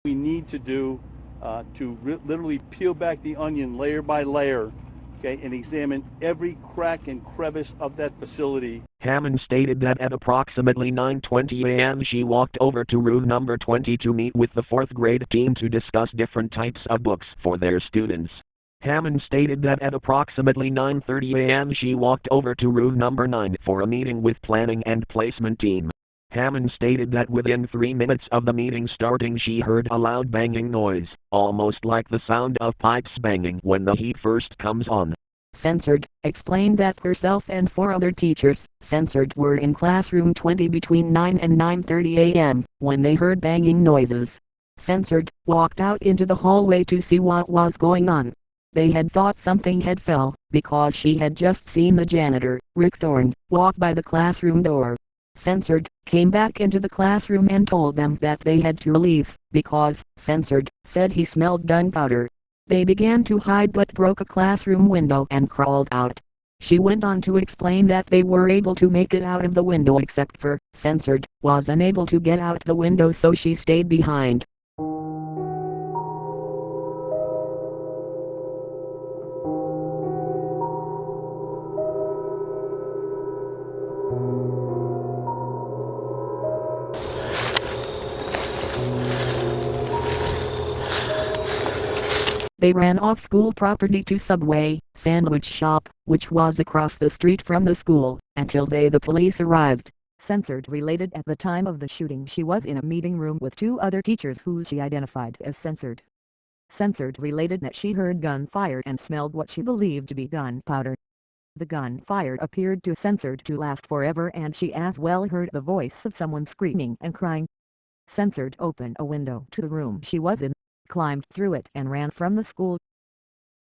We need to do to literally peel back the onion layer by layer, okay, and examine every crack and crevice of that facility. Hammond stated that at approximately 9:20 a.m. she walked over to room number 20 to meet with the fourth grade team to discuss different types of books for their students. Hammond stated that at approximately 9:30 a.m. she walked over to room number 9 for a meeting with planning and placement team. Hammond stated that within 3 minutes of the meeting starting she heard a loud banging noise, almost like the sound of pipes banging when the heat first comes on. Censored explained that herself and 4 other teachers, censored, were in classroom 20 between 9 and 9:30 a.m. when they heard banging noises. Censored walked out into the hallway to see what was going on. They had thought something had fell, because she had just seen the janitor, Rick Thorne, walk by the classroom door. Censored came back into the classroom and told them that they had to leave, because, censored, said he smelled gunpowder. They began to hide but broke a classroom window and crawled out. She went on to explain that they were able to make it out of the window except for, censored, was unable to get out the window, so she stayed behind. They ran off school property to Subway sandwich shop, which was across the street from the school, until the police arrived. Censored related at the time of the shooting she was in a meeting room with 2 other teachers who she identified as censored. Censored related that she heard gunfire and smelled what she believed to be gunpowder. The gunfire appeared to censored to last forever, and she as well heard the voice of someone screaming and crying. Censored opened a window to the room she was in, climbed through it and ran from the school.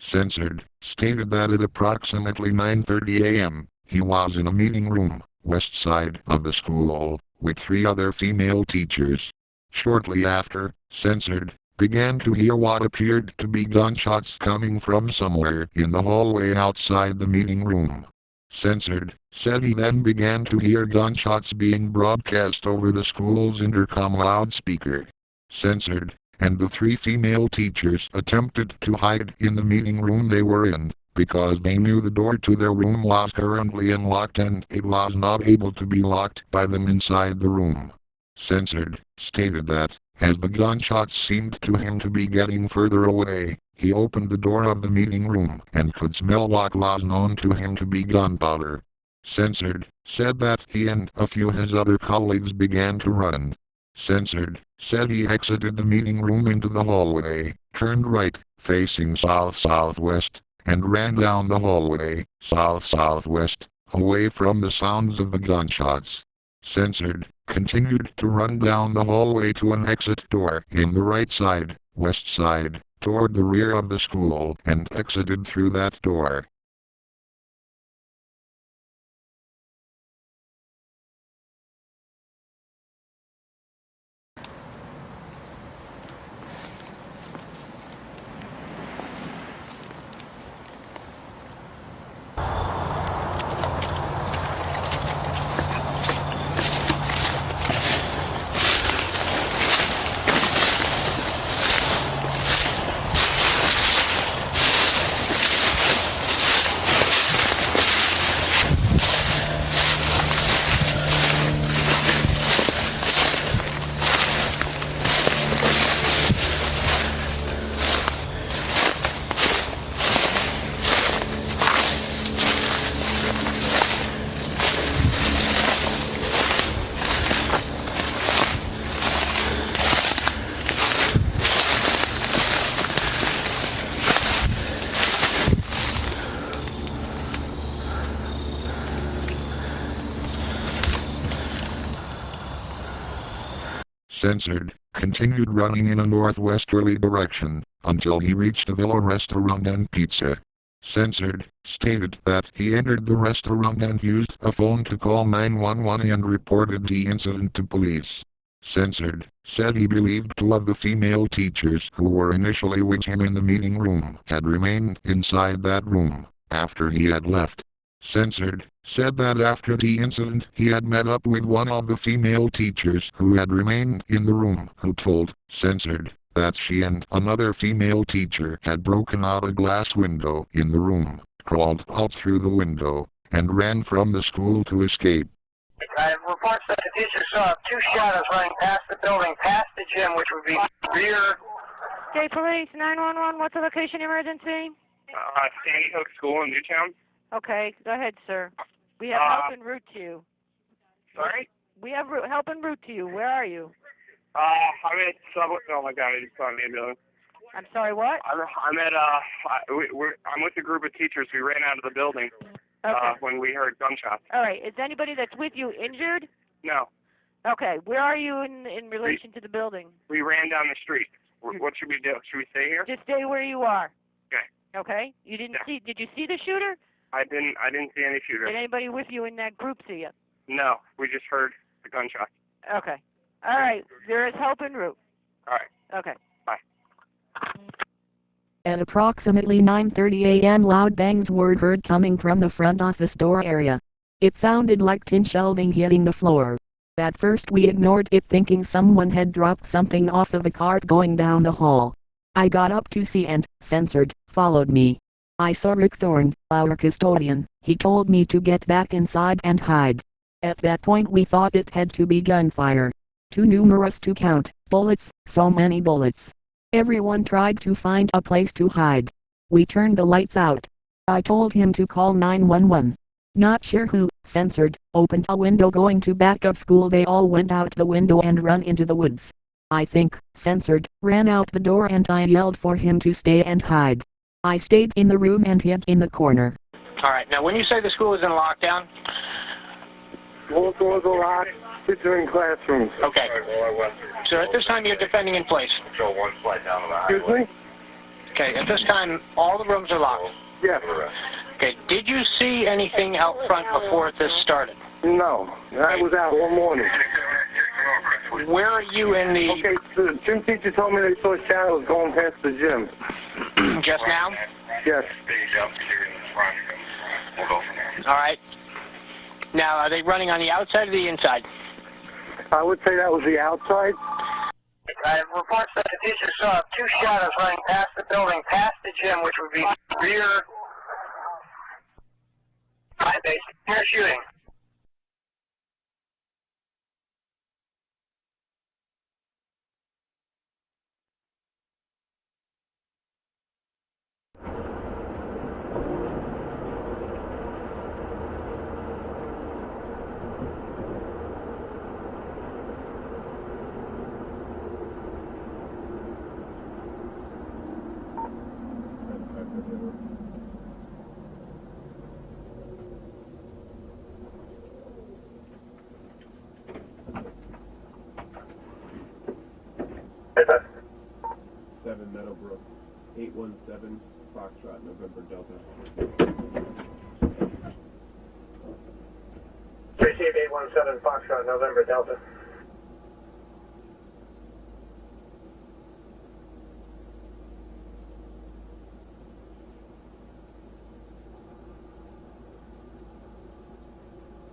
Censored stated that at approximately 9:30 a.m., he was in a meeting room, west side of the school, with 3 other female teachers. Shortly after, Censored began to hear what appeared to be gunshots coming from somewhere in the hallway outside the meeting room. Censored said he then began to hear gunshots being broadcast over the school's intercom loudspeaker. Censored and the 3 female teachers attempted to hide in the meeting room they were in, because they knew the door to their room was currently unlocked and it was not able to be locked by them inside the room. Censored stated that, as the gunshots seemed to him to be getting further away, he opened the door of the meeting room and could smell what was known to him to be gunpowder. Censored said that he and a few his other colleagues began to run. Censored said he exited the meeting room into the hallway, turned right, facing south-southwest, and ran down the hallway, south-southwest, away from the sounds of the gunshots. Censored continued to run down the hallway to an exit door in the right side, west side, toward the rear of the school, and exited through that door. Censored continued running in a northwesterly direction until he reached the Villa Restaurant and Pizza. Censored stated that he entered the restaurant and used a phone to call 911 and reported the incident to police. Censored said he believed 2 of the female teachers who were initially with him in the meeting room had remained inside that room after he had left. Censored said that after the incident he had met up with one of the female teachers who had remained in the room, who told Censored that she and another female teacher had broken out a glass window in the room, crawled out through the window, and ran from the school to escape. I have reports that the teacher saw two shadows running past the building, past the gym, which would be rear. State Police 911, what's the location emergency? Shady Hook School in Newtown. Okay, go ahead, sir. We have help en route to you. Sorry? We have help en route to you. Where are you? I'm at Subway. Oh my God, I just saw an ambulance. I'm sorry, what? I'm at I'm with a group of teachers. We ran out of the building when we heard gunshots. All right. Is anybody that's with you injured? No. Okay. Where are you in relation to the building? We ran down the street. What should we do? Should we stay here? Just stay where you are. Okay. Okay. You didn't see? Did you see the shooter? I didn't see any shooter. Did anybody with you in that group see you? No. We just heard the gunshots. Okay. All right. There is help en route. All right. Okay. At approximately 9:30 a.m. loud bangs were heard coming from the front office door area. It sounded like tin shelving hitting the floor. At first we ignored it, thinking someone had dropped something off of a cart going down the hall. I got up to see and, censored, followed me. I saw Rick Thorne, our custodian. He told me to get back inside and hide. At that point we thought it had to be gunfire. Too numerous to count, bullets, so many bullets. Everyone tried to find a place to hide. We turned the lights out. I told him to call 911. Not sure who, censored, opened a window going to back of school. They all went out the window and run into the woods. I think, censored, ran out the door and I yelled for him to stay and hide. I stayed in the room and hid in the corner. All right, now when you say the school is in lockdown? All doors are locked. Kids are in classrooms. Okay. So at this time you're defending in place? Excuse me? Okay, at this time all the rooms are locked? Yes. Okay, did you see anything out front before this started? No, I was out all morning. Where are you in the... Okay, the gym teacher told me they saw shadows going past the gym. Just now? Yes. All right. Now, are they running on the outside or the inside? I would say that was the outside. I have reports that the teacher saw two shadows running past the building, past the gym, which would be rear. Rear shooting. Meadowbrook, 817 Foxtrot, November Delta. Receive 817 Foxtrot, November Delta.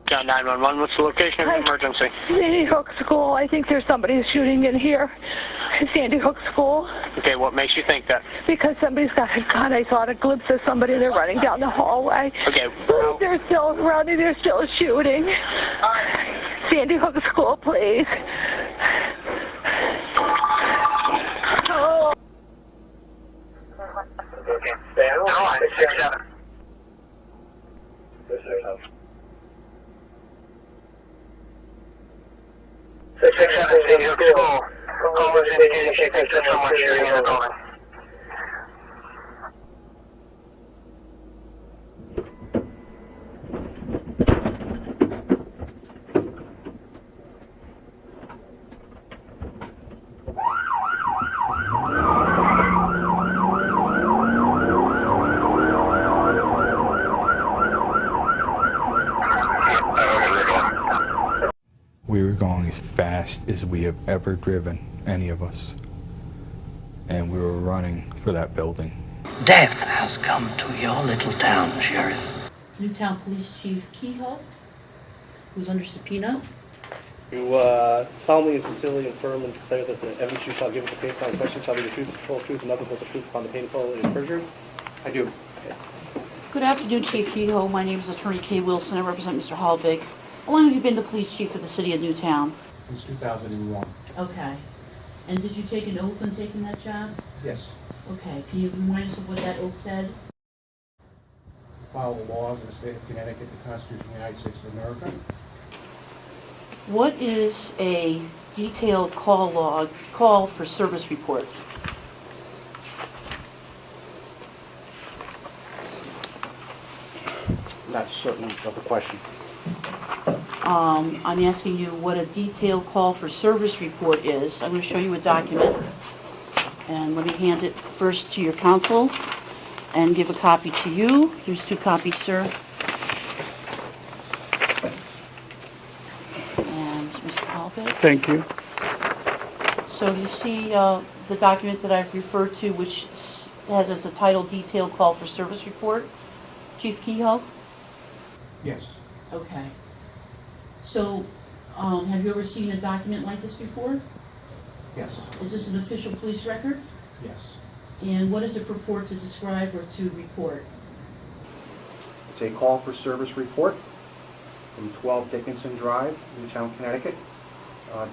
John 911, what's the location of the emergency? Sandy Hook School. I think there's somebody shooting in here. Sandy Hook School. Okay, what makes you think that? Because somebody's got a gun. I saw a glimpse of somebody. They're running down the hallway. Okay. They're still running. They're still shooting. Sandy Hook School, please. Oh. Okay. Stay on. 667. 667 Sandy Hook School. Call was indicating she thinks there's someone shooting in the building. We were going as fast as we have ever driven, any of us. And we were running for that building. Death has come to your little town, Sheriff. Newtown Police Chief Kehoe, who's under subpoena. You solemnly and sincerely affirm and declare that the evidence you shall give at the case by question shall be the truth, the whole truth, and nothing but the truth upon the pain of penalty of perjury? I do. Good afternoon, Chief Kehoe. My name is Attorney Kay Wilson. I represent Mr. Halbig. How long have you been the police chief of the city of Newtown? Since 2001. Okay. And did you take an oath when taking that job? Yes. Okay. Can you remind us of what that oath said? Follow the laws of the state of Connecticut, the Constitution of the United States of America. What is a detailed call for service reports? Not certain of the question. I'm asking you what a detailed call for service report is. I'm going to show you a document. And let me hand it first to your counsel and give a copy to you. Here's 2 copies, sir. And Mr. Halbig. Thank you. So you see the document that I've referred to, which has as a title, Detailed Call for Service Report, Chief Kehoe? Yes. Okay. So, have you ever seen a document like this before? Yes. Is this an official police record? Yes. And what does it purport to describe or to report? It's a call for service report from 12 Dickinson Drive, Newtown, Connecticut.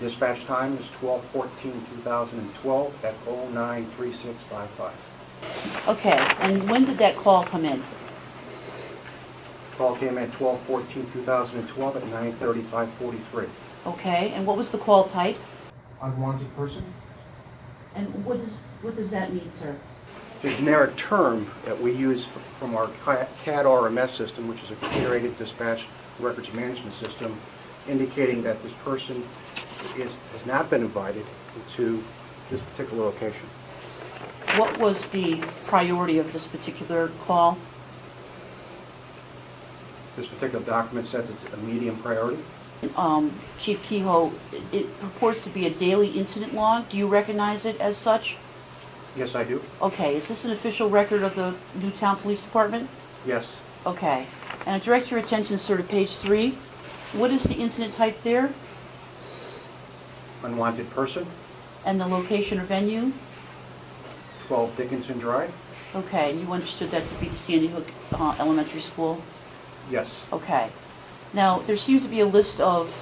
Dispatch time is 12/14/2012 at 093655. Okay, and when did that call come in? Call came at 12/14/2012 at 9:35:43. Okay, and what was the call type? Unwanted person? And what does that mean, sir? It's a generic term that we use from our CAD RMS system, which is a computer-aided dispatch records management system, indicating that this person has not been invited to this particular location. What was the priority of this particular call? This particular document says it's a medium priority. Chief Kehoe, it purports to be a daily incident log. Do you recognize it as such? Yes, I do. Okay, is this an official record of the Newtown Police Department? Yes. Okay, and I direct your attention, sir, to page 3. What is the incident type there? Unwanted person. And the location or venue? 12 Dickinson Drive. Okay, and you understood that to be the Sandy Hook Elementary School? Yes. Okay. Now, there seems to be a list of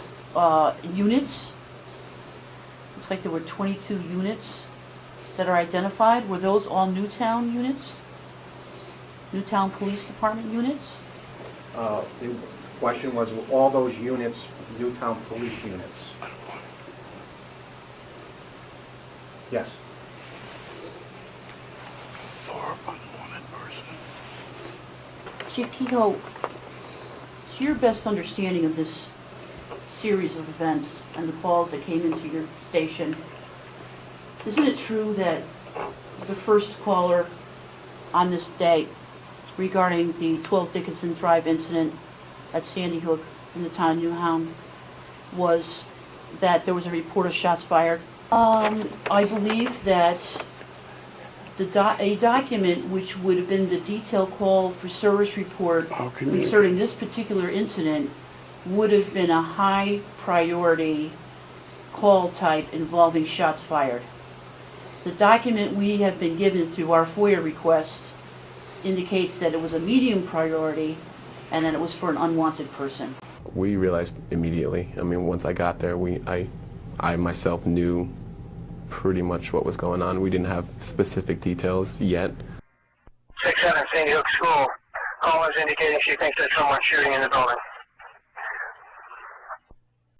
units. Looks like there were 22 units that are identified. Were those all Newtown units? Newtown Police Department units? The question was, were all those units Newtown Police units? Yes. For unwanted person. Chief Kehoe, to your best understanding of this series of events and the calls that came into your station, isn't it true that the first caller on this day regarding the 12 Dickinson Drive incident at Sandy Hook in the town of Newtown was that there was a report of shots fired? I believe that a document which would have been the detailed call for service report concerning this particular incident would have been a high priority call type involving shots fired. The document we have been given through our FOIA requests indicates that it was a medium priority and that it was for an unwanted person. We realized immediately. I mean, once I got there, I myself knew pretty much what was going on. We didn't have specific details yet. 6-7 Sandy Hook School. Call is indicating she thinks there's someone shooting in the building.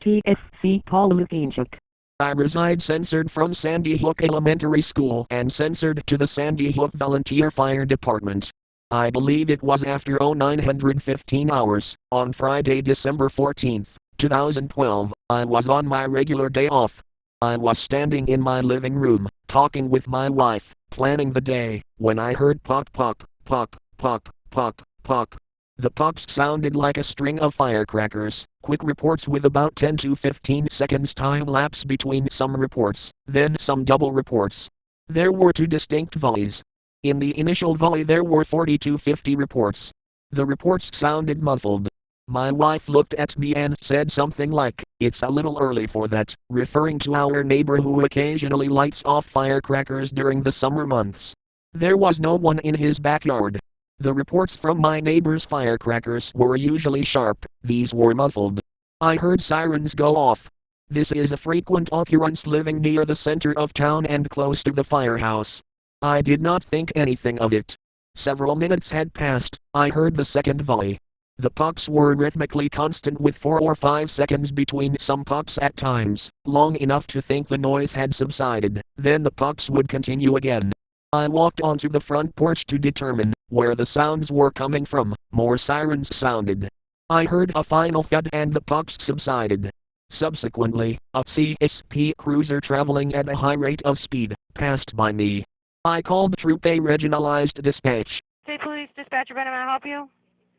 TSC Paul Lukinchuk. I reside censored from Sandy Hook Elementary School and censored to the Sandy Hook Volunteer Fire Department. I believe it was after 0915 hours, on Friday, December 14th, 2012, I was on my regular day off. I was standing in my living room, talking with my wife, planning the day, when I heard pop pop, pop, pop, pop, pop. The pops sounded like a string of firecrackers, quick reports with about 10 to 15 seconds time lapse between some reports, then some double reports. There were 2 distinct volleys. In the initial volley there were 40 to 50 reports. The reports sounded muffled. My wife looked at me and said something like, "It's a little early for that," referring to our neighbor who occasionally lights off firecrackers during the summer months. There was no one in his backyard. The reports from my neighbor's firecrackers were usually sharp, these were muffled. I heard sirens go off. This is a frequent occurrence living near the center of town and close to the firehouse. I did not think anything of it. Several minutes had passed, I heard the second volley. The pops were rhythmically constant with 4 or 5 seconds between some pops at times, long enough to think the noise had subsided, then the pops would continue again. I walked onto the front porch to determine where the sounds were coming from. More sirens sounded. I heard a final thud and the pops subsided. Subsequently, a CSP cruiser traveling at a high rate of speed passed by me. I called Troop A regionalized dispatch. State Police Dispatcher Ben, may I help you?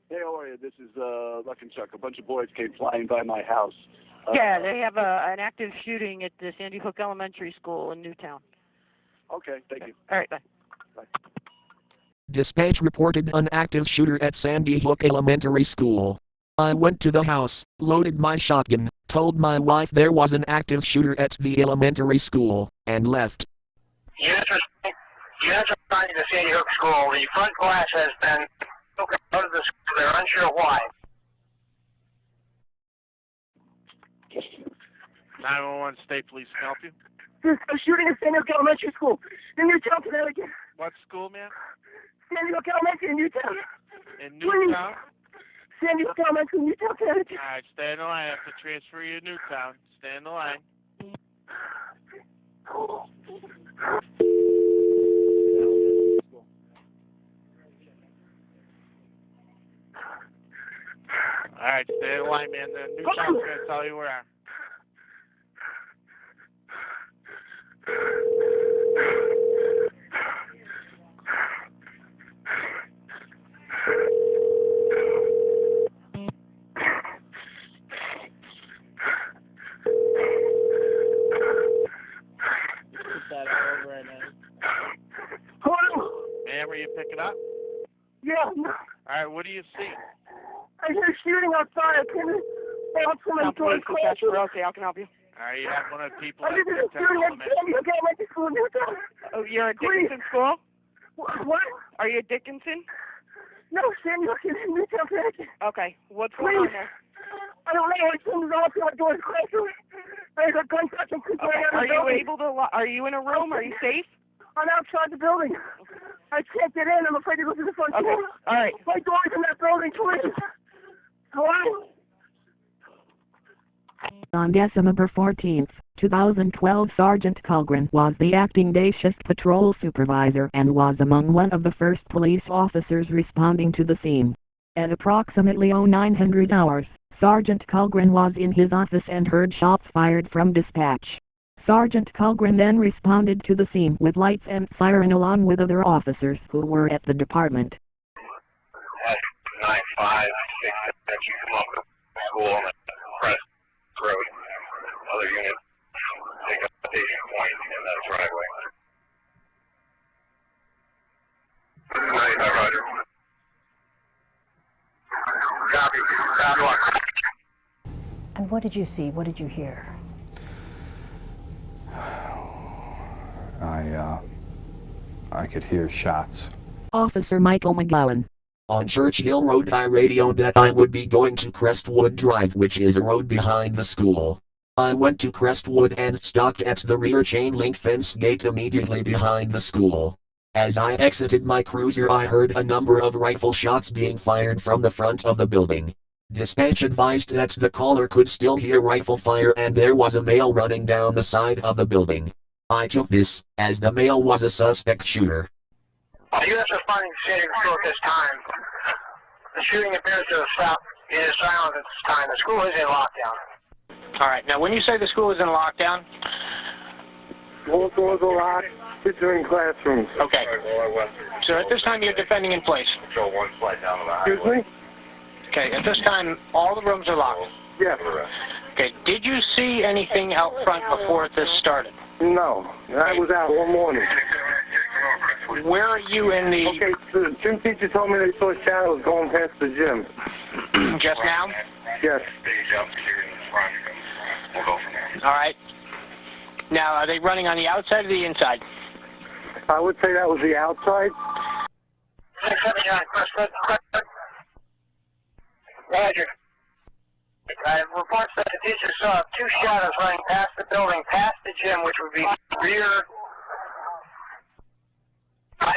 Hey, how are you? This is Luck and Chuck. A bunch of boys came flying by my house. Yeah, they have an active shooting at the Sandy Hook Elementary School in Newtown. Okay, thank you. All right, bye. Dispatch reported an active shooter at Sandy Hook Elementary School. I went to the house, loaded my shotgun, told my wife there was an active shooter at the elementary school, and left. Units responding to Shady Hook School. The front glass has been broken out of the school. They're unsure why. 911 State Police can help you? There's a shooting at Sandy Hook Elementary School in Newtown, Connecticut. What school, man? Sandy Hook Elementary in Newtown. In Newtown? Sandy Hook Elementary in Newtown, Connecticut. All right, stay in the line. I have to transfer you to Newtown. Stay in the line. All right, stay in the line, man. The Newtown's going to tell you where I am. Ma'am, are you picking up? Yeah. All right, what do you see? I hear shooting outside. I can't bounce from my door. Okay, I can help you. All right, you have one of the people I at think there's a Newtown shooting at Elementary. Sandy Hook Elementary School in Newtown. Oh, you're at Dickinson School? What? Are you at Dickinson? No, Sandy Hook in Newtown, Connecticut. Okay, what's going on there? I don't know. As soon as I walked through my door, there's a gunshot and people right out of the building. Are you in a room? Are you safe? I'm outside the building. I can't get in. I'm afraid to go through the front door. All right. My door's in that building, please. Hello? On December 14, 2012, Sergeant Colgren was the acting day shift patrol supervisor and was among one of the first police officers responding to the scene. At approximately 0900 hours, Sergeant Colgren was in his office and heard shots fired from dispatch. Sergeant Colgren then responded to the scene with lights and siren along with other officers who were at the department. At 956, you come up with school on the Crest Road. Other units take up station point in that driveway. 95, Roger. Copy. And what did you see? What did you hear? I could hear shots. Officer Michael McGowan. On Churchill Road, I radioed that I would be going to Crestwood Drive, which is a road behind the school. I went to Crestwood and stopped at the rear chain link fence gate immediately behind the school. As I exited my cruiser, I heard a number of rifle shots being fired from the front of the building. Dispatch advised that the caller could still hear rifle fire and there was a male running down the side of the building. I took this, as the male was a suspect shooter. U.S. responding to Shady Hook at this time. The shooting appears to have stopped. It is silent at this time. The school is in lockdown. All right, now when you say the school is in lockdown? All doors are locked. Kids are in classrooms. Okay. So at this time you're defending in place? Excuse me? Okay, at this time all the rooms are locked? Yes. Okay, did you see anything out front before this started? No, I was out all morning. Where are you in the... Okay, the gym teacher told me they saw shadows going past the gym. Just now? Yes. All right. Now, are they running on the outside or the inside? I would say that was the outside. Roger. Reports that the teacher saw two shadows running past the building, past the gym, which would be rear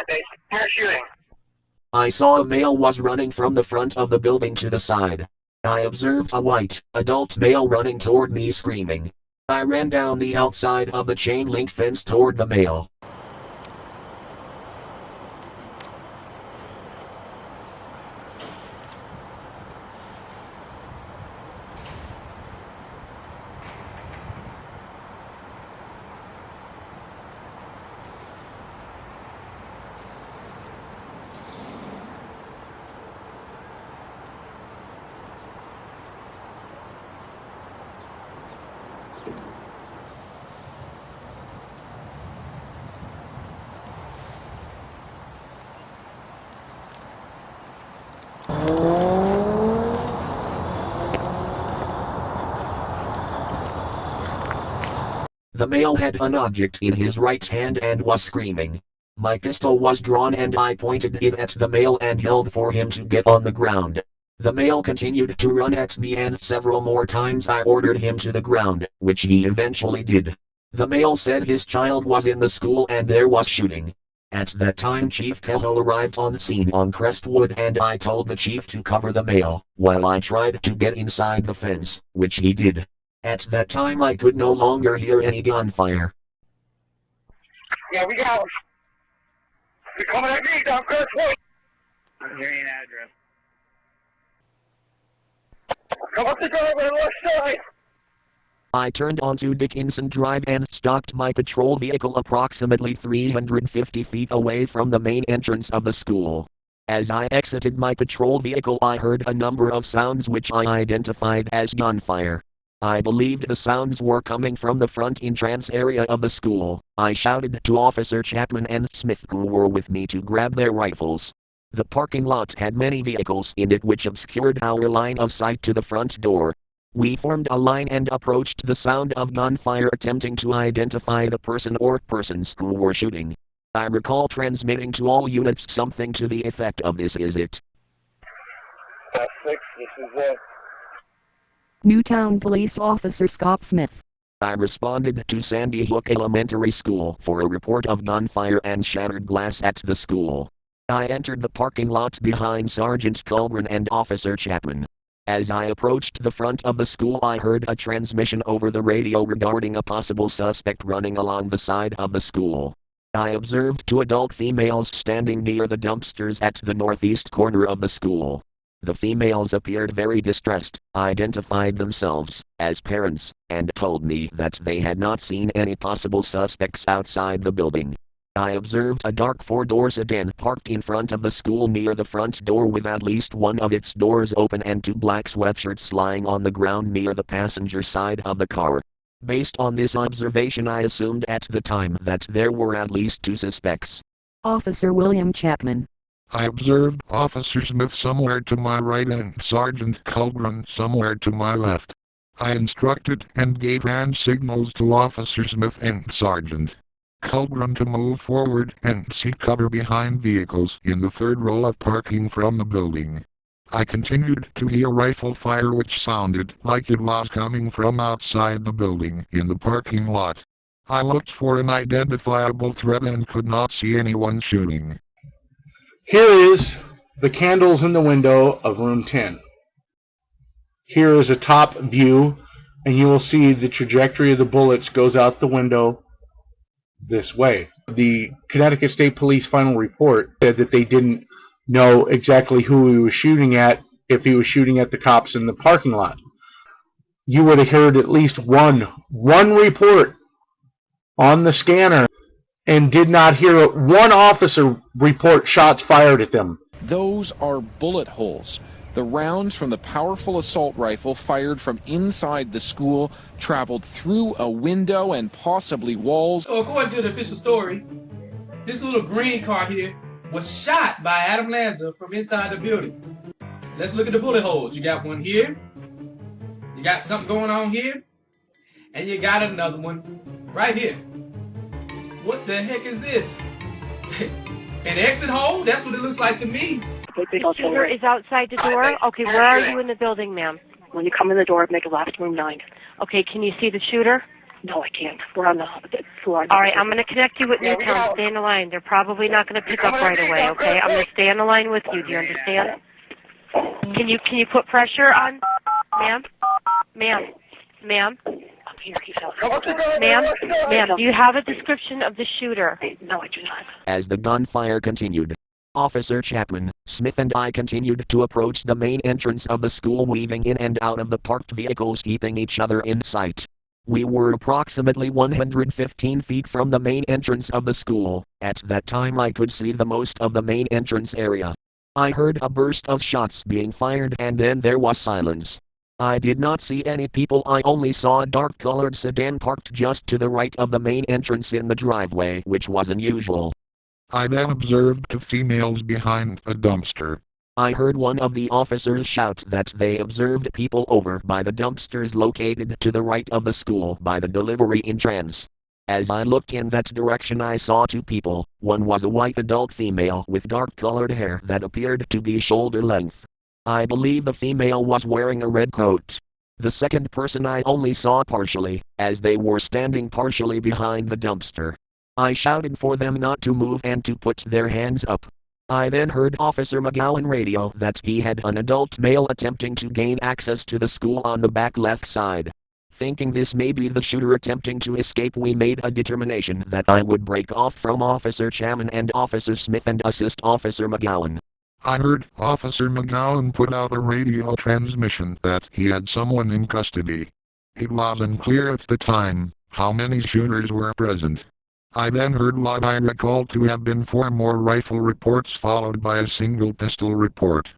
base. Near shooting. I saw a male was running from the front of the building to the side. I observed a white, adult male running toward me screaming. I ran down the outside of the chain-link fence toward the male. The male had an object in his right hand and was screaming. My pistol was drawn and I pointed it at the male and yelled for him to get on the ground. The male continued to run at me and several more times I ordered him to the ground, which he eventually did. The male said his child was in the school and there was shooting. At that time Chief Kehoe arrived on scene on Crestwood and I told the chief to cover the male, while I tried to get inside the fence, which he did. At that time I could no longer hear any gunfire. Yeah, we got them. They're coming at me down Crestwood. I'm hearing an address. Come up the driveway on the left side. I turned onto Dickinson Drive and stopped my patrol vehicle approximately 350 feet away from the main entrance of the school. As I exited my patrol vehicle I heard a number of sounds which I identified as gunfire. I believed the sounds were coming from the front entrance area of the school. I shouted to Officer Chapman and Smith who were with me to grab their rifles. The parking lot had many vehicles in it which obscured our line of sight to the front door. We formed a line and approached the sound of gunfire attempting to identify the person or persons who were shooting. I recall transmitting to all units something to the effect of "This is it." That's 6, this is it. Newtown Police Officer Scott Smith. I responded to Sandy Hook Elementary School for a report of gunfire and shattered glass at the school. I entered the parking lot behind Sergeant Culgren and Officer Chapman. As I approached the front of the school I heard a transmission over the radio regarding a possible suspect running along the side of the school. I observed two adult females standing near the dumpsters at the northeast corner of the school. The females appeared very distressed, identified themselves as parents, and told me that they had not seen any possible suspects outside the building. I observed a dark four-door sedan parked in front of the school near the front door with at least one of its doors open and two black sweatshirts lying on the ground near the passenger side of the car. Based on this observation I assumed at the time that there were at least two suspects. Officer William Chapman. I observed Officer Smith somewhere to my right and Sergeant Culgren somewhere to my left. I instructed and gave hand signals to Officer Smith and Sergeant Culgren to move forward and seek cover behind vehicles in the third row of parking from the building. I continued to hear rifle fire which sounded like it was coming from outside the building in the parking lot. I looked for an identifiable threat and could not see anyone shooting. Here is the candles in the window of room 10. Here is a top view, and you will see the trajectory of the bullets goes out the window this way. The Connecticut State Police final report said that they didn't know exactly who he was shooting at, if he was shooting at the cops in the parking lot. You would have heard at least one report on the scanner and did not hear one officer report shots fired at them. Those are bullet holes. The rounds from the powerful assault rifle fired from inside the school traveled through a window and possibly walls. So according to the official story, this little green car here was shot by Adam Lanza from inside the building. Let's look at the bullet holes. You got one here. You got something going on here. And you got another one right here. What the heck is this? An exit hole? That's what it looks like to me. The shooter is outside the door. Okay, where are you in the building, ma'am? When you come in the door, make a left, room 9. Okay, can you see the shooter? No, I can't. We're on the floor. All right, I'm going to connect you with Newtown. Stay on the line. They're probably not going to pick up right away, okay? I'm going to stay on the line with you. Do you understand? Can you put pressure on? Ma'am? Ma'am? Ma'am, do you have a description of the shooter? No, I do not. As the gunfire continued, Officer Chapman, Smith and I continued to approach the main entrance of the school, weaving in and out of the parked vehicles, keeping each other in sight. We were approximately 115 feet from the main entrance of the school. At that time I could see the most of the main entrance area. I heard a burst of shots being fired and then there was silence. I did not see any people. I only saw a dark-colored sedan parked just to the right of the main entrance in the driveway, which was unusual. I then observed 2 females behind a dumpster. I heard one of the officers shout that they observed people over by the dumpsters located to the right of the school by the delivery entrance. As I looked in that direction I saw 2 people. One was a white adult female with dark-colored hair that appeared to be shoulder length. I believe the female was wearing a red coat. The second person I only saw partially, as they were standing partially behind the dumpster. I shouted for them not to move and to put their hands up. I then heard Officer McGowan radio that he had an adult male attempting to gain access to the school on the back left side. Thinking this may be the shooter attempting to escape, we made a determination that I would break off from Officer Chapman and Officer Smith and assist Officer McGowan. I heard Officer McGowan put out a radio transmission that he had someone in custody. It was unclear at the time how many shooters were present. I then heard what I recalled to have been 4 more rifle reports followed by a single pistol report.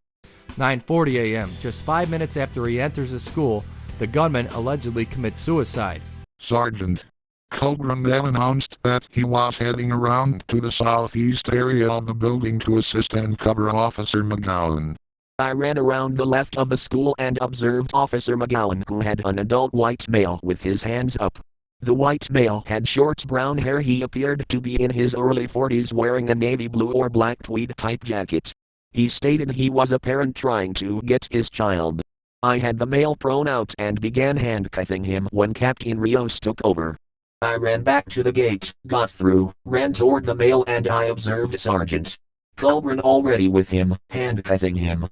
9:40 a.m., just 5 minutes after he enters the school, the gunman allegedly commits suicide. Sergeant Colgren then announced that he was heading around to the southeast area of the building to assist and cover Officer McGowan. I ran around the left of the school and observed Officer McGowan, who had an adult white male with his hands up. The white male had short brown hair. He appeared to be in his early 40s, wearing a navy blue or black tweed type jacket. He stated he was a parent trying to get his child. I had the male prone out and began handcuffing him when Captain Rios took over. I ran back to the gate, got through, ran toward the male, and I observed Sergeant Colgren already with him, handcuffing him.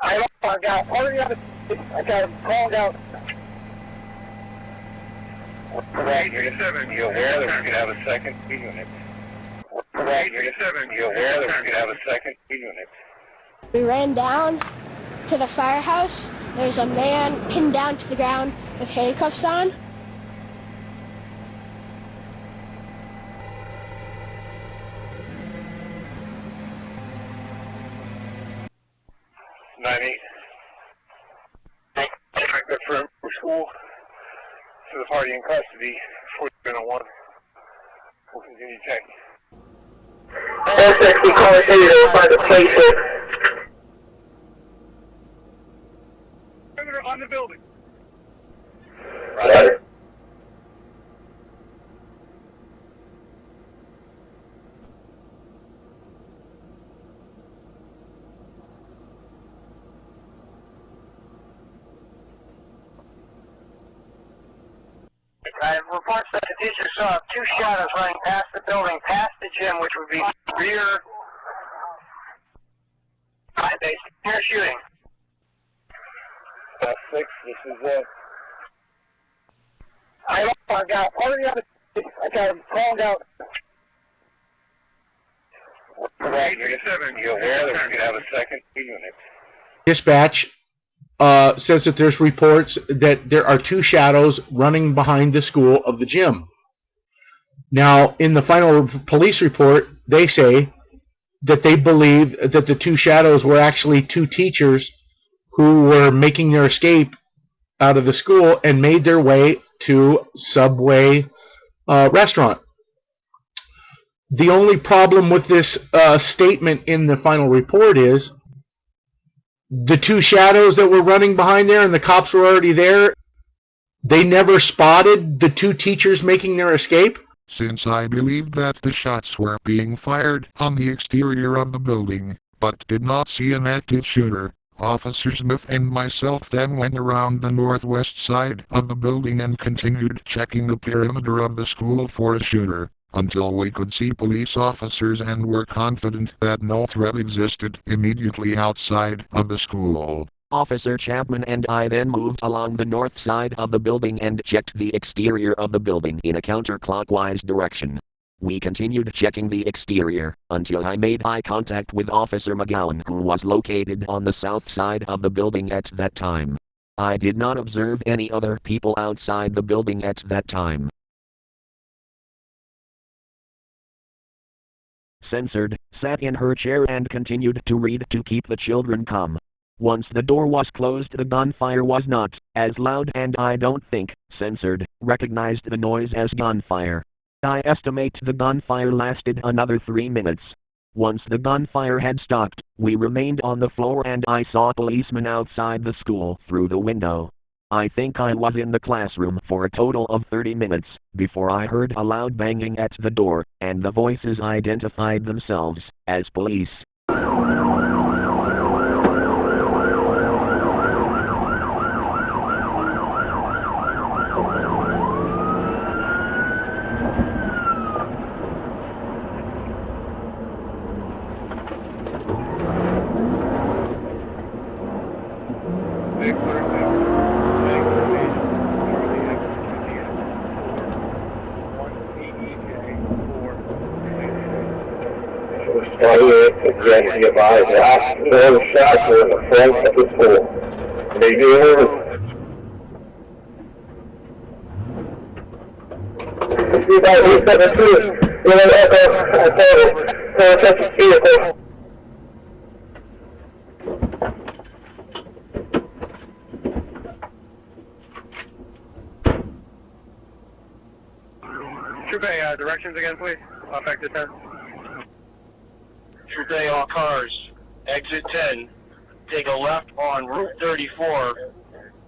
I got him called out. Right, you're 7. You aware that we could have a second unit? Right, you're 7. You aware that we could have a second unit? We ran down to the firehouse. There's a man pinned down to the ground with handcuffs on. From school to the party in custody, 4101. We'll continue checking. We call it to find a place On the building. Right. I reports that the teacher saw 2 shadows running past the building, past the gym, which would be rear. They're shooting. 6, this is I got him called out. Right, you're 7. You aware that we could have a second unit? Dispatch says that there's reports that there are 2 shadows running behind the school of the gym. Now, in the final police report, they say that they believe that the 2 shadows were actually 2 teachers who were making their escape out of the school and made their way to Subway restaurant. The only problem with this statement in the final report is The two shadows that were running behind there and the cops were already there, they never spotted the two teachers making their escape? Since I believed that the shots were being fired on the exterior of the building, but did not see an active shooter, Officer Smith and myself then went around the northwest side of the building and continued checking the perimeter of the school for a shooter, until we could see police officers and were confident that no threat existed immediately outside of the school. Officer Chapman and I then moved along the north side of the building and checked the exterior of the building in a counterclockwise direction. We continued checking the exterior until I made eye contact with Officer McGowan, who was located on the south side of the building at that time. I did not observe any other people outside the building at that time. Censored, sat in her chair and continued to read to keep the children calm. Once the door was closed, the gunfire was not as loud, and I don't think Censored recognized the noise as gunfire. I estimate the gunfire lasted another 3 minutes. Once the gunfire had stopped, we remained on the floor and I saw policemen outside the school through the window. I think I was in the classroom for a total of 30 minutes before I heard a loud banging at the door, and the voices identified themselves as police. Again, be advised, last known shots were in the front of the school. May be over. 372, Echo, I told you, vehicle. Troop A, directions again, please. Effective 10. Troop A, all cars, exit 10, take a left on Route 34,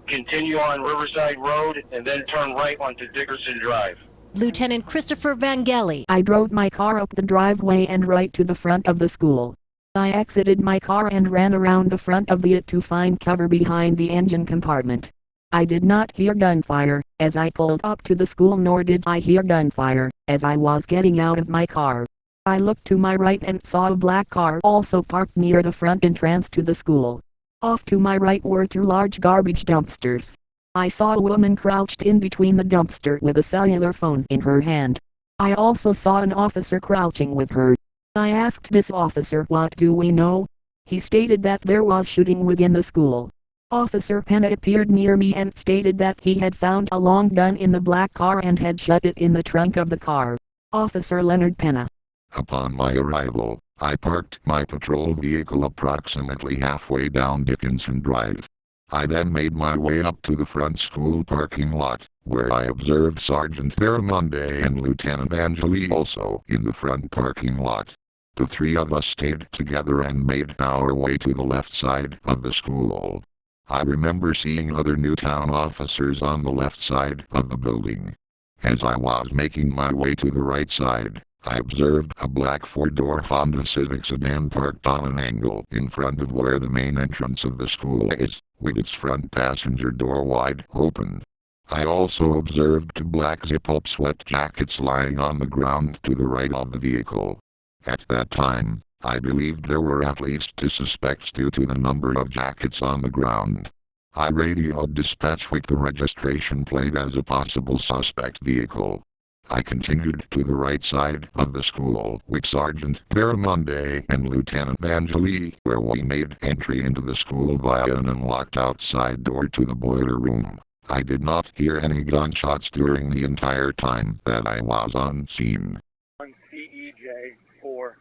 continue on Riverside Road, and then turn right onto Dickerson Drive. Lieutenant Christopher Vangeli. I drove my car up the driveway and right to the front of the school. I exited my car and ran around the front of it to find cover behind the engine compartment. I did not hear gunfire as I pulled up to the school, nor did I hear gunfire as I was getting out of my car. I looked to my right and saw a black car also parked near the front entrance to the school. Off to my right were two large garbage dumpsters. I saw a woman crouched in between the dumpster with a cellular phone in her hand. I also saw an officer crouching with her. I asked this officer, "What do we know?" He stated that there was shooting within the school. Officer Penna appeared near me and stated that he had found a long gun in the black car and had shut it in the trunk of the car. Officer Leonard Penna. Upon my arrival, I parked my patrol vehicle approximately halfway down Dickinson Drive. I then made my way up to the front school parking lot, where I observed Sergeant Veramonde and Lieutenant Angeli also in the front parking lot. The three of us stayed together and made our way to the left side of the school. I remember seeing other Newtown officers on the left side of the building. As I was making my way to the right side, I observed a black four-door Honda Civic sedan parked on an angle in front of where the main entrance of the school is, with its front passenger door wide open. I also observed two black zip-up sweat jackets lying on the ground to the right of the vehicle. At that time, I believed there were at least two suspects due to the number of jackets on the ground. I radioed dispatch with the registration plate as a possible suspect vehicle. I continued to the right side of the school with Sergeant Veramonde and Lieutenant Angeli, where we made entry into the school via an unlocked outside door to the boiler room. I did not hear any gunshots during the entire time that I was on scene. CEJ4,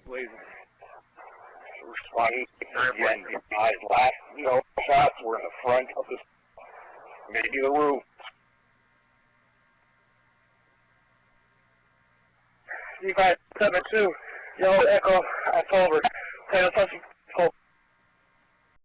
please. Responding again, last no shots were in the front of the, maybe the roof. 3572, Yellow Echo, October, 10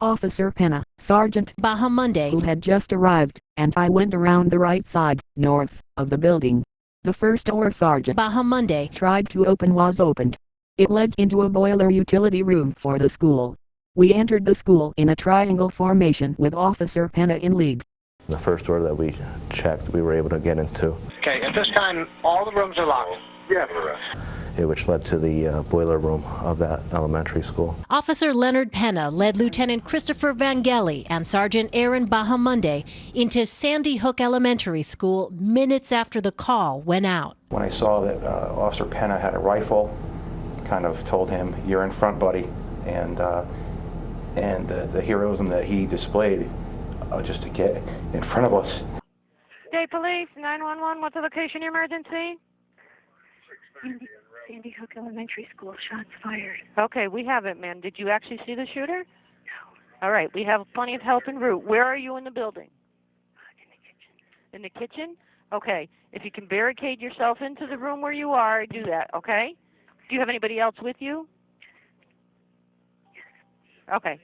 Officer Penna, Sergeant Bahamonde, who had just arrived, and I went around the right side, north, of the building. The first door Sergeant Bahamonde tried to open was opened. It led into a boiler utility room for the school. We entered the school in a triangle formation with Officer Penna in lead. The first door that we checked, we were able to get into, Okay, at this time, all the rooms are locked. Yes. which led to the boiler room of that elementary school. Officer Leonard Penna led Lieutenant Christopher Vangeli and Sergeant Aaron Bahamonde into Sandy Hook Elementary School minutes after the call went out. When I saw that Officer Penna had a rifle, kind of told him, "You're in front, buddy," and the heroism that he displayed just to get in front of us. State Police, 911, what's the location of your emergency? Sandy Hook Elementary School, shots fired. Okay, we have it, ma'am. Did you actually see the shooter? No. All right, we have plenty of help en route. Where are you in the building? In the kitchen? Okay, if you can barricade yourself into the room where you are, do that, okay? Do you have anybody else with you? Okay.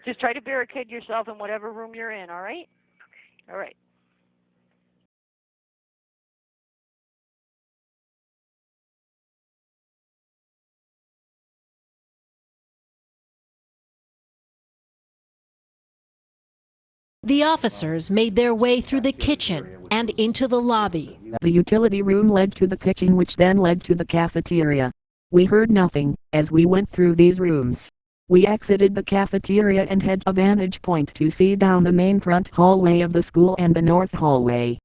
Just try to barricade yourself in whatever room you're in, all right? All right. The officers made their way through the kitchen and into the lobby. The utility room led to the kitchen, which then led to the cafeteria. We heard nothing as we went through these rooms. We exited the cafeteria and had a vantage point to see down the main front hallway of the school and the north hallway.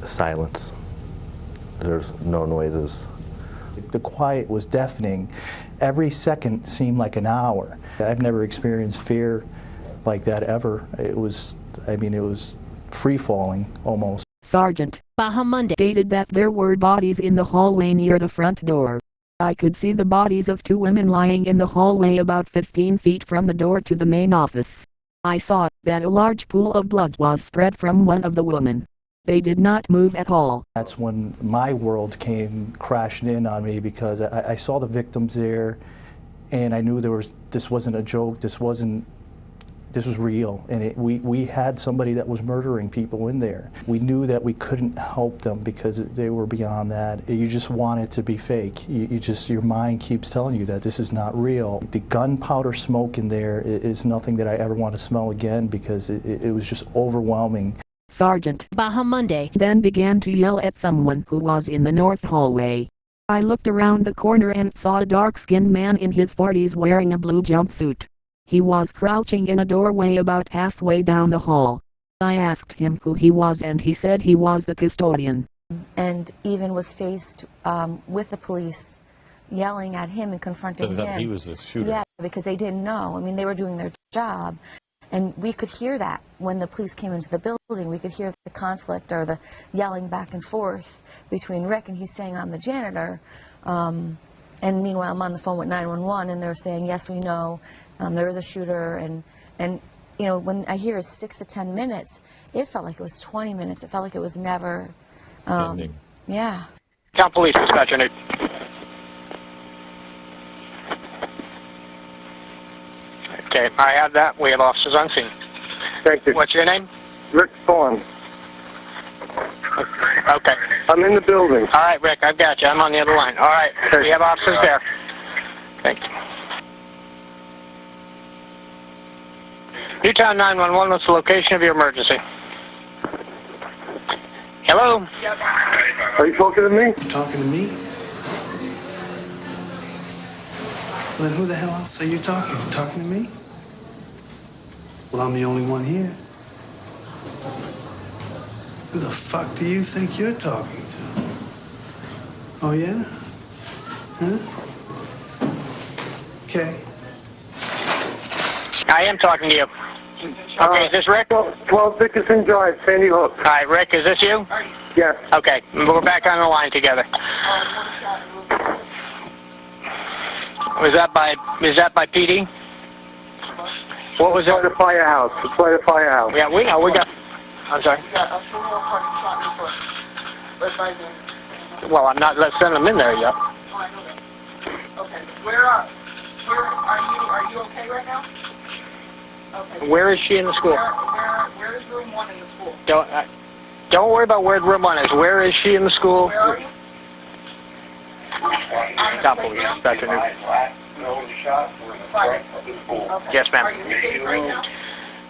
Silence. There's no noises. The quiet was deafening. Every second seemed like an hour. I've never experienced fear like that ever. It was free-falling almost. Sergeant Bahamonde stated that there were bodies in the hallway near the front door. I could see the bodies of two women lying in the hallway about 15 feet from the door to the main office. I saw that a large pool of blood was spread from one of the women. They did not move at all. That's when my world came crashing in on me, because I saw the victims there, and I knew this wasn't a joke. This was real, and we had somebody that was murdering people in there. We knew that we couldn't help them because they were beyond that. You just want it to be fake. Your mind keeps telling you that this is not real. The gunpowder smoke in there is nothing that I ever want to smell again, because it was just overwhelming. Sergeant Bahamonde then began to yell at someone who was in the north hallway. I looked around the corner and saw a dark-skinned man in his 40s wearing a blue jumpsuit. He was crouching in a doorway about halfway down the hall. I asked him who he was, and he said he was the custodian. And even was faced with the police yelling at him and confronting him. He was the shooter. Yeah, because they didn't know. I mean, they were doing their job. And we could hear that when the police came into the building. We could hear the conflict or the yelling back and forth between Rick, and he's saying, "I'm the janitor." And meanwhile, I'm on the phone with 911, and they're saying, "Yes, we know. There is a shooter." And you know, when I hear 6 to 10 minutes, it felt like it was 20 minutes. It felt like it was never ending. Yeah. Town Police Dispatcher. Okay, I have that. We have officers on scene. Thank you. What's your name? Rick Thorne. Okay. I'm in the building. All right, Rick, I've got you. I'm on the other line. All right, we have officers there. Thank you. Newtown 911, what's the location of your emergency? Hello? Are you talking to me? You talking to me? Well, then who the hell else are you talking to? Talking to me? Well, I'm the only one here. Who the fuck do you think you're talking to? Oh, yeah? Huh? Okay. I am talking to you. Okay, is this Rick? 12 Dickinson Drive, Sandy Hook. Hi, Rick, is this you? Yes. Okay, we're back on the line together. Is that by PD? What was it? It's by the firehouse. It's by the firehouse. Yeah, we know. We got. I'm sorry. Well, I'm not. Let's send them in there yet. Okay. Where are you okay right now? Okay. Where is she in the school? Where is room 1 in the school? Don't worry about where room 1 is. Where is she in the school? Where are you? Top police, Dr. New. Yes, ma'am. Are you safe right now?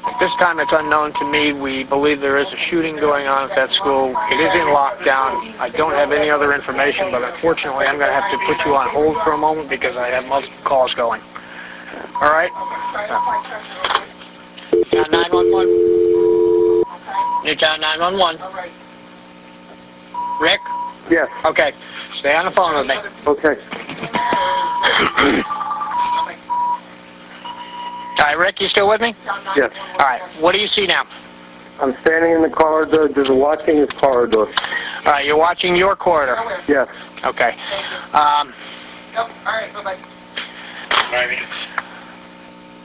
At this time, it's unknown to me. We believe there is a shooting going on at that school. It is in lockdown. I don't have any other information, but unfortunately, I'm going to have to put you on hold for a moment because I have multiple calls going. All right? Newtown 911. Newtown 911. Rick? Yes. Okay. Stay on the phone with me. Okay. Hi, Rick, you still with me? Yes. All right. What do you see now? I'm standing in the corridor. There's a watching this corridor. All right, you're watching your corridor. Yes. Okay. Yep. All right. Bye-bye.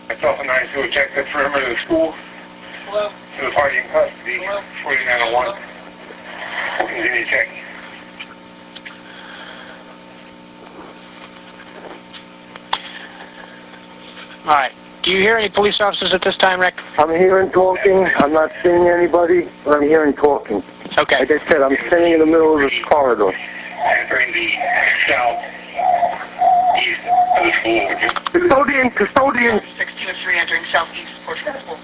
Myself and 92 check the perimeter of the school. Hello. To the party in custody. 4901. Continue to check. All right. Do you hear any police officers at this time, Rick? I'm hearing talking. I'm not seeing anybody, but I'm hearing talking. Okay. Like I said, I'm standing in the middle of this corridor. Entering the south east of the school. Custodian. 16 of 3 entering southeast portion of the school.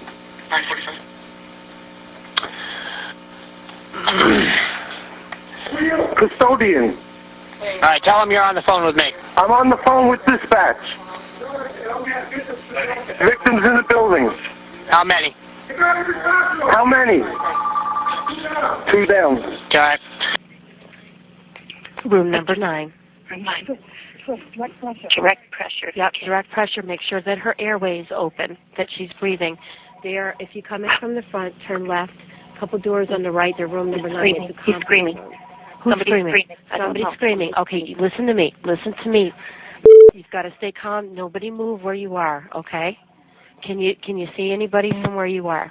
9:45. Custodian. All right, tell them you're on the phone with me. I'm on the phone with dispatch. Victims in the building. How many? How many? 2 down. Okay. Room number 9. Direct pressure. Yep, direct pressure. Make sure that her airway is open, that she's breathing. There, if you come in from the front, turn left. A couple doors on the right. They're room number 9. It's a He's screaming. Who's Somebody's screaming? I don't Somebody's know. screaming. Okay, listen to me. Listen to me. You've got to stay calm. Nobody move where you are. Okay? Can you see anybody from where you are?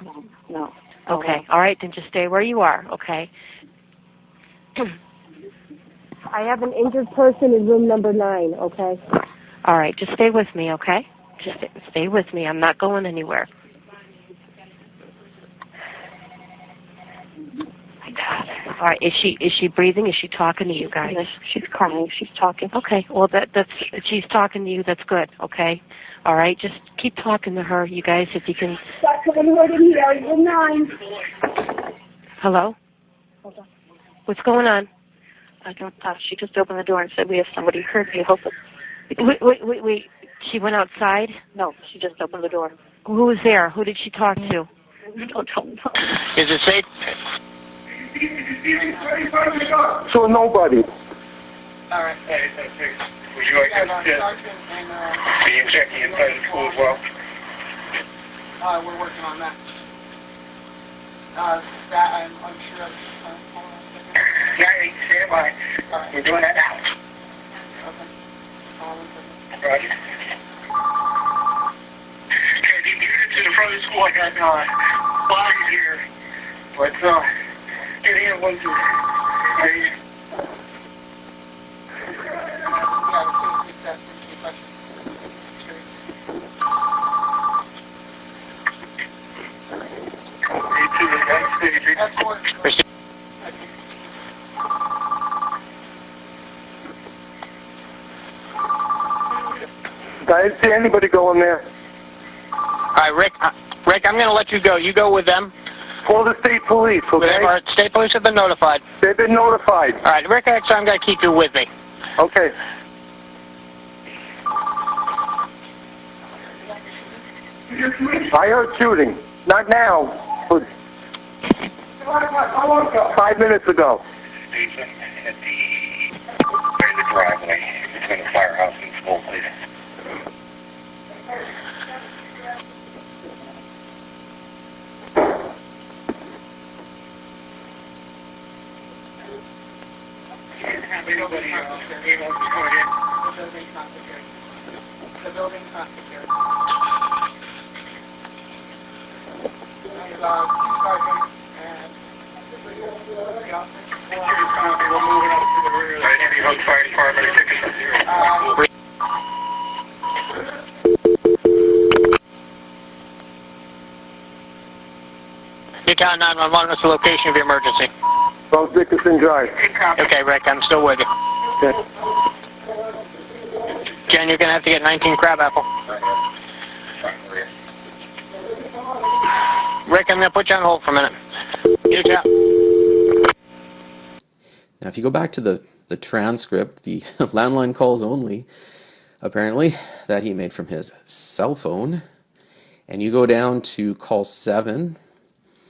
No. Okay. All right. Then just stay where you are. Okay. I have an injured person in room number 9. Okay. All right. Just stay with me. Okay. Just stay with me. I'm not going anywhere. My God. All right. Is she breathing? Is she talking to you guys? She's crying. She's talking. Okay. Well, that's she's talking to you. That's good. Okay. All right. Just keep talking to her, you guys, if you can. Room 9. Hello. Hold on. What's going on? I don't know. She just opened the door and said we have somebody hurt. We hope it. Wait. She went outside? No, she just opened the door. Who was there? Who did she talk to? I don't know. Is it safe? So nobody. All right. Would you like to be checking inside the school as well? We're working on that. That I'm unsure of. Hold on a second. Yeah, stand by. We're doing that now. Okay. Roger. Okay, the unit to the front of the school, I got bodies here. But, get in one, two. To the next stage. I didn't see anybody going there. All right, Rick, I'm going to let you go. You go with them. Call the state police, okay? All right, state police have been notified. They've been notified. All right, Rick, actually, I'm going to keep you with me. Okay. I heard shooting. Not now, but How long ago? 5 minutes ago. Station at the driveway between the firehouse and the school, please. Anybody else? Anyone report in? The building's not secured. The building's not secured. There's two sergeants and the officer. We'll move it up to the rear. Shady Hook Fire Department, Newtown 911, what's the location of your emergency? South Dickerson Drive. Okay, Rick, I'm still with you. Okay. Jen, you're going to have to get 19 crabapple. Rick, I'm going to put you on hold for a minute. Newtown. Now, if you go back to the transcript, the landline calls only, apparently, that he made from his cell phone, and you go down to call 7.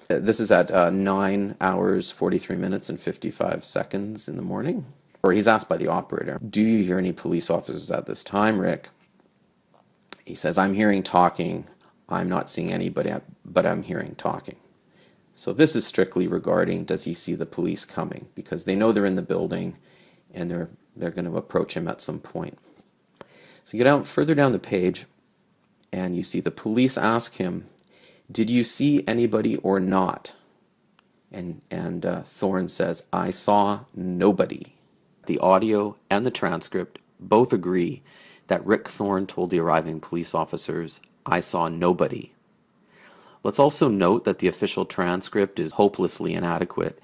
This is at 9 hours, 43 minutes, and 55 seconds in the morning. Or he's asked by the operator, do you hear any police officers at this time, Rick? He says, I'm hearing talking. I'm not seeing anybody, but I'm hearing talking. So this is strictly regarding, does he see the police coming? Because they know they're in the building, and they're going to approach him at some point. So you get out further down the page, and you see the police ask him, did you see anybody or not? And Thorne says, I saw nobody. The audio and the transcript both agree that Rick Thorne told the arriving police officers, I saw nobody. Let's also note that the official transcript is hopelessly inadequate,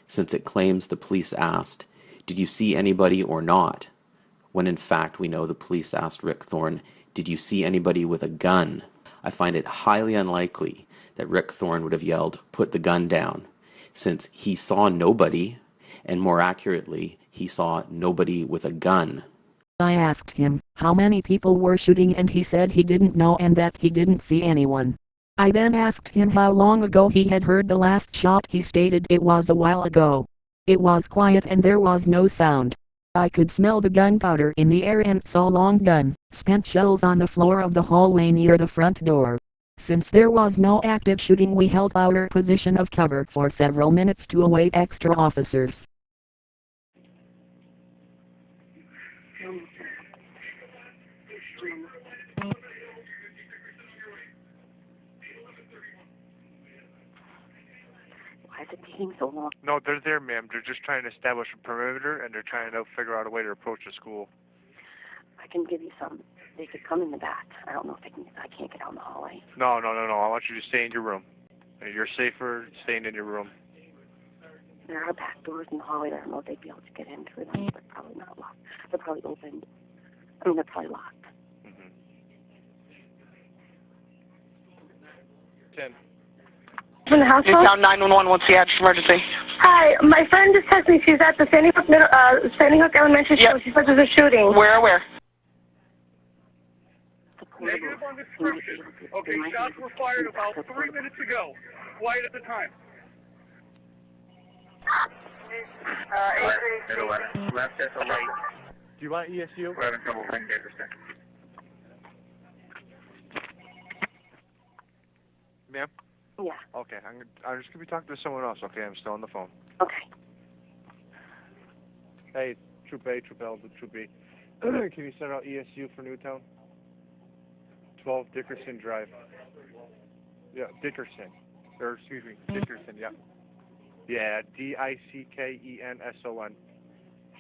since it claims the police asked, did you see anybody or not? When in fact we know the police asked Rick Thorne, did you see anybody with a gun? I find it highly unlikely that Rick Thorne would have yelled, put the gun down, since he saw nobody, and more accurately, he saw nobody with a gun. I asked him how many people were shooting and he said he didn't know and that he didn't see anyone. I then asked him how long ago he had heard the last shot. He stated it was a while ago. It was quiet and there was no sound. I could smell the gunpowder in the air and saw long gun, spent shells on the floor of the hallway near the front door. Since there was no active shooting, we held our position of cover for several minutes to await extra officers. Why is it taking so long? No, they're there, ma'am. They're just trying to establish a perimeter, and they're trying to figure out a way to approach the school. I can give you some. They could come in the back. I don't know if they can. I can't get out in the hallway. No. I want you to stay in your room. You're safer staying in your room. There are back doors in the hallway. I don't know if they'd be able to get in through them, but probably not locked. They're probably open. I mean, they're probably locked. 10. From the household? Newtown 911, what's the address emergency? Hi, my friend just texted me. She's at the Sandy Hook Elementary School. She said there's a shooting. Where? Negative on description. Okay, shots were fired about 3 minutes ago. Quiet at the time. Left at the light. Do you want ESU? 11 trouble 10 Dickerson. Ma'am? Yeah. Okay, I'm just going to be talking to someone else, okay? I'm still on the phone. Okay. Hey, Troop A, Troop L, Troop B. Can you send out ESU for Newtown? 12 Dickerson Drive. Yeah, Dickerson. Or, excuse me, Dickerson, yeah. Yeah, Dickenson.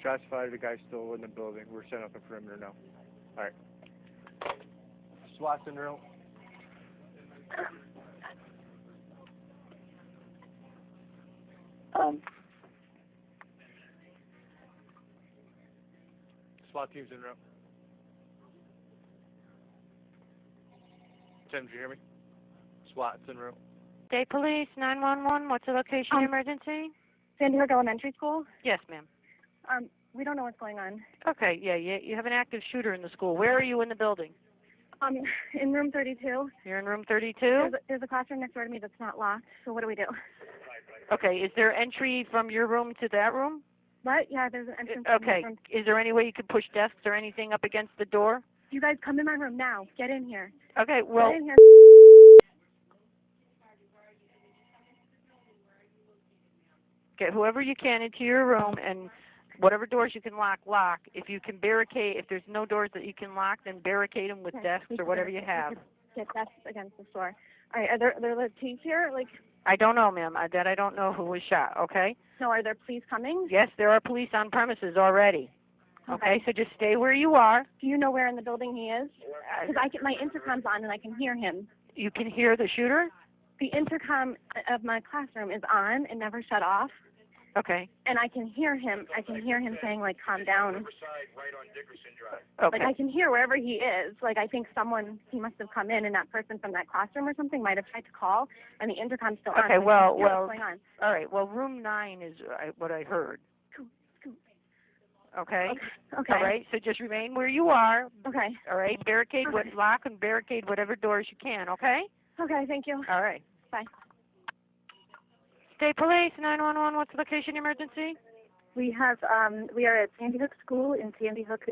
Shots fired, the guy's still in the building. We're setting up a perimeter now. All right. SWAT's en route. SWAT team's en route. Tim, did you hear me? SWAT's en route. State Police 911, what's the location emergency? Sandy Hook Elementary School? Yes, ma'am. We don't know what's going on. Okay, yeah, you have an active shooter in the school. Where are you in the building? In room 32. You're in room 32? There's a classroom next door to me that's not locked, so what do we do? Okay, is there entry from your room to that room? What? Yeah, there's an entrance. Okay, is there any way you could push desks or anything up against the door? You guys come in my room now. Get in here. Okay, well. Get in here. Get whoever you can into your room, and whatever doors you can lock, lock. If you can barricade, if there's no doors that you can lock, then barricade them with desks or whatever you have. Get desks against the door. All right, are there police here? Like. I don't know, ma'am. I don't know who was shot, okay? No, are there police coming? Yes, there are police on premises already. Okay, so just stay where you are. Do you know where in the building he is? Because I get my intercom's on and I can hear him. You can hear the shooter? The intercom of my classroom is on and never shut off. Okay. And I can hear him. I can hear him saying, like, calm down. Okay. Like, I can hear wherever he is. Like, I think he must have come in, and that person from that classroom or something might have tried to call, and the intercom's still on. Okay, well, what's going on. All right, well, room 9 is what I heard. Okay? Okay. All right, so just remain where you are. Okay. All right, barricade, lock and barricade whatever doors you can, okay? Okay, thank you. All right. Bye. State Police, 911, what's the location emergency? We are at Sandy Hook School in Sandy Hook,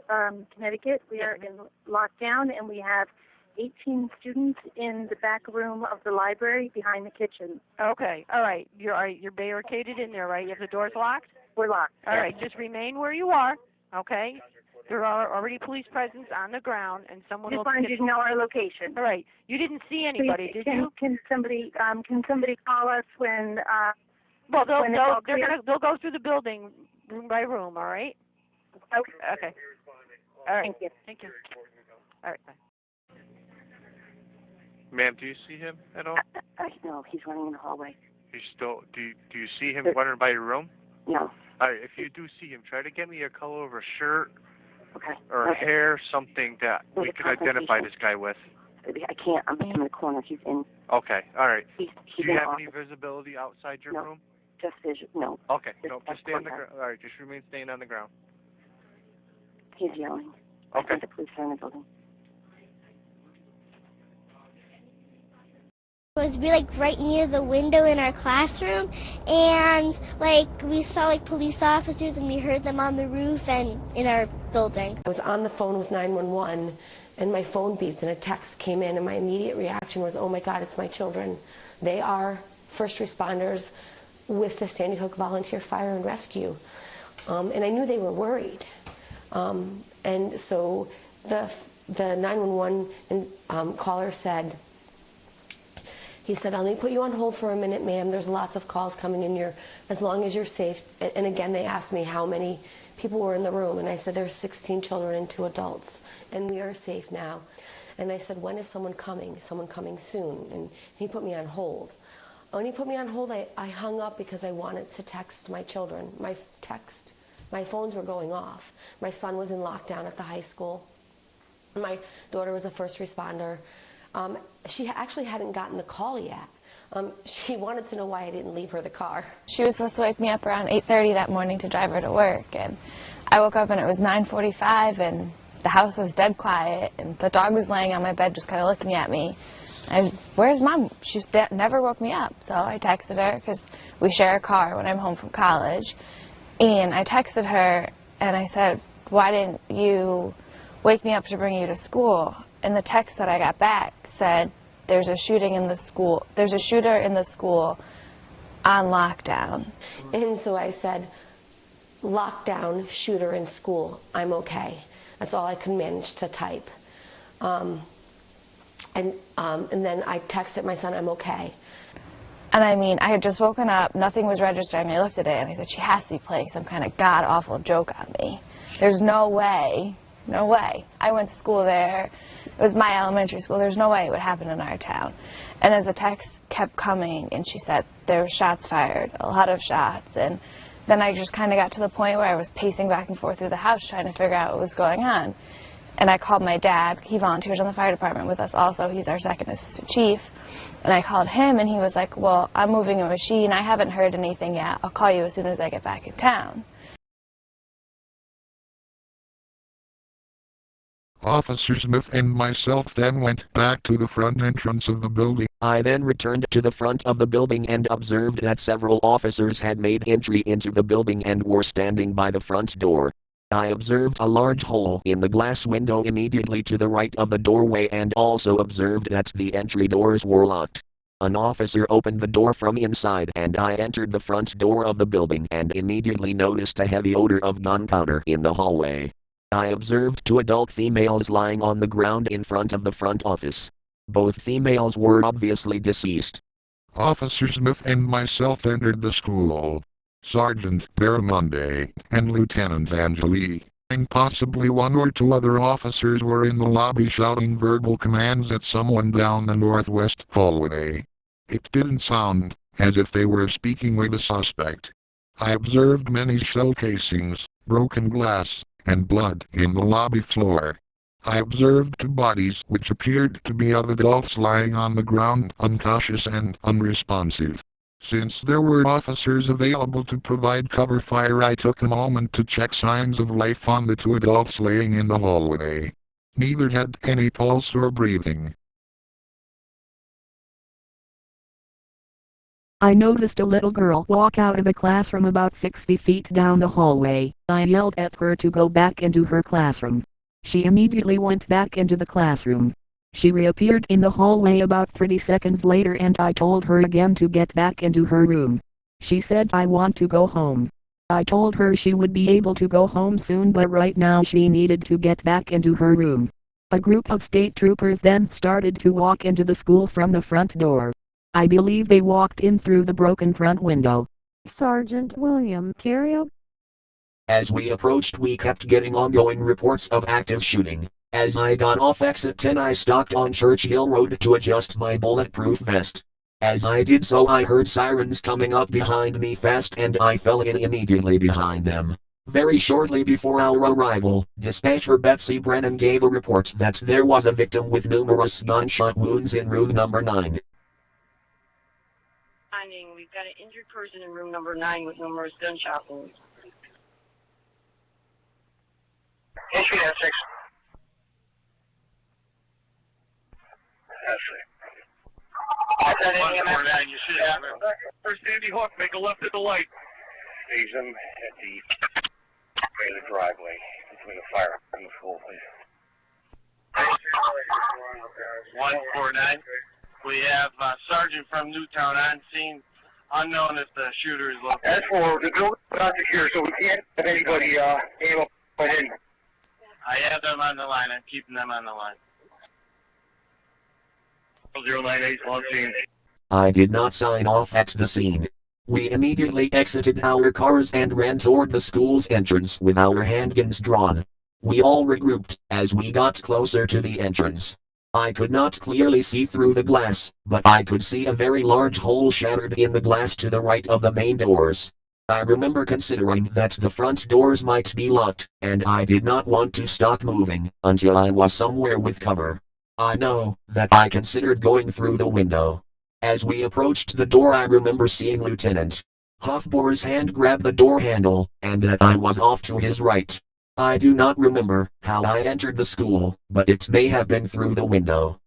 Connecticut. We are in lockdown, and we have 18 students in the back room of the library behind the kitchen. Okay, all right. You're barricaded in there, right? You have the doors locked? We're locked. All right, just remain where you are, okay? There are already police presence on the ground, and someone will... Just wanted you to know our location. All right. You didn't see anybody, did you? Can somebody call us when... Well, they'll go through the building room by room, all right? Okay. Okay. All right. Thank you. Thank you. All right, bye. Ma'am, do you see him at all? No, he's running in the hallway. Do you see him running by your room? No. All right, if you do see him, try to get me a color of a shirt Okay. or hair, something that we could identify this guy with. I can't. I'm in the corner. He's in. Okay, all right. He's do you in have the any visibility outside your room? Just vision. No. Okay, no, just stay on the ground. All right, just remain staying on the ground. He's yelling. Okay. I think the police are in the building. Was we like right near the window in our classroom, and like we saw like police officers, and we heard them on the roof and in our building. I was on the phone with 911 and my phone beeped and a text came in, and my immediate reaction was, oh my God, it's my children. They are first responders with the Sandy Hook Volunteer Fire and Rescue, and I knew they were worried, and so the 911 caller said, he said, let me put you on hold for a minute, ma'am. There's lots of calls coming in. As long as you're safe. And again, they asked me how many people were in the room. And I said, there's 16 children and 2 adults. And we are safe now. And I said, when is someone coming? Is someone coming soon? And he put me on hold. When he put me on hold, I hung up because I wanted to text my children. My phones were going off. My son was in lockdown at the high school. My daughter was a first responder. She actually hadn't gotten the call yet. She wanted to know why I didn't leave her the car. She was supposed to wake me up around 8:30 that morning to drive her to work, and I woke up and it was 9:45 and the house was dead quiet and the dog was laying on my bed just kind of looking at me. I said, where's Mom? She never woke me up. So I texted her because we share a car when I'm home from college, and I texted her and I said, why didn't you wake me up to bring you to school? And the text that I got back said, there's a shooting in the school. There's a shooter in the school on lockdown. And so I said, lockdown, shooter in school, I'm okay. That's all I could manage to type. And then I texted my son, I'm okay. And I mean, I had just woken up, nothing was registering. I looked at it and I said, she has to be playing some kind of god-awful joke on me. There's no way. No way. I went to school there. It was my elementary school. There's no way it would happen in our town. And as the text kept coming, and she said there were shots fired, a lot of shots, and then I just kind of got to the point where I was pacing back and forth through the house trying to figure out what was going on. And I called my dad. He volunteers in the fire department with us also. He's our second assistant chief. And I called him, and he was like, well, I'm moving a machine. I haven't heard anything yet. I'll call you as soon as I get back in town. Officer Smith and myself then went back to the front entrance of the building. I then returned to the front of the building and observed that several officers had made entry into the building and were standing by the front door. I observed a large hole in the glass window immediately to the right of the doorway and also observed that the entry doors were locked. An officer opened the door from inside and I entered the front door of the building and immediately noticed a heavy odor of gunpowder in the hallway. I observed 2 adult females lying on the ground in front of the front office. Both females were obviously deceased. Officer Smith and myself entered the school. Sergeant Barramonde and Lieutenant Angeli, and possibly 1 or 2 other officers were in the lobby shouting verbal commands at someone down the northwest hallway. It didn't sound as if they were speaking with a suspect. I observed many shell casings, broken glass, and blood in the lobby floor. I observed 2 bodies which appeared to be of adults lying on the ground unconscious and unresponsive. Since there were officers available to provide cover fire, I took a moment to check signs of life on the 2 adults laying in the hallway. Neither had any pulse or breathing. I noticed a little girl walk out of a classroom about 60 feet down the hallway. I yelled at her to go back into her classroom. She immediately went back into the classroom. She reappeared in the hallway about 30 seconds later and I told her again to get back into her room. She said, "I want to go home." I told her she would be able to go home soon, but right now she needed to get back into her room. A group of state troopers then started to walk into the school from the front door. I believe they walked in through the broken front window. Sergeant William Carrier. As we approached, we kept getting ongoing reports of active shooting. As I got off exit 10, I stopped on Churchill Road to adjust my bulletproof vest. As I did so, I heard sirens coming up behind me fast and I fell in immediately behind them. Very shortly before our arrival, dispatcher Betsy Brennan gave a report that there was a victim with numerous gunshot wounds in room number 9. We've got an injured person in room number 9 with numerous gunshot wounds. Issue that 6. That's it. You should have. First Sandy Hook, make a left at the light. Stage them at the way of the driveway between the fire and the school, please. 149. We have Sergeant from Newtown on scene. Unknown if the shooter is located. As for the building, not secure, so we can't have anybody able to put in. I have them on the line. I'm keeping them on the line. 098 on scene. I did not sign off at the scene. We immediately exited our cars and ran toward the school's entrance with our handguns drawn. We all regrouped as we got closer to the entrance. I could not clearly see through the glass, but I could see a very large hole shattered in the glass to the right of the main doors. I remember considering that the front doors might be locked, and I did not want to stop moving until I was somewhere with cover. I know that I considered going through the window. As we approached the door, I remember seeing Lieutenant Hoffbohr's hand grab the door handle, and that I was off to his right. I do not remember how I entered the school, but it may have been through the window.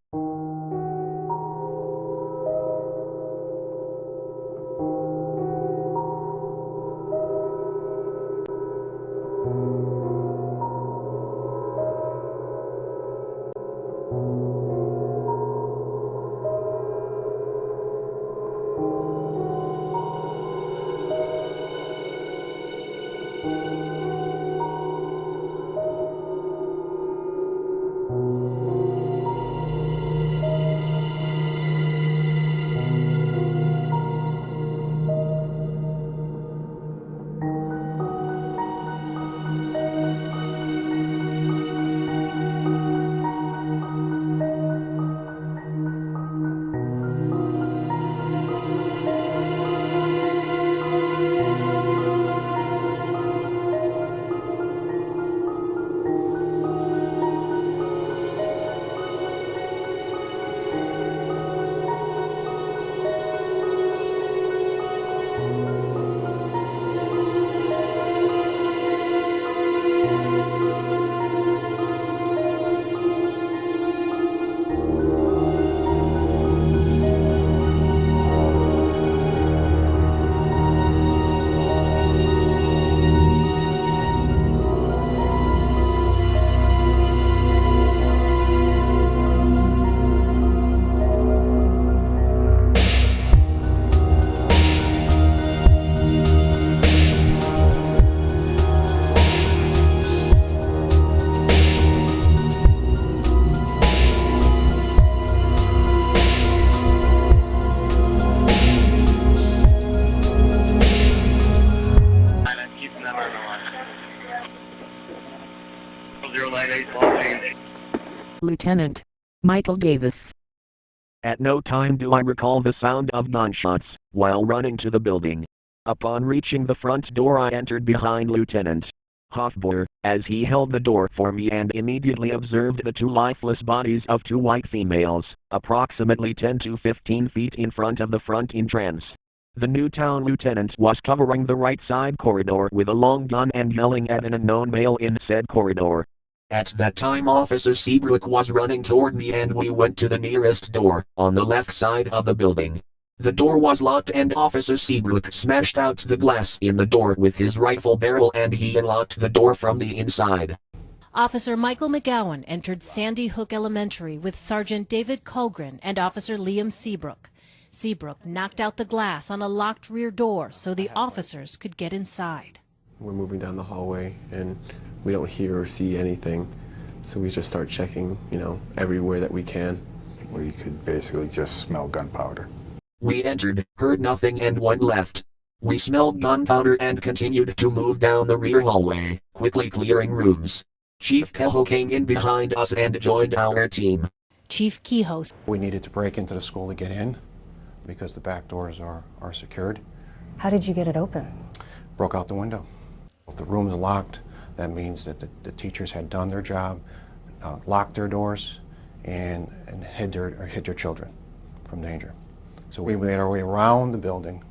All teams. Lieutenant Michael Davis. At no time do I recall the sound of gunshots while running to the building. Upon reaching the front door, I entered behind Lieutenant Hofbauer as he held the door for me and immediately observed the two lifeless bodies of two white females, approximately 10 to 15 feet in front of the front entrance. The Newtown lieutenant was covering the right side corridor with a long gun and yelling at an unknown male in said corridor. At that time Officer Seabrook was running toward me and we went to the nearest door, on the left side of the building. The door was locked and Officer Seabrook smashed out the glass in the door with his rifle barrel and he unlocked the door from the inside. Officer Michael McGowan entered Sandy Hook Elementary with Sergeant David Colgren and Officer Liam Seabrook. Seabrook knocked out the glass on a locked rear door so the officers could get inside. We're moving down the hallway and we don't hear or see anything, so we just start checking, everywhere that we can. Where you could basically just smell gunpowder. We entered, heard nothing and one left. We smelled gunpowder and continued to move down the rear hallway, quickly clearing rooms. Chief Kehoe came in behind us and joined our team. Chief Kehoe. We needed to break into the school to get in because the back doors are secured. How did you get it open? Broke out the window. If the room's locked, that means that the teachers had done their job, locked their doors, and hid their children from danger. So we made our way around the building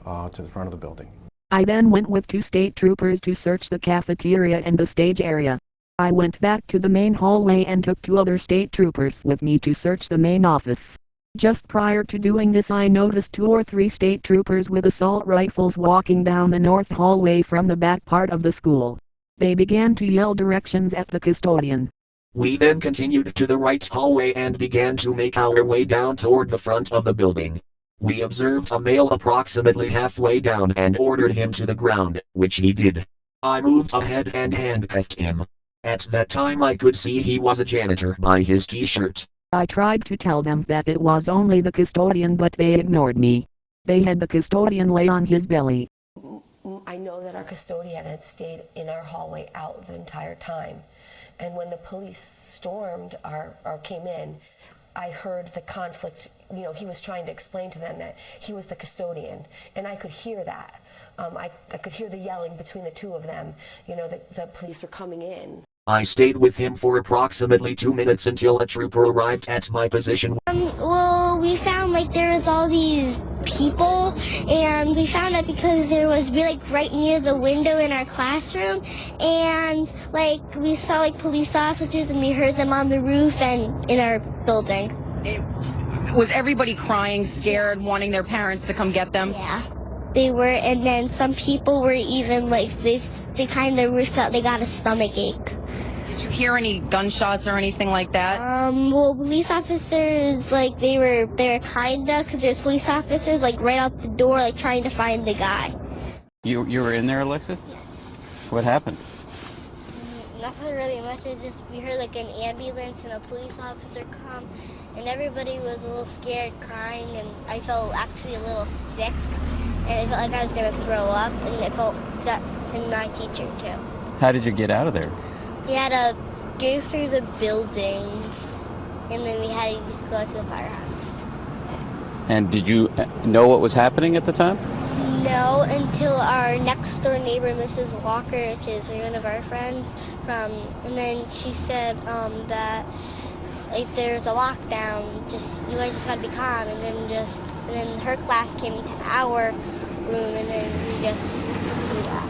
to the front of the building. I then went with 2 state troopers to search the cafeteria and the stage area. I went back to the main hallway and took 2 other state troopers with me to search the main office. Just prior to doing this, I noticed 2 or 3 state troopers with assault rifles walking down the north hallway from the back part of the school. They began to yell directions at the custodian. We then continued to the right hallway and began to make our way down toward the front of the building. We observed a male approximately halfway down and ordered him to the ground, which he did. I moved ahead and handcuffed him. At that time I could see he was a janitor by his t-shirt. I tried to tell them that it was only the custodian, but they ignored me. They had the custodian lay on his belly. I know that our custodian had stayed in our hallway out the entire time. And when the police stormed or came in, I heard the conflict. He was trying to explain to them that he was the custodian, and I could hear that. I could hear the yelling between the two of them. The police were coming in. I stayed with him for approximately 2 minutes until a trooper arrived at my position. Well, we found there was all these people, and we found out because we right near the window in our classroom, and we saw police officers, and we heard them on the roof and in our building. Was everybody crying, scared, wanting their parents to come get them? Yeah. They were, and then some people were even they kind of felt they got a stomach ache. Did you hear any gunshots or anything like that? Well, police officers, they were kinda, because there's police officers, right out the door, trying to find the guy. You were in there, Alexis? Yes. What happened? Nothing really much. We heard an ambulance and a police officer come, and everybody was a little scared, crying, and I felt actually a little sick, and I felt like I was gonna throw up, and it felt that to my teacher too. How did you get out of there? We had to go through the building, and then we had to just go to the firehouse. And did you know what was happening at the time? No, until our next door neighbor, Mrs. Walker, which is one of our friends, and then she said that there's a lockdown. You guys just gotta be calm, and then her class came into our room, and then we just do that.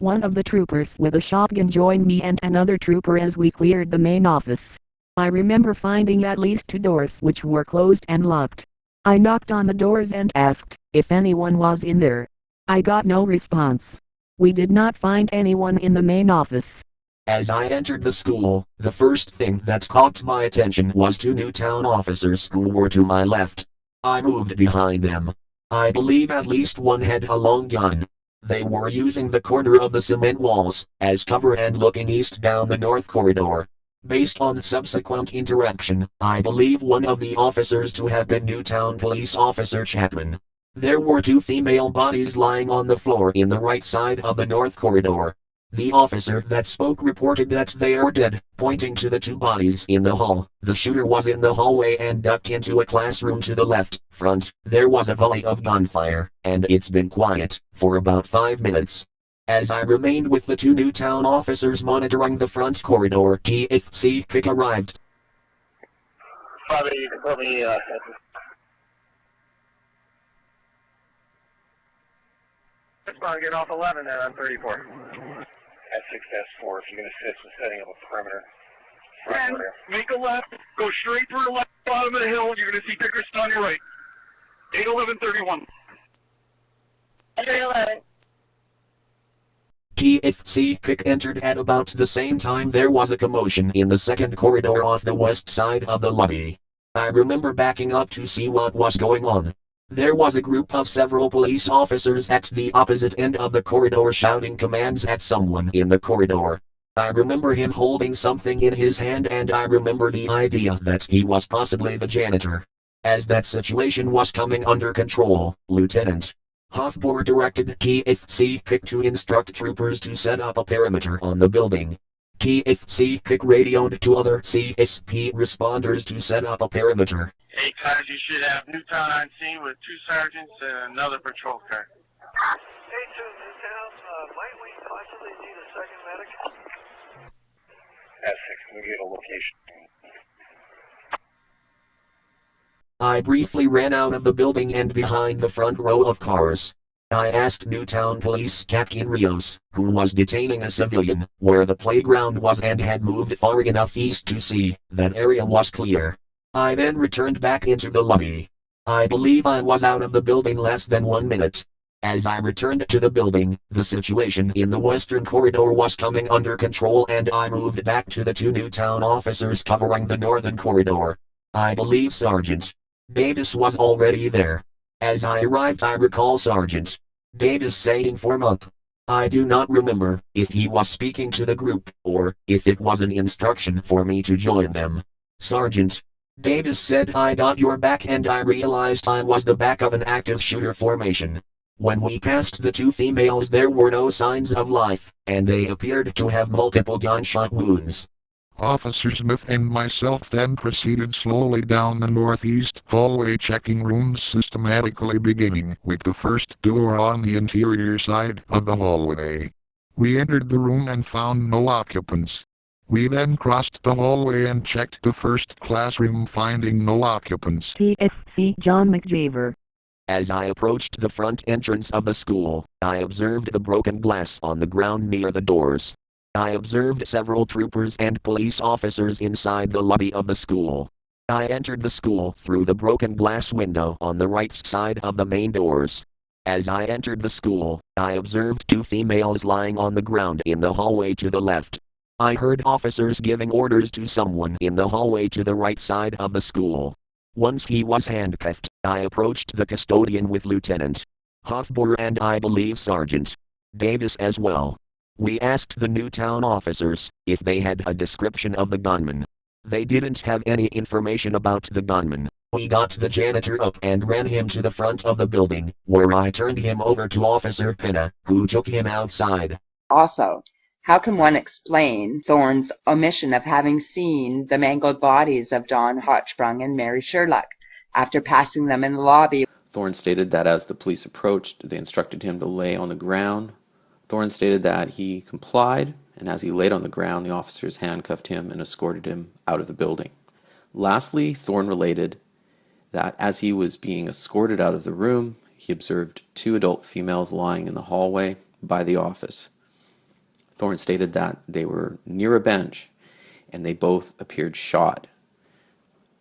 One of the troopers with a shotgun joined me and another trooper as we cleared the main office. I remember finding at least 2 doors which were closed and locked. I knocked on the doors and asked if anyone was in there. I got no response. We did not find anyone in the main office. As I entered the school, the first thing that caught my attention was 2 Newtown officers who were to my left. I moved behind them. I believe at least one had a long gun. They were using the corner of the cement walls as cover and looking east down the north corridor. Based on subsequent interaction, I believe one of the officers to have been Newtown Police Officer Chapman. There were 2 female bodies lying on the floor in the right side of the north corridor. The officer that spoke reported that they are dead, pointing to the 2 bodies in the hall. The shooter was in the hallway and ducked into a classroom to the left front. There was a volley of gunfire, and it's been quiet for about 5 minutes. As I remained with the 2 Newtown officers monitoring the front corridor, TFC Kick arrived. Probably you can put me, it's going to get off 11 there on 34. At 6S4, if you're going to assist with setting up a perimeter. And make a left, go straight through the left bottom of the hill, you're going to see Dickerson on your right. 81131. 311. TFC Kick entered at about the same time. There was a commotion in the second corridor off the west side of the lobby. I remember backing up to see what was going on. There was a group of several police officers at the opposite end of the corridor shouting commands at someone in the corridor. I remember him holding something in his hand, and I remember the idea that he was possibly the janitor. As that situation was coming under control, Lieutenant Hofbauer directed TFC Kick to instruct troopers to set up a perimeter on the building. TFC Kick radioed to other CSP responders to set up a perimeter. Hey guys, you should have Newtown on scene with 2 sergeants and another patrol car. Hey, 2 Newtown, might we possibly need a second medic? S6, can we get a location? I briefly ran out of the building and behind the front row of cars. I asked Newtown Police Captain Rios, who was detaining a civilian, where the playground was and had moved far enough east to see that area was clear. I then returned back into the lobby. I believe I was out of the building less than 1 minute. As I returned to the building, the situation in the western corridor was coming under control, and I moved back to the 2 Newtown officers covering the northern corridor. I believe Sergeant Davis was already there. As I arrived, I recall Sergeant Davis saying "Form up." I do not remember if he was speaking to the group or if it was an instruction for me to join them. Sergeant Davis said, "I got your back," and I realized I was the back of an active shooter formation. When we passed the 2 females, there were no signs of life, and they appeared to have multiple gunshot wounds. Officer Smith and myself then proceeded slowly down the northeast hallway, checking rooms systematically, beginning with the first door on the interior side of the hallway. We entered the room and found no occupants. We then crossed the hallway and checked the first classroom, finding no occupants. TFC John McJaver. As I approached the front entrance of the school, I observed the broken glass on the ground near the doors. I observed several troopers and police officers inside the lobby of the school. I entered the school through the broken glass window on the right side of the main doors. As I entered the school, I observed 2 females lying on the ground in the hallway to the left. I heard officers giving orders to someone in the hallway to the right side of the school. Once he was handcuffed, I approached the custodian with Lieutenant Hofbauer and I believe Sergeant Davis as well. We asked the Newtown officers if they had a description of the gunman. They didn't have any information about the gunman. We got the janitor up and ran him to the front of the building, where I turned him over to Officer Pena, who took him outside. Also, how can one explain Thorne's omission of having seen the mangled bodies of Don Hochsprung and Mary Sherlock after passing them in the lobby? Thorne stated that as the police approached, they instructed him to lay on the ground. Thorne stated that he complied, and as he laid on the ground, the officers handcuffed him and escorted him out of the building. Lastly, Thorne related that as he was being escorted out of the room, he observed 2 adult females lying in the hallway by the office. Thorne stated that they were near a bench, and they both appeared shot.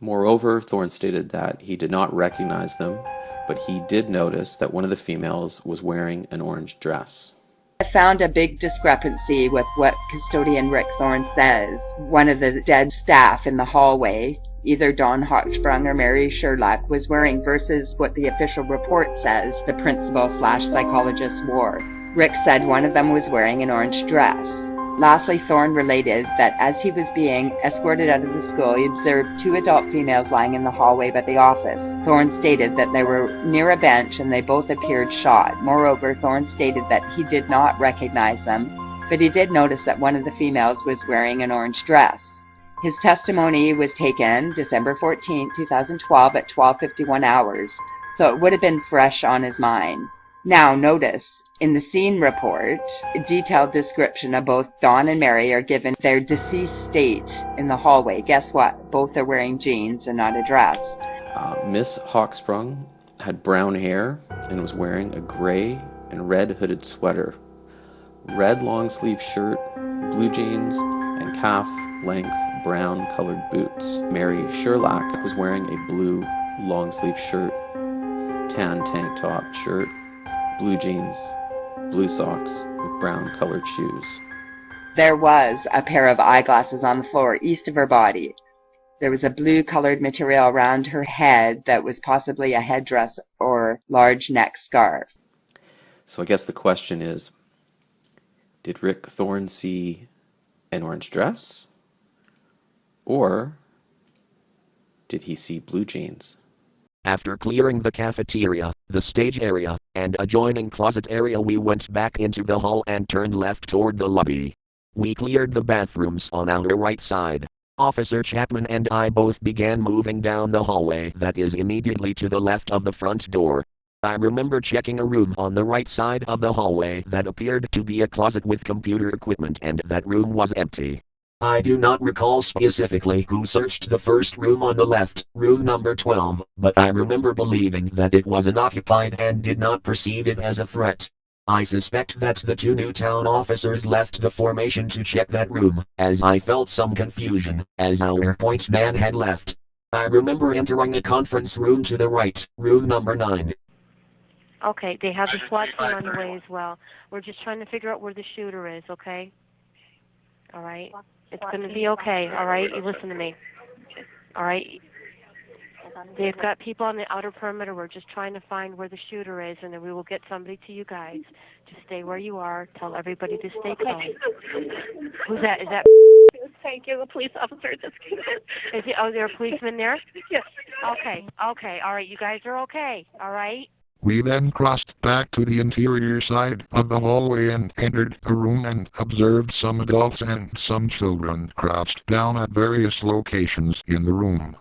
Moreover, Thorne stated that he did not recognize them, but he did notice that one of the females was wearing an orange dress. I found a big discrepancy with what Custodian Rick Thorne says. One of the dead staff in the hallway, either Don Hochsprung or Mary Sherlock, was wearing versus what the official report says the principal/psychologist wore. Rick said one of them was wearing an orange dress. Lastly, Thorne related that as he was being escorted out of the school, he observed 2 adult females lying in the hallway by the office. Thorne stated that they were near a bench and they both appeared shot. Moreover, Thorne stated that he did not recognize them, but he did notice that one of the females was wearing an orange dress. His testimony was taken December 14, 2012 at 12:51 hours, so it would have been fresh on his mind. Now notice, in the scene report, a detailed description of both Dawn and Mary are given their deceased state in the hallway. Guess what? Both are wearing jeans and not a dress. Miss Hawksprung had brown hair and was wearing a gray and red hooded sweater, red long sleeve shirt, blue jeans, and calf-length brown-colored boots. Mary Sherlock was wearing a blue long-sleeve shirt, tan tank top shirt, blue jeans, blue socks with brown-colored shoes. There was a pair of eyeglasses on the floor east of her body. There was a blue-colored material around her head that was possibly a headdress or large neck scarf. So I guess the question is, did Rick Thorne see an orange dress? Or did he see blue jeans? After clearing the cafeteria, the stage area, and adjoining closet area, we went back into the hall and turned left toward the lobby. We cleared the bathrooms on our right side. Officer Chapman and I both began moving down the hallway that is immediately to the left of the front door. I remember checking a room on the right side of the hallway that appeared to be a closet with computer equipment, and that room was empty. I do not recall specifically who searched the first room on the left, room number 12, but I remember believing that it was unoccupied and did not perceive it as a threat. I suspect that the 2 Newtown officers left the formation to check that room, as I felt some confusion, as our point man had left. I remember entering a conference room to the right, room number 9. Okay, they have the SWAT team on the way as well. We're just trying to figure out where the shooter is, okay? All right? It's going to be okay, all right? You listen to me. All right? They've got people on the outer perimeter. We're just trying to find where the shooter is, and then we will get somebody to you guys. Just stay where you are. Tell everybody to stay calm. Who's that? Is that... Thank you, the police officer just came in. Is it, oh, there a policeman there? Yes. Okay, all right, you guys are okay, all right? We then crossed back to the interior side of the hallway and entered a room and observed some adults and some children crouched down at various locations in the room.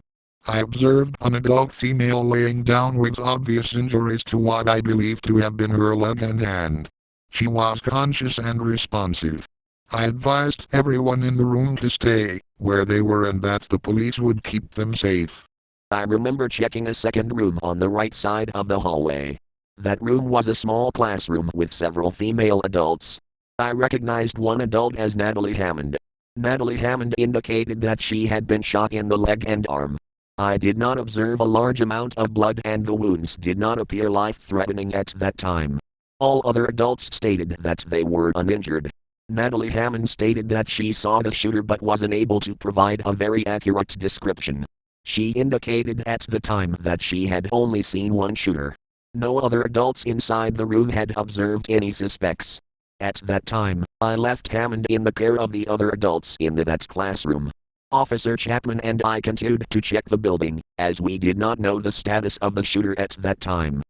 I observed an adult female laying down with obvious injuries to what I believe to have been her leg and hand. She was conscious and responsive. I advised everyone in the room to stay where they were and that the police would keep them safe. I remember checking a second room on the right side of the hallway. That room was a small classroom with several female adults. I recognized one adult as Natalie Hammond. Natalie Hammond indicated that she had been shot in the leg and arm. I did not observe a large amount of blood and the wounds did not appear life-threatening at that time. All other adults stated that they were uninjured. Natalie Hammond stated that she saw the shooter but was unable to provide a very accurate description. She indicated at the time that she had only seen one shooter. No other adults inside the room had observed any suspects. At that time, I left Hammond in the care of the other adults in that classroom. Officer Chapman and I continued to check the building, as we did not know the status of the shooter at that time.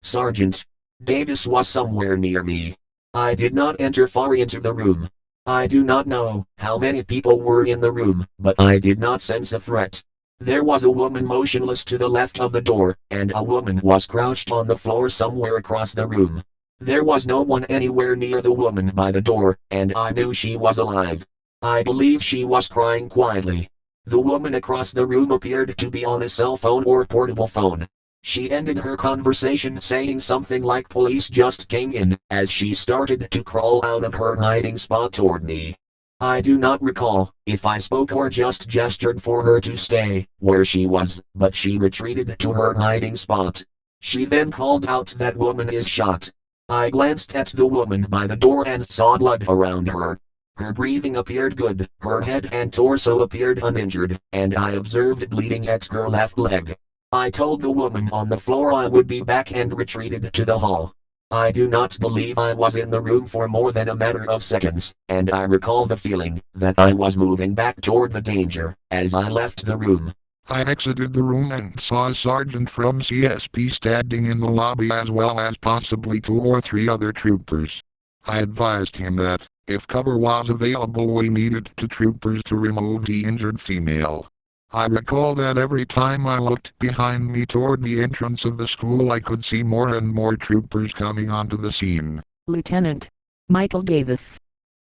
Sergeant Davis was somewhere near me. I did not enter far into the room. I do not know how many people were in the room, but I did not sense a threat. There was a woman motionless to the left of the door, and a woman was crouched on the floor somewhere across the room. There was no one anywhere near the woman by the door, and I knew she was alive. I believe she was crying quietly. The woman across the room appeared to be on a cell phone or portable phone. She ended her conversation saying something like "police just came in," as she started to crawl out of her hiding spot toward me. I do not recall if I spoke or just gestured for her to stay where she was, but she retreated to her hiding spot. She then called out, "That woman is shot." I glanced at the woman by the door and saw blood around her. Her breathing appeared good, her head and torso appeared uninjured, and I observed bleeding at her left leg. I told the woman on the floor I would be back and retreated to the hall. I do not believe I was in the room for more than a matter of seconds, and I recall the feeling that I was moving back toward the danger as I left the room. I exited the room and saw a sergeant from CSP standing in the lobby as well as possibly 2 or 3 other troopers. I advised him that, if cover was available, we needed 2 troopers to remove the injured female. I recall that every time I looked behind me toward the entrance of the school, I could see more and more troopers coming onto the scene. Lieutenant Michael Davis.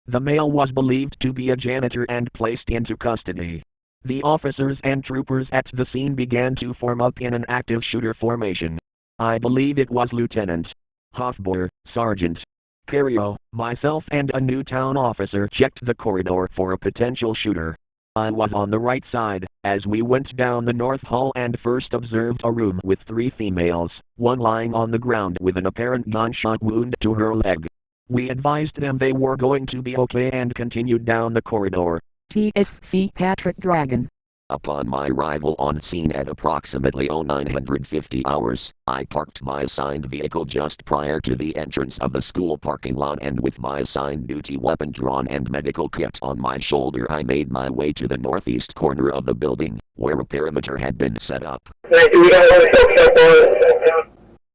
The male was believed to be a janitor and placed into custody. The officers and troopers at the scene began to form up in an active shooter formation. I believe it was Lieutenant Hofbauer, Sergeant Cario, myself and a Newtown officer checked the corridor for a potential shooter. I was on the right side, as we went down the north hall and first observed a room with 3 females, one lying on the ground with an apparent gunshot wound to her leg. We advised them they were going to be okay and continued down the corridor. TFC Patrick Dragon. Upon my arrival on scene at approximately 0950 hours, I parked my assigned vehicle just prior to the entrance of the school parking lot, and with my assigned duty weapon drawn and medical kit on my shoulder, I made my way to the northeast corner of the building, where a perimeter had been set up.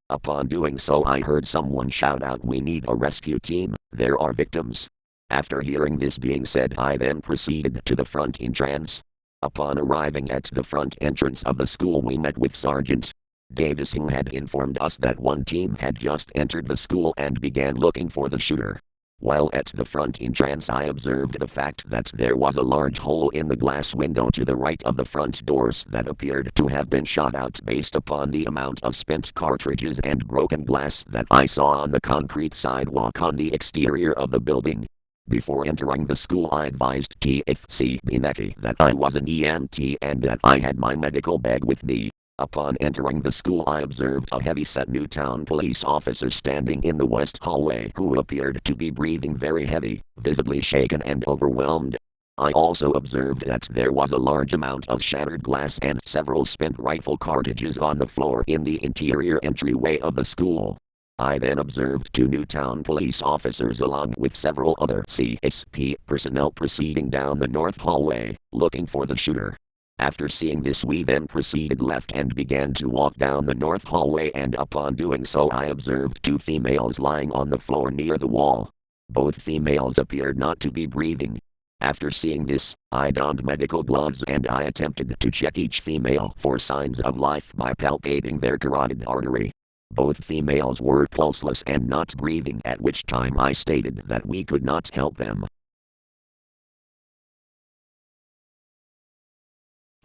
Upon doing so, I heard someone shout out, "We need a rescue team, there are victims." After hearing this being said, I then proceeded to the front entrance. Upon arriving at the front entrance of the school, we met with Sergeant Davis, who had informed us that one team had just entered the school and began looking for the shooter. While at the front entrance, I observed the fact that there was a large hole in the glass window to the right of the front doors that appeared to have been shot out based upon the amount of spent cartridges and broken glass that I saw on the concrete sidewalk on the exterior of the building. Before entering the school, I advised TFC Bineki that I was an EMT and that I had my medical bag with me. Upon entering the school, I observed a heavy-set Newtown police officer standing in the west hallway, who appeared to be breathing very heavy, visibly shaken and overwhelmed. I also observed that there was a large amount of shattered glass and several spent rifle cartridges on the floor in the interior entryway of the school. I then observed 2 Newtown police officers along with several other CSP personnel proceeding down the north hallway, looking for the shooter. After seeing this, we then proceeded left and began to walk down the north hallway, and upon doing so, I observed 2 females lying on the floor near the wall. Both females appeared not to be breathing. After seeing this, I donned medical gloves and I attempted to check each female for signs of life by palpating their carotid artery. Both females were pulseless and not breathing, at which time I stated that we could not help them.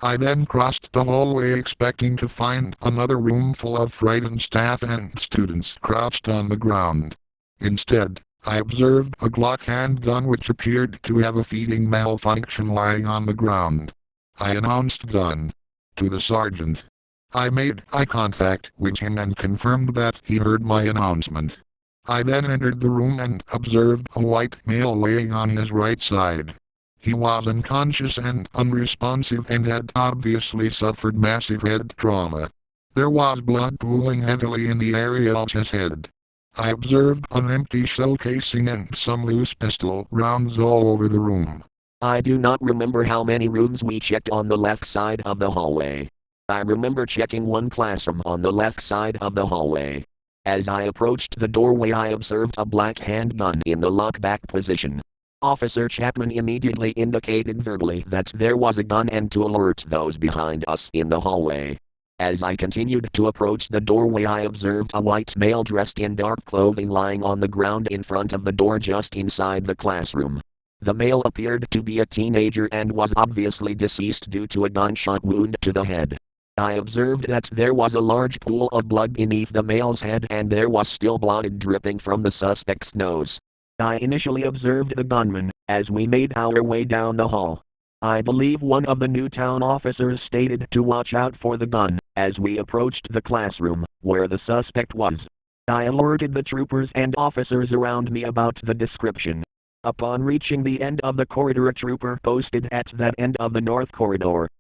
I then crossed the hallway expecting to find another room full of frightened staff and students crouched on the ground. Instead, I observed a Glock handgun which appeared to have a feeding malfunction lying on the ground. I announced "gun" to the sergeant. I made eye contact with him and confirmed that he heard my announcement. I then entered the room and observed a white male laying on his right side. He was unconscious and unresponsive and had obviously suffered massive head trauma. There was blood pooling heavily in the area of his head. I observed an empty shell casing and some loose pistol rounds all over the room. I do not remember how many rooms we checked on the left side of the hallway. I remember checking one classroom on the left side of the hallway. As I approached the doorway, I observed a black handgun in the lockback position. Officer Chapman immediately indicated verbally that there was a gun and to alert those behind us in the hallway. As I continued to approach the doorway, I observed a white male dressed in dark clothing lying on the ground in front of the door just inside the classroom. The male appeared to be a teenager and was obviously deceased due to a gunshot wound to the head. I observed that there was a large pool of blood beneath the male's head and there was still blood dripping from the suspect's nose. I initially observed the gunman as we made our way down the hall. I believe one of the Newtown officers stated to watch out for the gun as we approached the classroom where the suspect was. I alerted the troopers and officers around me about the description. Upon reaching the end of the corridor, a trooper posted at that end of the north corridor.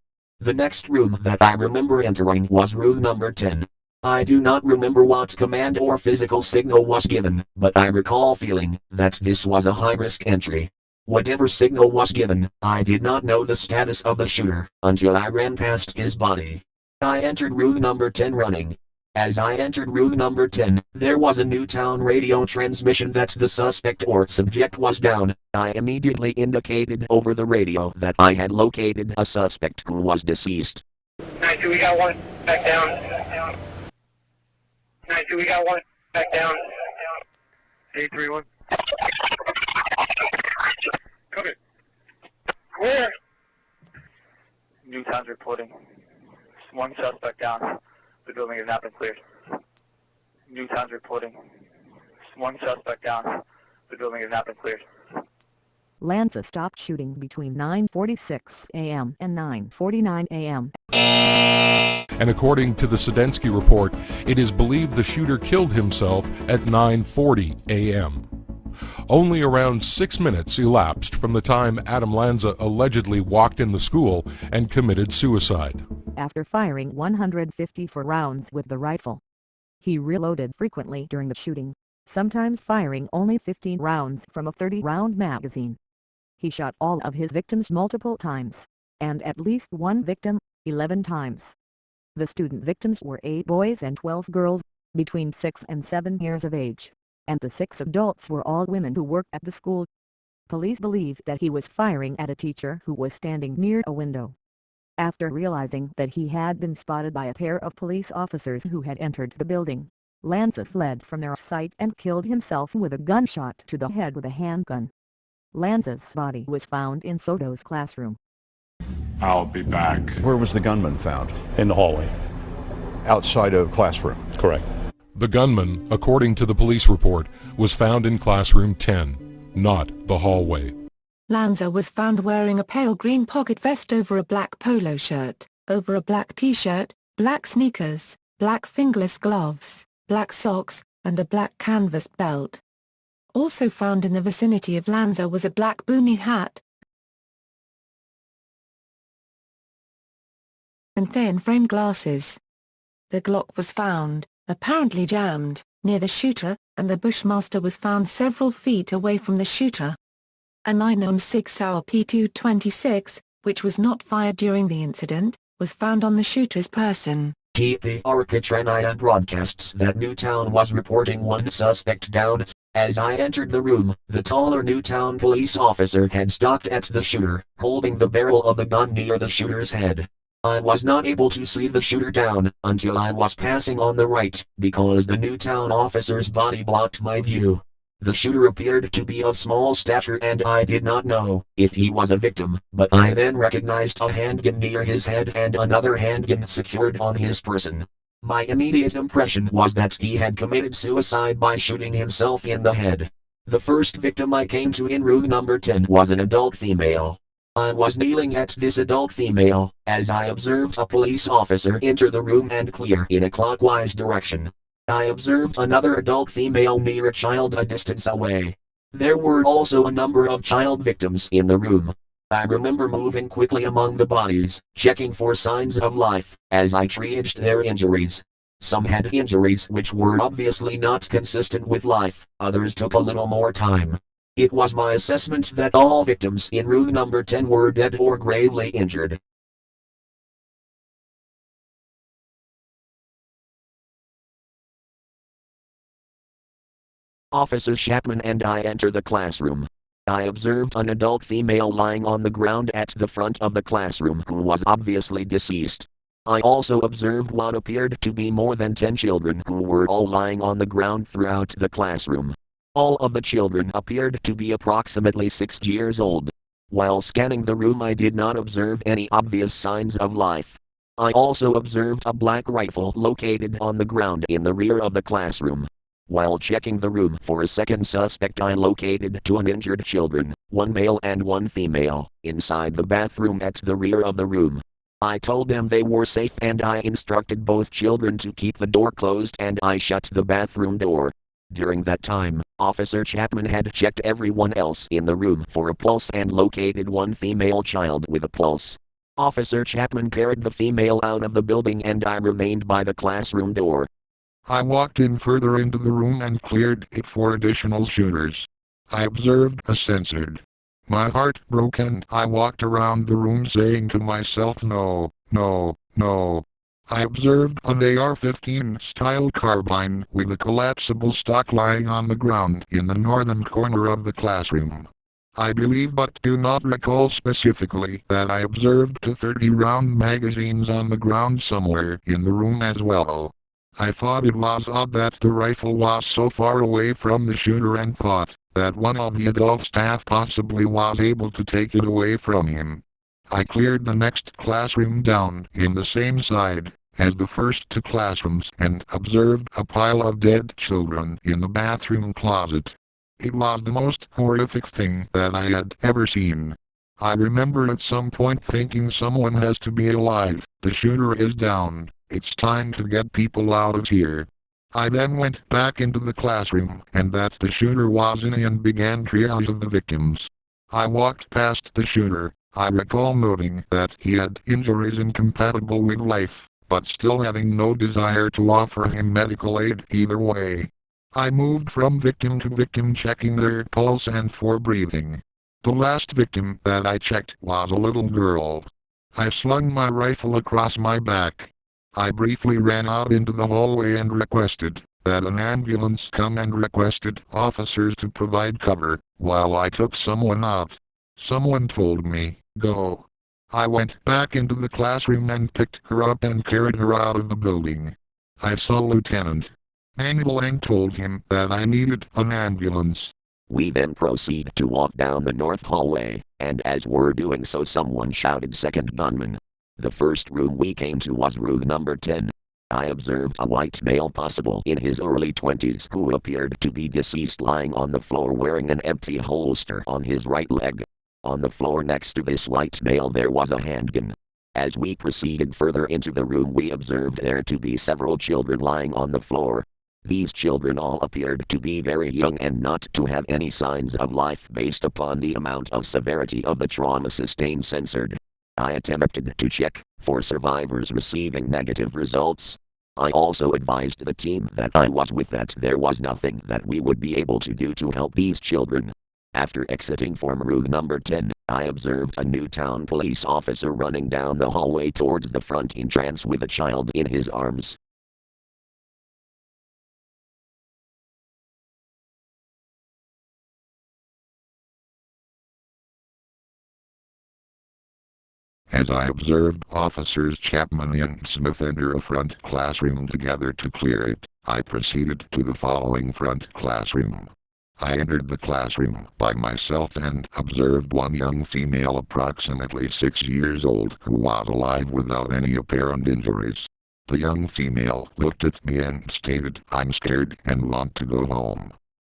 The next room that I remember entering was room number 10. I do not remember what command or physical signal was given, but I recall feeling that this was a high-risk entry. Whatever signal was given, I did not know the status of the shooter until I ran past his body. I entered room number 10 running. As I entered room number 10, there was a Newtown radio transmission that the suspect or subject was down. I immediately indicated over the radio that I had located a suspect who was deceased. 9-2, we got one back down. 9-2, we got one back down. 831. Copy. Where? Newtown's reporting. One suspect down. The building has not been cleared. Newtown's reporting. One suspect down. The building has not been cleared. Lanza stopped shooting between 9:46 a.m. and 9:49 a.m. And according to the Sedensky report, it is believed the shooter killed himself at 9:40 a.m. Only around 6 minutes elapsed from the time Adam Lanza allegedly walked in the school and committed suicide. After firing 154 rounds with the rifle, he reloaded frequently during the shooting, sometimes firing only 15 rounds from a 30-round magazine. He shot all of his victims multiple times, and at least one victim, 11 times. The student victims were 8 boys and 12 girls, between 6 and 7 years of age, and the 6 adults were all women who worked at the school. Police believe that he was firing at a teacher who was standing near a window. After realizing that he had been spotted by a pair of police officers who had entered the building, Lanza fled from their sight and killed himself with a gunshot to the head with a handgun. Lanza's body was found in Soto's classroom. I'll be back. Where was the gunman found? In the hallway. Outside of classroom? Correct. The gunman, according to the police report, was found in classroom 10, not the hallway. Lanza was found wearing a pale green pocket vest over a black polo shirt, over a black t-shirt, black sneakers, black fingerless gloves, black socks, and a black canvas belt. Also found in the vicinity of Lanza was a black boonie hat and thin frame glasses. The Glock was found, apparently jammed, near the shooter, and the Bushmaster was found several feet away from the shooter. A 9mm Sauer P226, which was not fired during the incident, was found on the shooter's person. TP Arkatrania broadcasts that Newtown was reporting one suspect down. As I entered the room, the taller Newtown police officer had stopped at the shooter, holding the barrel of the gun near the shooter's head. I was not able to see the shooter down until I was passing on the right, because the Newtown officer's body blocked my view. The shooter appeared to be of small stature and I did not know if he was a victim, but I then recognized a handgun near his head and another handgun secured on his person. My immediate impression was that he had committed suicide by shooting himself in the head. The first victim I came to in room number 10 was an adult female. I was kneeling at this adult female, as I observed a police officer enter the room and clear in a clockwise direction. I observed another adult female near a child a distance away. There were also a number of child victims in the room. I remember moving quickly among the bodies, checking for signs of life, as I triaged their injuries. Some had injuries which were obviously not consistent with life, others took a little more time. It was my assessment that all victims in room number 10 were dead or gravely injured. Officer Chapman and I enter the classroom. I observed an adult female lying on the ground at the front of the classroom who was obviously deceased. I also observed what appeared to be more than 10 children who were all lying on the ground throughout the classroom. All of the children appeared to be approximately 6 years old. While scanning the room I did not observe any obvious signs of life. I also observed a black rifle located on the ground in the rear of the classroom. While checking the room for a second suspect I located 2 uninjured children, 1 male and 1 female, inside the bathroom at the rear of the room. I told them they were safe and I instructed both children to keep the door closed and I shut the bathroom door. During that time, Officer Chapman had checked everyone else in the room for a pulse and located 1 female child with a pulse. Officer Chapman carried the female out of the building and I remained by the classroom door. I walked in further into the room and cleared it for additional shooters. I observed a censored. My heart broke and I walked around the room saying to myself, no, no, no. I observed an AR-15 style carbine with a collapsible stock lying on the ground in the northern corner of the classroom. I believe but do not recall specifically that I observed 30-round magazines on the ground somewhere in the room as well. I thought it was odd that the rifle was so far away from the shooter and thought that one of the adult staff possibly was able to take it away from him. I cleared the next classroom down in the same side as the first two classrooms and observed a pile of dead children in the bathroom closet. It was the most horrific thing that I had ever seen. I remember at some point thinking someone has to be alive, the shooter is down, it's time to get people out of here. I then went back into the classroom and that the shooter was in and began triage of the victims. I walked past the shooter. I recall noting that he had injuries incompatible with life, but still having no desire to offer him medical aid either way. I moved from victim to victim checking their pulse and for breathing. The last victim that I checked was a little girl. I slung my rifle across my back. I briefly ran out into the hallway and requested that an ambulance come and requested officers to provide cover while I took someone out. Someone told me, go. I went back into the classroom and picked her up and carried her out of the building. I saw Lieutenant Angle and told him that I needed an ambulance. We then proceed to walk down the north hallway, and as we're doing so someone shouted second gunman. The first room we came to was room number 10. I observed a white male possible in his early 20s who appeared to be deceased lying on the floor wearing an empty holster on his right leg. On the floor next to this white male there was a handgun. As we proceeded further into the room we observed there to be several children lying on the floor. These children all appeared to be very young and not to have any signs of life based upon the amount of severity of the trauma sustained censored. I attempted to check for survivors receiving negative results. I also advised the team that I was with that there was nothing that we would be able to do to help these children. After exiting from room number 10, I observed a Newtown police officer running down the hallway towards the front entrance with a child in his arms. As I observed Officers Chapman and Smith enter a front classroom together to clear it, I proceeded to the following front classroom. I entered the classroom by myself and observed one young female approximately 6 years old who was alive without any apparent injuries. The young female looked at me and stated, "I'm scared and want to go home."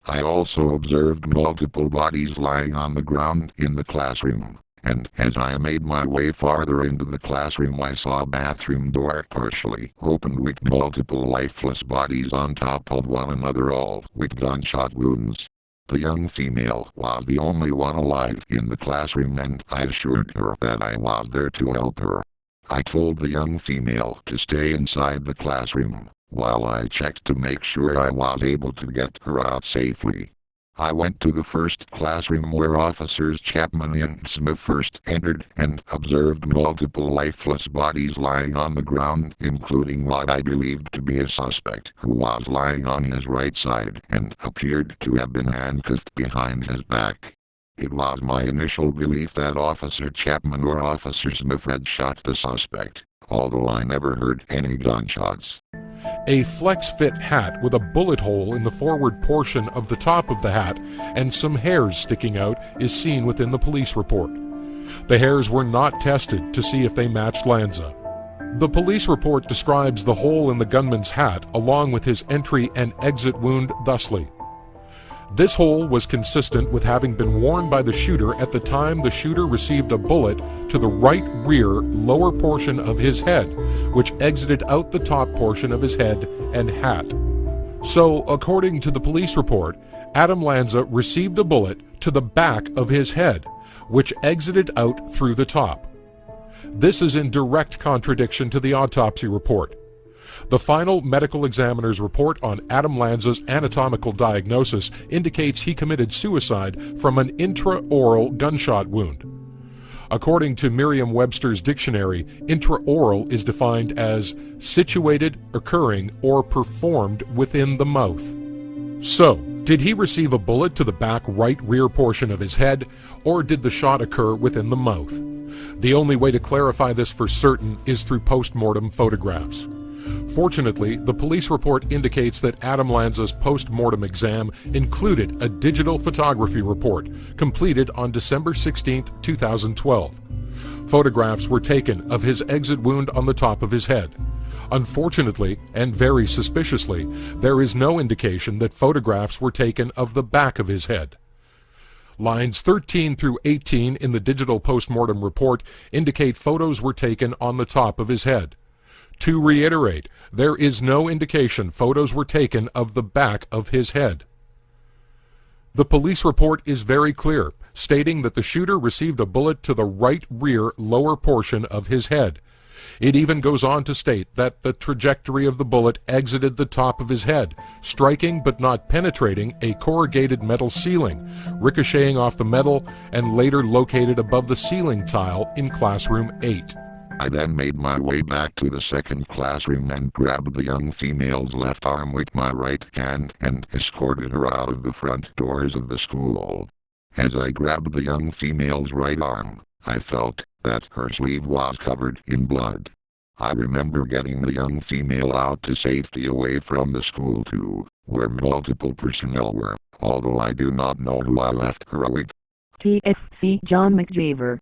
I also observed multiple bodies lying on the ground in the classroom. And as I made my way farther into the classroom I saw a bathroom door partially opened with multiple lifeless bodies on top of one another, all with gunshot wounds. The young female was the only one alive in the classroom and I assured her that I was there to help her. I told the young female to stay inside the classroom while I checked to make sure I was able to get her out safely. I went to the first classroom where Officers Chapman and Smith first entered and observed multiple lifeless bodies lying on the ground, including what I believed to be a suspect who was lying on his right side and appeared to have been handcuffed behind his back. It was my initial belief that Officer Chapman or Officer Smith had shot the suspect, although I never heard any gunshots. A flex-fit hat with a bullet hole in the forward portion of the top of the hat and some hairs sticking out is seen within the police report. The hairs were not tested to see if they matched Lanza. The police report describes the hole in the gunman's hat along with his entry and exit wound thusly. This hole was consistent with having been worn by the shooter at the time the shooter received a bullet to the right rear lower portion of his head, which exited out the top portion of his head and hat. So, according to the police report, Adam Lanza received a bullet to the back of his head, which exited out through the top. This is in direct contradiction to the autopsy report. The final medical examiner's report on Adam Lanza's anatomical diagnosis indicates he committed suicide from an intraoral gunshot wound. According to Merriam-Webster's dictionary, intraoral is defined as situated, occurring, or performed within the mouth. So, did he receive a bullet to the back right rear portion of his head, or did the shot occur within the mouth? The only way to clarify this for certain is through post-mortem photographs. Fortunately, the police report indicates that Adam Lanza's post-mortem exam included a digital photography report completed on December 16, 2012. Photographs were taken of his exit wound on the top of his head. Unfortunately, and very suspiciously, there is no indication that photographs were taken of the back of his head. Lines 13 through 18 in the digital post-mortem report indicate photos were taken on the top of his head. To reiterate, there is no indication photos were taken of the back of his head. The police report is very clear, stating that the shooter received a bullet to the right rear lower portion of his head. It even goes on to state that the trajectory of the bullet exited the top of his head, striking but not penetrating a corrugated metal ceiling, ricocheting off the metal, and later located above the ceiling tile in classroom 8. I then made my way back to the second classroom and grabbed the young female's left arm with my right hand and escorted her out of the front doors of the school. As I grabbed the young female's right arm, I felt that her sleeve was covered in blood. I remember getting the young female out to safety away from the school too, where multiple personnel were, although I do not know who I left her with. TSC John McJaver.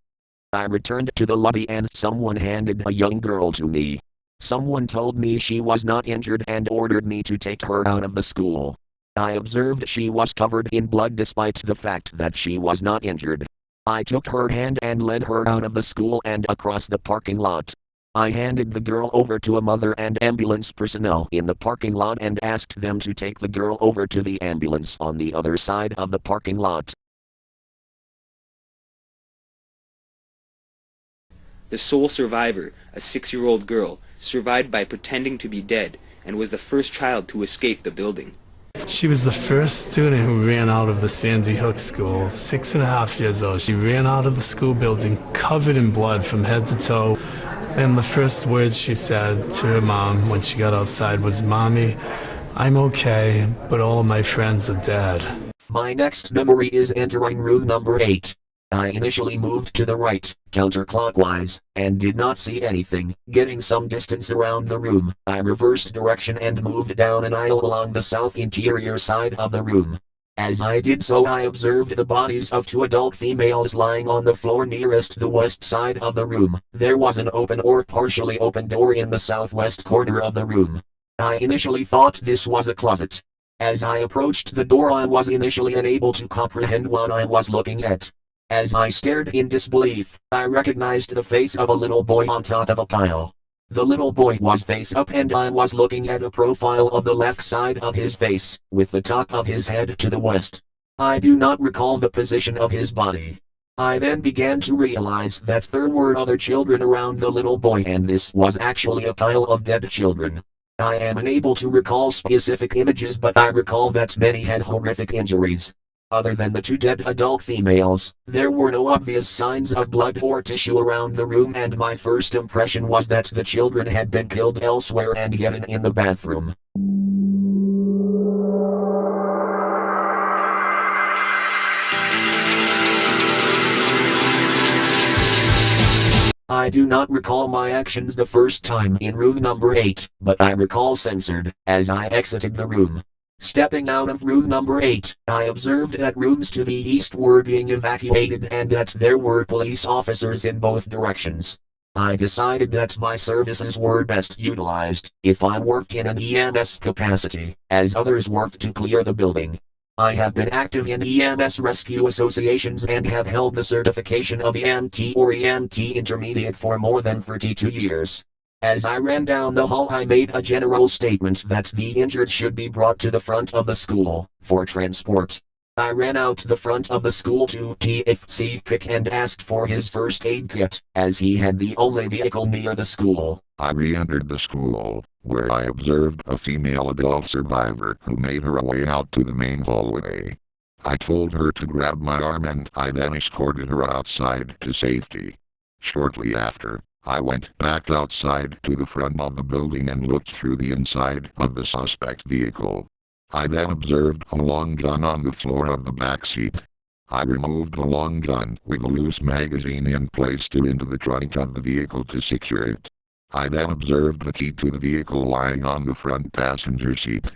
I returned to the lobby and someone handed a young girl to me. Someone told me she was not injured and ordered me to take her out of the school. I observed she was covered in blood despite the fact that she was not injured. I took her hand and led her out of the school and across the parking lot. I handed the girl over to a mother and ambulance personnel in the parking lot and asked them to take the girl over to the ambulance on the other side of the parking lot. The sole survivor, a 6-year-old girl, survived by pretending to be dead and was the first child to escape the building. She was the first student who ran out of the Shady Hook school, 6.5 years old. She ran out of the school building covered in blood from head to toe. And the first words she said to her mom when she got outside was, "Mommy, I'm okay, but all of my friends are dead." My next memory is entering room number 8. I initially moved to the right, counterclockwise, and did not see anything. Getting some distance around the room, I reversed direction and moved down an aisle along the south interior side of the room. As I did so, I observed the bodies of 2 adult females lying on the floor nearest the west side of the room. There was an open or partially open door in the southwest corner of the room. I initially thought this was a closet. As I approached the door, I was initially unable to comprehend what I was looking at. As I stared in disbelief, I recognized the face of a little boy on top of a pile. The little boy was face up and I was looking at a profile of the left side of his face, with the top of his head to the west. I do not recall the position of his body. I then began to realize that there were other children around the little boy and this was actually a pile of dead children. I am unable to recall specific images, but I recall that many had horrific injuries. Other than the 2 dead adult females, there were no obvious signs of blood or tissue around the room, and my first impression was that the children had been killed elsewhere and hidden in the bathroom. I do not recall my actions the first time in room number 8, but I recall censored as I exited the room. Stepping out of room number 8, I observed that rooms to the east were being evacuated and that there were police officers in both directions. I decided that my services were best utilized if I worked in an EMS capacity, as others worked to clear the building. I have been active in EMS rescue associations and have held the certification of EMT or EMT Intermediate for more than 32 years. As I ran down the hall, I made a general statement that the injured should be brought to the front of the school for transport. I ran out the front of the school to TFC Cook and asked for his first aid kit, as he had the only vehicle near the school. I re-entered the school, where I observed a female adult survivor who made her way out to the main hallway. I told her to grab my arm and I then escorted her outside to safety. Shortly after, I went back outside to the front of the building and looked through the inside of the suspect's vehicle. I then observed a long gun on the floor of the back seat. I removed the long gun with a loose magazine and placed it into the trunk of the vehicle to secure it. I then observed the key to the vehicle lying on the front passenger seat.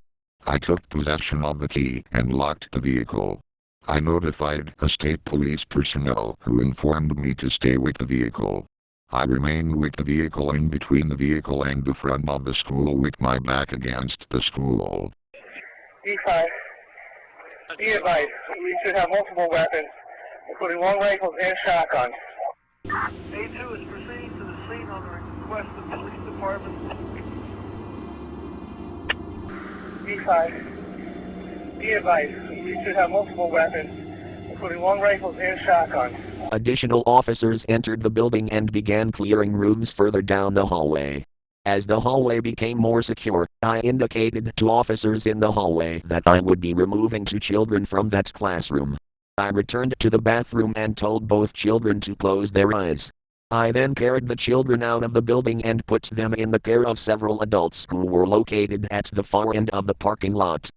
I took possession of the key and locked the vehicle. I notified a state police personnel who informed me to stay with the vehicle. I remained with the vehicle in between the vehicle and the front of the school with my back against the school. E5, be advised, we should have multiple weapons, including long rifles and shotguns. A2 is proceeding to the scene on the request of the police department. E5, be advised, we should have multiple weapons, including long rifles and shotguns. Additional officers entered the building and began clearing rooms further down the hallway. As the hallway became more secure, I indicated to officers in the hallway that I would be removing 2 children from that classroom. I returned to the bathroom and told both children to close their eyes. I then carried the children out of the building and put them in the care of several adults who were located at the far end of the parking lot.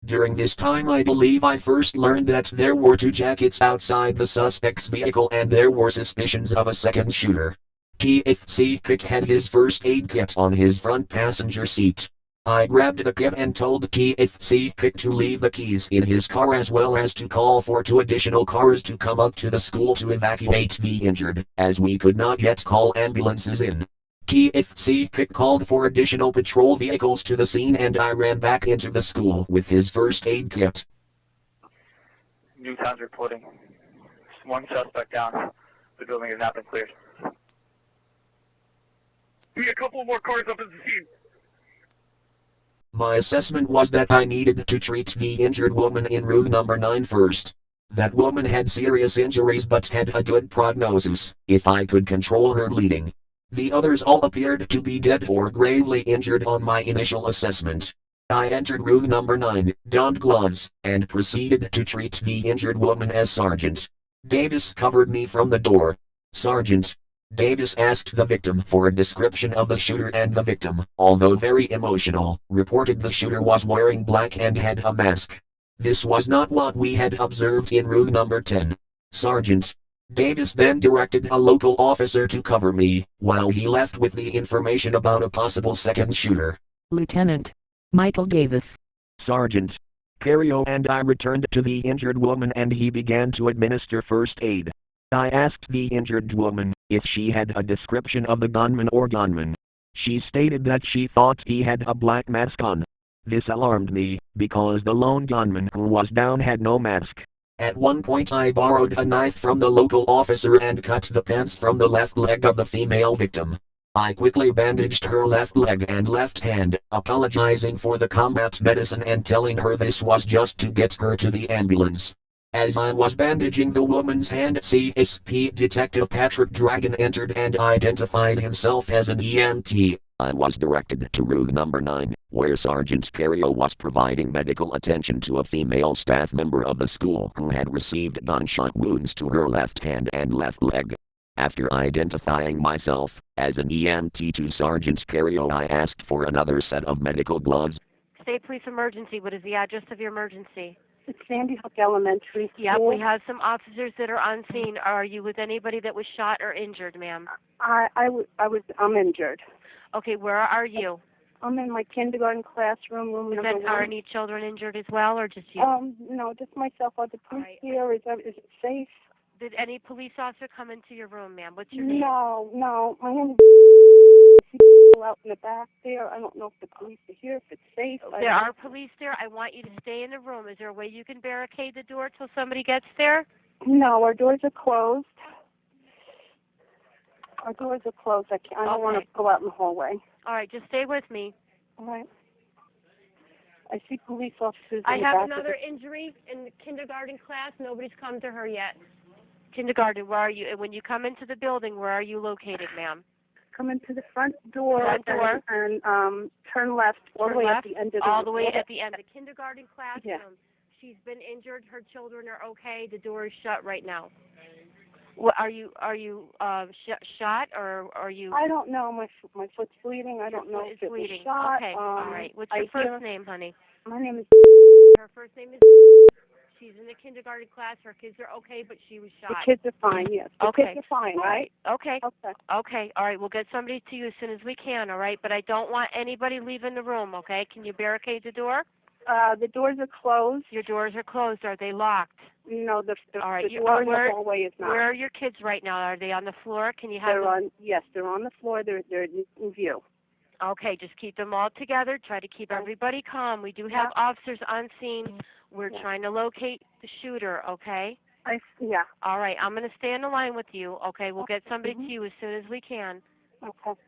During this time I believe I first learned that there were 2 jackets outside the suspect's vehicle and there were suspicions of a second shooter. TFC Cook had his first aid kit on his front passenger seat. I grabbed the kit and told TFC Cook to leave the keys in his car as well as to call for 2 additional cars to come up to the school to evacuate the injured, as we could not yet call ambulances in. TFC Cook called for additional patrol vehicles to the scene and I ran back into the school with his first aid kit. Newtown's reporting. 1 suspect down. The building has not been cleared. We need a couple more cars up at the scene. My assessment was that I needed to treat the injured woman in room number 9 first. That woman had serious injuries but had a good prognosis, if I could control her bleeding. The others all appeared to be dead or gravely injured on my initial assessment. I entered room number 9, donned gloves, and proceeded to treat the injured woman as Sergeant Davis covered me from the door. Sergeant Davis asked the victim for a description of the shooter and the victim, although very emotional, reported the shooter was wearing black and had a mask. This was not what we had observed in room number 10. Sergeant Davis then directed a local officer to cover me, while he left with the information about a possible second shooter. Lieutenant Michael Davis. Sergeant Cario and I returned to the injured woman and he began to administer first aid. I asked the injured woman if she had a description of the gunman or gunman. She stated that she thought he had a black mask on. This alarmed me, because the lone gunman who was down had no mask. At one point I borrowed a knife from the local officer and cut the pants from the left leg of the female victim. I quickly bandaged her left leg and left hand, apologizing for the combat medicine and telling her this was just to get her to the ambulance. As I was bandaging the woman's hand, CSP Detective Patrick Dragon entered and identified himself as an EMT. I was directed to room number 9, where Sergeant Cario was providing medical attention to a female staff member of the school who had received gunshot wounds to her left hand and left leg. After identifying myself as an EMT to Sergeant Cario, I asked for another set of medical gloves. State Police Emergency, what is the address of your emergency? It's Sandy Hook Elementary School. Yep, we have some officers that are on scene. Are you with anybody that was shot or injured, ma'am? I'm injured. Okay, where are you? I'm in my kindergarten classroom, room number 1. Are any children injured as well, or just you? No, just myself. Are the police here? Is it safe? Did any police officer come into your room, ma'am? What's your name? No. My name is out in the back there. I don't know if the police are here, if it's safe. There are police there. I want you to stay in the room. Is there a way you can barricade the door till somebody gets there? No, our doors are closed. Our doors are closed. I don't want to go out in the hallway. All right, just stay with me. All right. I see police officers I in the have back of another the... injury in the kindergarten class. Nobody's come to her yet. Kindergarten, where are you? And when you come into the building, where are you located, ma'am? Come into the front door, and turn left all the way at the end of the all the way at the end. The kindergarten classroom. Yeah. She's been injured. Her children are okay. The door is shut right now. What, are you shot or are you? I don't know. My foot's bleeding. I don't know if it was shot. Okay. All right. What's your first name, honey? My name is... Her first name is... She's in the kindergarten class. Her kids are okay, but she was shot. The kids are fine, yes. The kids are fine, right? Okay. Okay. Okay. All right. We'll get somebody to you as soon as we can, all right? But I don't want anybody leaving the room, okay? Can you barricade the door? The doors are closed. Your doors are closed. Are they locked? No, the all right. door in the hallway is not. Where are your kids right now? Are they on the floor? Can you have They're them? on, yes, they're on the floor. They're in view. Okay, just keep them all together. Try to keep everybody calm. We do have officers on scene. We're trying to locate the shooter, okay? Yeah. All right, I'm going to stay on the line with you, okay? We'll get somebody to you as soon as we can. Okay.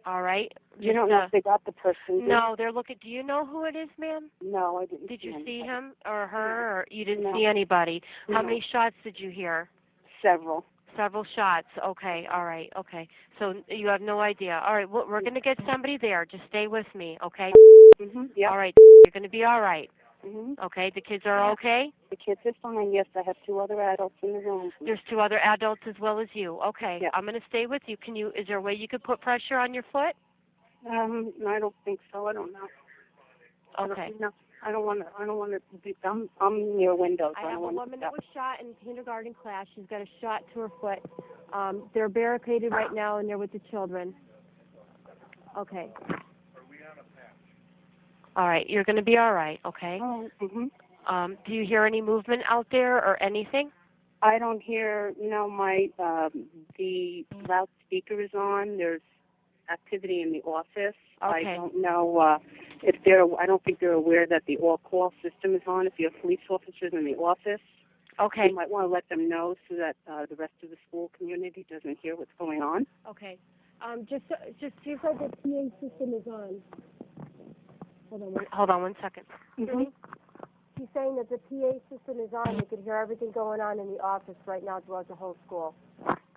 All right? You don't know if they got the person? No, they're looking. Do you know who it is, ma'am? No, I didn't. Did you see him or her, or you didn't see anybody? How many shots did you hear? Several. Several shots. Okay, all right, okay. So you have no idea. All right, well, we're going to get somebody there. Just stay with me, okay? Yeah. All right, you're going to be all right. Okay, the kids are okay? The kids are fine, yes. I have 2 other adults in the room. There's 2 other adults as well as you. Okay, Yeah. I'm going to stay with you. Is there a way you could put pressure on your foot? I don't think so. I don't know. Okay. No, I don't want to be, I'm near windows. I have a woman that was shot in kindergarten class. She's got a shot to her foot. They're barricaded right now, and they're with the children. Okay. All right, you're going to be all right, okay? Do you hear any movement out there or anything? I don't hear, my, the loudspeaker is on. There's activity in the office. Okay. I don't know I don't think they're aware that the all-call system is on if you have police officers in the office. Okay. You might want to let them know so that the rest of the school community doesn't hear what's going on. Okay. Just you said the PA system is on. Hold on one second. He's saying that the PA system is on. You can hear everything going on in the office right now throughout the whole school.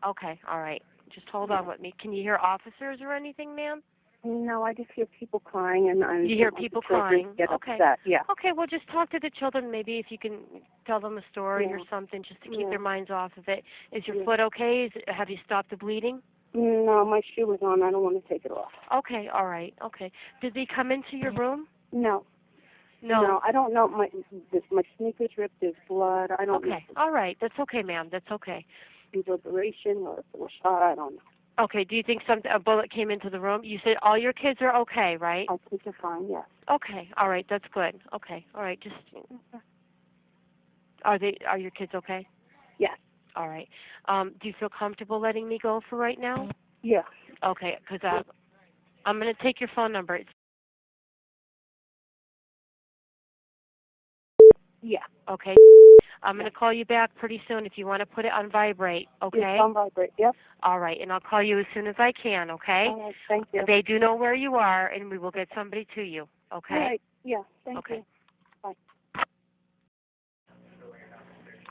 Okay, all right. Just hold on with me. Can you hear officers or anything, ma'am? No, I just hear people crying and you hear people crying. Get okay. upset. Yeah. Okay, well, just talk to the children. Maybe if you can tell them a story or something, just to keep their minds off of it. Is your foot okay? Have you stopped the bleeding? No, my shoe was on. I don't want to take it off. Okay, all right. Okay. Did they come into your room? No. No, I don't know. My sneakers ripped. There's blood. I don't know. Okay, all right. That's okay, ma'am. That's okay. Reverberation or if it was shot. I don't know. Okay, do you think a bullet came into the room? You said all your kids are okay, right? All kids are fine, yes. Okay, all right. That's good. Okay, all right. Just are your kids okay? Yes. All right. Do you feel comfortable letting me go for right now? Yeah. Okay, because I'm going to take your phone number. Yeah. Okay. I'm going to call you back pretty soon if you want to put it on vibrate, okay? It's on vibrate, yep. All right, and I'll call you as soon as I can, okay? All right, thank you. They do know where you are, and we will get somebody to you, okay? All right, yeah, thank you. Bye.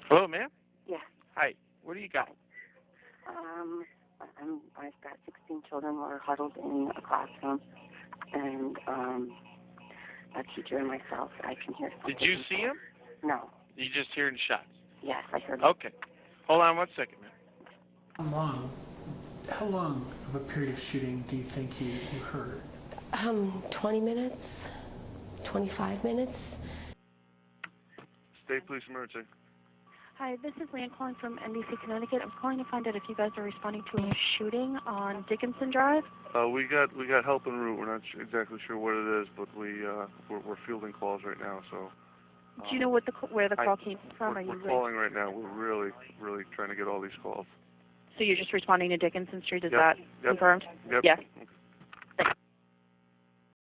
Hello, ma'am? Yeah. Hi. What do you got? I've got 16 children who are huddled in a classroom, and a teacher and myself. I can hear something. Did you see him? No. You just hearing shots? Yes, I heard. Okay. Hold on 1 second, man. How long of a period of shooting do you think you heard? 20 minutes, 25 minutes. State Police Emergency. Hi, this is Leanne calling from NBC, Connecticut. I'm calling to find out if you guys are responding to a shooting on Dickinson Drive. We got help en route. We're not exactly sure what it is, but we're fielding calls right now. So. Do you know where the call came from? We're calling right now. We're really trying to get all these calls. So you're just responding to Dickinson Street? Is Yep. that Yep. confirmed? Yep. Yes.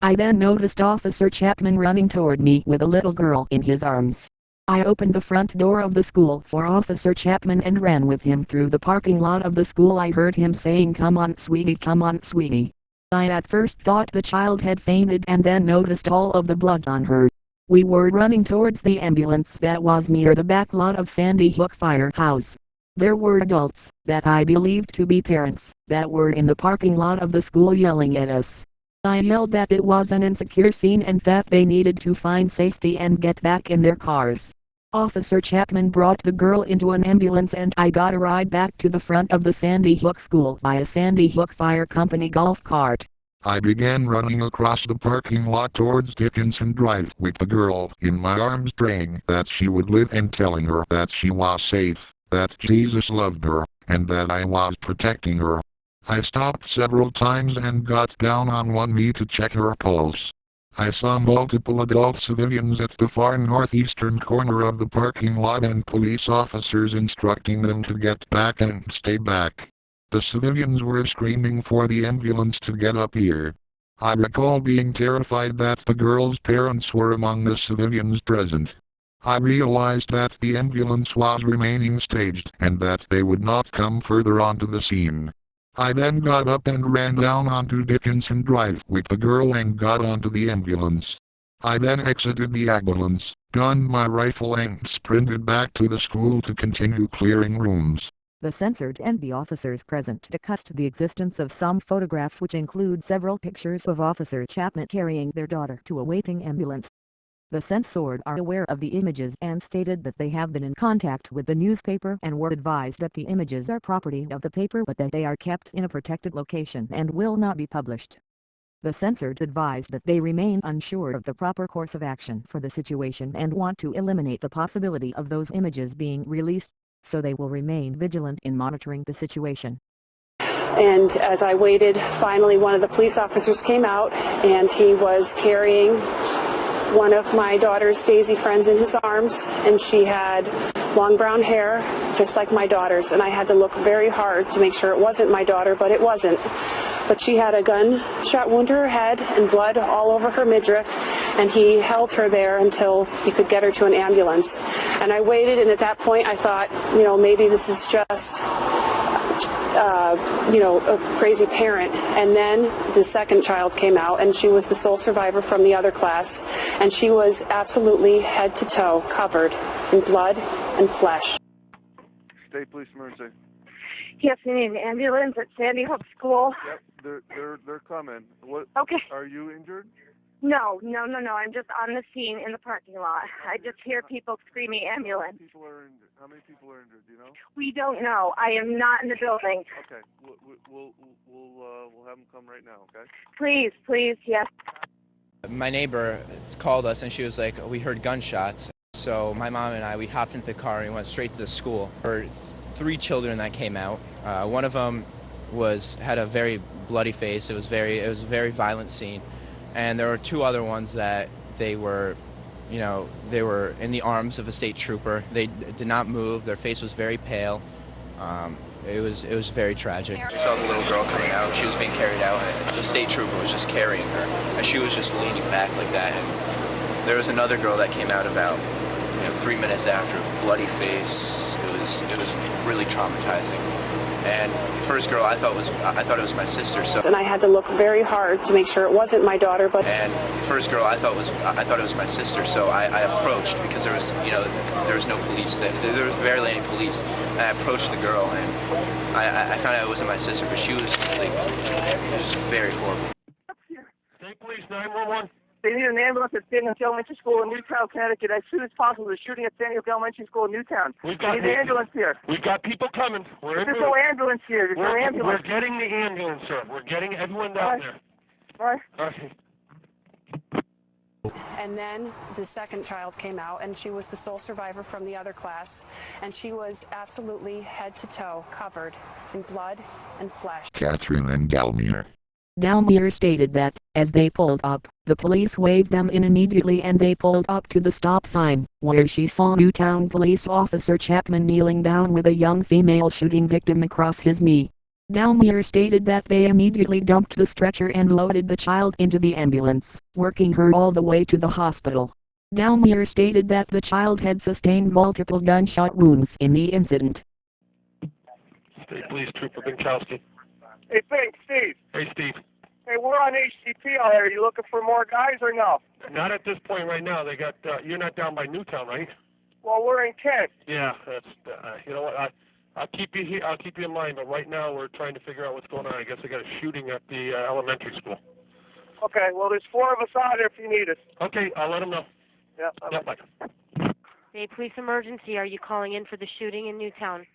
I then noticed Officer Chapman running toward me with a little girl in his arms. I opened the front door of the school for Officer Chapman and ran with him through the parking lot of the school. I heard him saying, "Come on, sweetie, come on, sweetie." I at first thought the child had fainted and then noticed all of the blood on her. We were running towards the ambulance that was near the back lot of Sandy Hook Firehouse. There were adults, that I believed to be parents, that were in the parking lot of the school yelling at us. I yelled that it was an insecure scene and that they needed to find safety and get back in their cars. Officer Chapman brought the girl into an ambulance and I got a ride back to the front of the Sandy Hook School by a Sandy Hook Fire Company golf cart. I began running across the parking lot towards Dickinson Drive with the girl in my arms, praying that she would live and telling her that she was safe, that Jesus loved her, and that I was protecting her. I stopped several times and got down on one knee to check her pulse. I saw multiple adult civilians at the far northeastern corner of the parking lot and police officers instructing them to get back and stay back. The civilians were screaming for the ambulance to get up here. I recall being terrified that the girl's parents were among the civilians present. I realized that the ambulance was remaining staged and that they would not come further onto the scene. I then got up and ran down onto Dickinson Drive with the girl and got onto the ambulance. I then exited the ambulance, gunned my rifle and sprinted back to the school to continue clearing rooms. The censored and the officers present discussed the existence of some photographs which include several pictures of Officer Chapman carrying their daughter to a waiting ambulance. The censored are aware of the images and stated that they have been in contact with the newspaper and were advised that the images are property of the paper but that they are kept in a protected location and will not be published. The censored advised that they remain unsure of the proper course of action for the situation and want to eliminate the possibility of those images being released, so they will remain vigilant in monitoring the situation. And as I waited, finally one of the police officers came out and he was carrying one of my daughter's Daisy friends in his arms, and she had long brown hair just like my daughter's, and I had to look very hard to make sure it wasn't my daughter, but it wasn't. But she had a gunshot wound to her head and blood all over her midriff, and he held her there until he could get her to an ambulance. And I waited, and at that point I thought, maybe this is just a crazy parent. And then the second child came out, and she was the sole survivor from the other class, and she was absolutely head to toe covered in blood and flesh. State Police Emergency. Yes, we need an ambulance at Sandy Hook School. Yep, they're coming. What? Okay. Are you injured? No. I'm just on the scene in the parking lot. I just hear people screaming ambulance. How many people are injured? Do you know? We don't know. I am not in the building. Okay, we'll have them come right now. Okay. Please, yes. My neighbor called us and she was like, we heard gunshots. So my mom and I, we hopped into the car and we went straight to the school. There were 3 children that came out. One of them had a very bloody face. It was a very violent scene. And there were 2 other ones that they were in the arms of a state trooper. They did not move. Their face was very pale. It was very tragic. We saw the little girl coming out. She was being carried out, and the state trooper was just carrying her, and she was just leaning back like that. And there was another girl that came out about 3 minutes after, bloody face. It was really traumatizing. And the first girl I thought it was my sister. So. And I had to look very hard to make sure it wasn't my daughter, but. And the first girl I thought it was my sister. So I approached because there was no police there was barely any police. And I approached the girl and I found out it wasn't my sister, but she was it was very horrible. State Police 911. They need an ambulance at Sandy Hook Elementary School in Newtown, Connecticut, as soon as possible. They're shooting at Sandy Hook Elementary School in Newtown. We need an ambulance here. We've got people coming. There's no ambulance here. There's no ambulance. We're getting the ambulance, sir. We're getting everyone down there. All right. Okay. And then the second child came out, and she was the sole survivor from the other class, and she was absolutely head to toe covered in blood and flesh. Catherine and Galmier. Dalmier stated that, as they pulled up, the police waved them in immediately and they pulled up to the stop sign, where she saw Newtown Police Officer Chapman kneeling down with a young female shooting victim across his knee. Dalmier stated that they immediately dumped the stretcher and loaded the child into the ambulance, working her all the way to the hospital. Dalmier stated that the child had sustained multiple gunshot wounds in the incident. State Police Trooper Binkowski. Hey, thanks, Steve. Hey, Steve. Hey, we're on HCP out here. You looking for more guys or no? Not at this point right now. They got. You're not down by Newtown, right? Well, we're in Kent. Yeah, that's. You know what? I'll keep you here. I'll keep you in mind. But right now, we're trying to figure out what's going on. I guess they got a shooting at the elementary school. Okay. Well, there's 4 of us out here if you need us. Okay, I'll let them know. Yeah. Yeah, bye. Hey, police emergency. Are you calling in for the shooting in Newtown?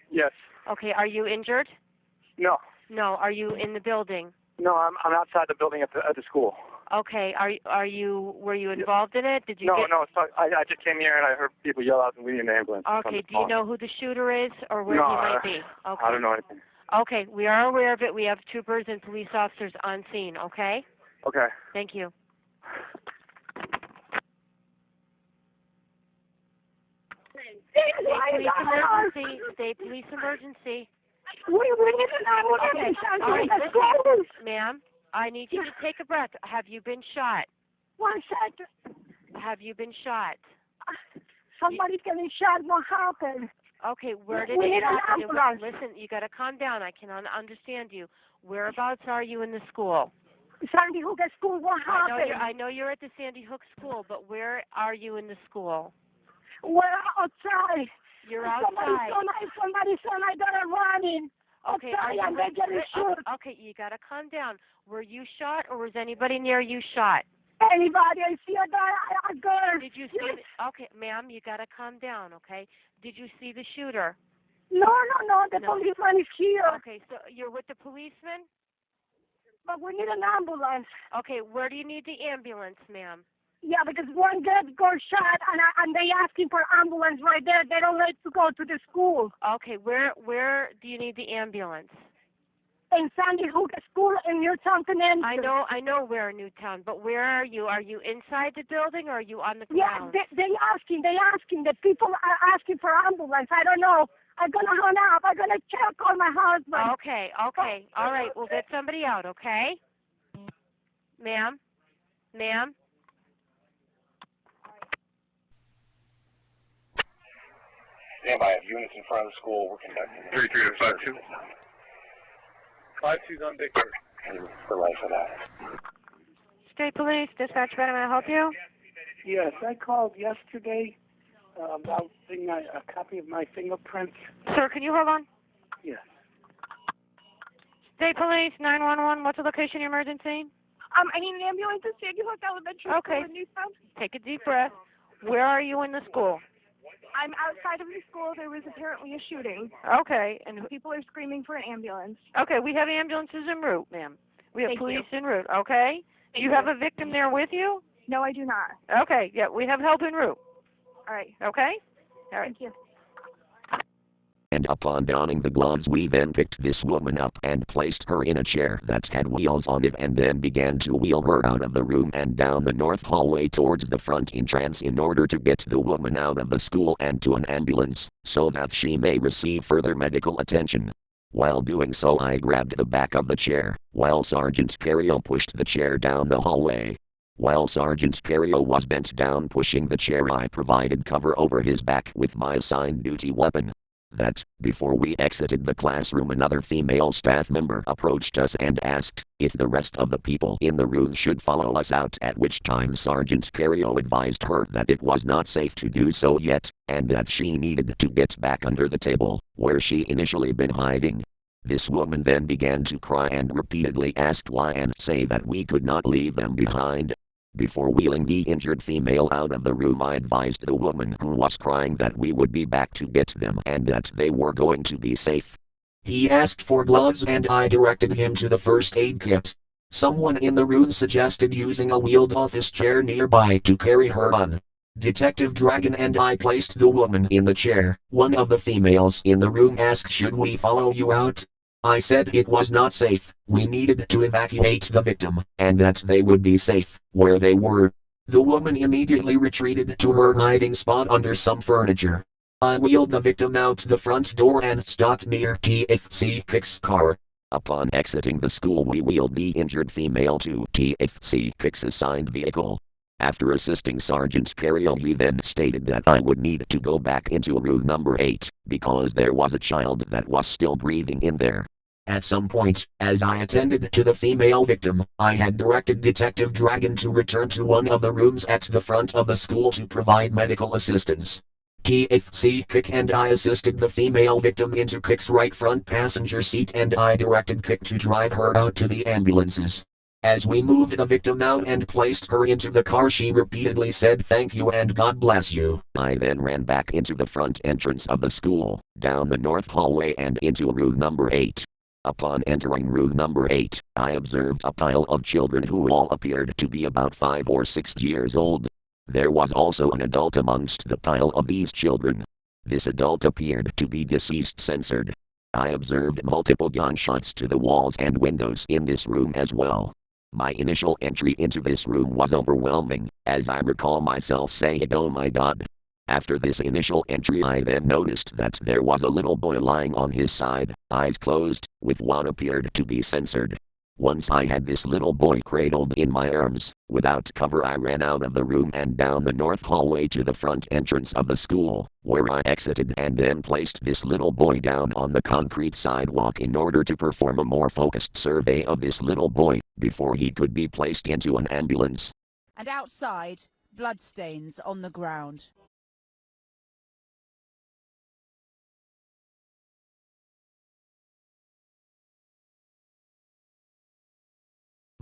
Yes. Okay. Are you injured? No. No. Are you in the building? No, I'm outside the building at the school. Okay. Were you involved in it? Did you? No. I just came here and I heard people yell out and we need an ambulance. Okay. Do you know who the shooter is or where No, he might be? Okay. I don't know anything. Okay. We are aware of it. We have troopers and police officers on scene. Okay. Okay. Thank you. State police emergency. We need an ambulance. Okay. All right, listen, ma'am, I need you to take a breath. Have you been shot? 1 second. Have you been shot? Somebody's getting shot. What happened? Okay, where did We it need an happen? ambulance. Listen, you got to calm down. I cannot understand you. Whereabouts are you in the school? Sandy Hook School. What happened? I know you're at the Sandy Hook school, but where are you in the school? We're outside. You're outside. Somebody saw my daughter running. Okay, outside and they're getting shot. Okay, you got to calm down. Were you shot or was anybody near you shot? Anybody? I see a girl. Did you see? Okay, ma'am, you got to calm down, okay? Did you see the shooter? No. The policeman is here. Okay, so you're with the policeman? But we need an ambulance. Okay, where do you need the ambulance, ma'am? Yeah, because one girl got shot, and they asking for ambulance right there. They don't let to go to the school. Okay, where do you need the ambulance? In Sandy Hook School in Newtown, Connecticut. I know where in Newtown, but where are you? Are you inside the building or are you on the ground? Yeah, they asking. The people are asking for ambulance. I don't know. I'm gonna hang up. I'm gonna check on my husband. Okay. All right, we'll get somebody out, okay? Ma'am? Stand by. I have units in front of the school. We're conducting 33 to 52. 52's on Big Bird. for life of that. State Police, dispatch, ready, may I help you? Yes, I called yesterday about getting a copy of my fingerprints. Sir, can you hold on? Yes. State Police, 911, what's the location of your emergency? I need an ambulance to Shady Hook Elementary School in Newtown. Take a deep breath. Where are you in the school? I'm outside of the school. There was apparently a shooting. Okay, and People are screaming for an ambulance. okay, we have ambulances en route, ma'am. We have Thank police you. en route, okay? Do you have a victim there with you? No, I do not. Okay, yeah, we have help en route, All right. okay? All right. Thank you. And upon donning the gloves we then picked this woman up and placed her in a chair that had wheels on it and then began to wheel her out of the room and down the north hallway towards the front entrance in order to get the woman out of the school and to an ambulance, so that she may receive further medical attention. While doing so I grabbed the back of the chair, while Sergeant Carrio pushed the chair down the hallway. While Sergeant Carrio was bent down pushing the chair I provided cover over his back with my assigned duty weapon. That, before we exited the classroom another female staff member approached us and asked if the rest of the people in the room should follow us out, at which time Sergeant Carrio advised her that it was not safe to do so yet, and that she needed to get back under the table, where she initially been hiding. This woman then began to cry and repeatedly asked why and say that we could not leave them behind. Before wheeling the injured female out of the room I advised the woman who was crying that we would be back to get them and that they were going to be safe. He asked for gloves and I directed him to the first aid kit. Someone in the room suggested using a wheeled office chair nearby to carry her on. Detective Dragon and I placed the woman in the chair. One of the females in the room asked, "Should we follow you out?" I said it was not safe, we needed to evacuate the victim, and that they would be safe where they were. The woman immediately retreated to her hiding spot under some furniture. I wheeled the victim out the front door and stopped near TFC Kick's car. Upon exiting the school we wheeled the injured female to TFC Kick's assigned vehicle. After assisting Sergeant Carrio he then stated that I would need to go back into room number 8, because there was a child that was still breathing in there. At some point, as I attended to the female victim, I had directed Detective Dragon to return to one of the rooms at the front of the school to provide medical assistance. TFC Kick and I assisted the female victim into Kick's right front passenger seat and I directed Kick to drive her out to the ambulances. As we moved the victim out and placed her into the car, she repeatedly said thank you and God bless you. I then ran back into the front entrance of the school, down the north hallway and into room number 8. Upon entering room number 8, I observed a pile of children who all appeared to be about 5 or 6 years old. There was also an adult amongst the pile of these children. This adult appeared to be deceased. Censored. I observed multiple gunshots to the walls and windows in this room as well. My initial entry into this room was overwhelming, as I recall myself saying, "Oh my God." After this initial entry, I then noticed that there was a little boy lying on his side, eyes closed, with what appeared to be censored. Once I had this little boy cradled in my arms, without cover I ran out of the room and down the north hallway to the front entrance of the school, where I exited and then placed this little boy down on the concrete sidewalk in order to perform a more focused survey of this little boy, before he could be placed into an ambulance. And outside, bloodstains on the ground.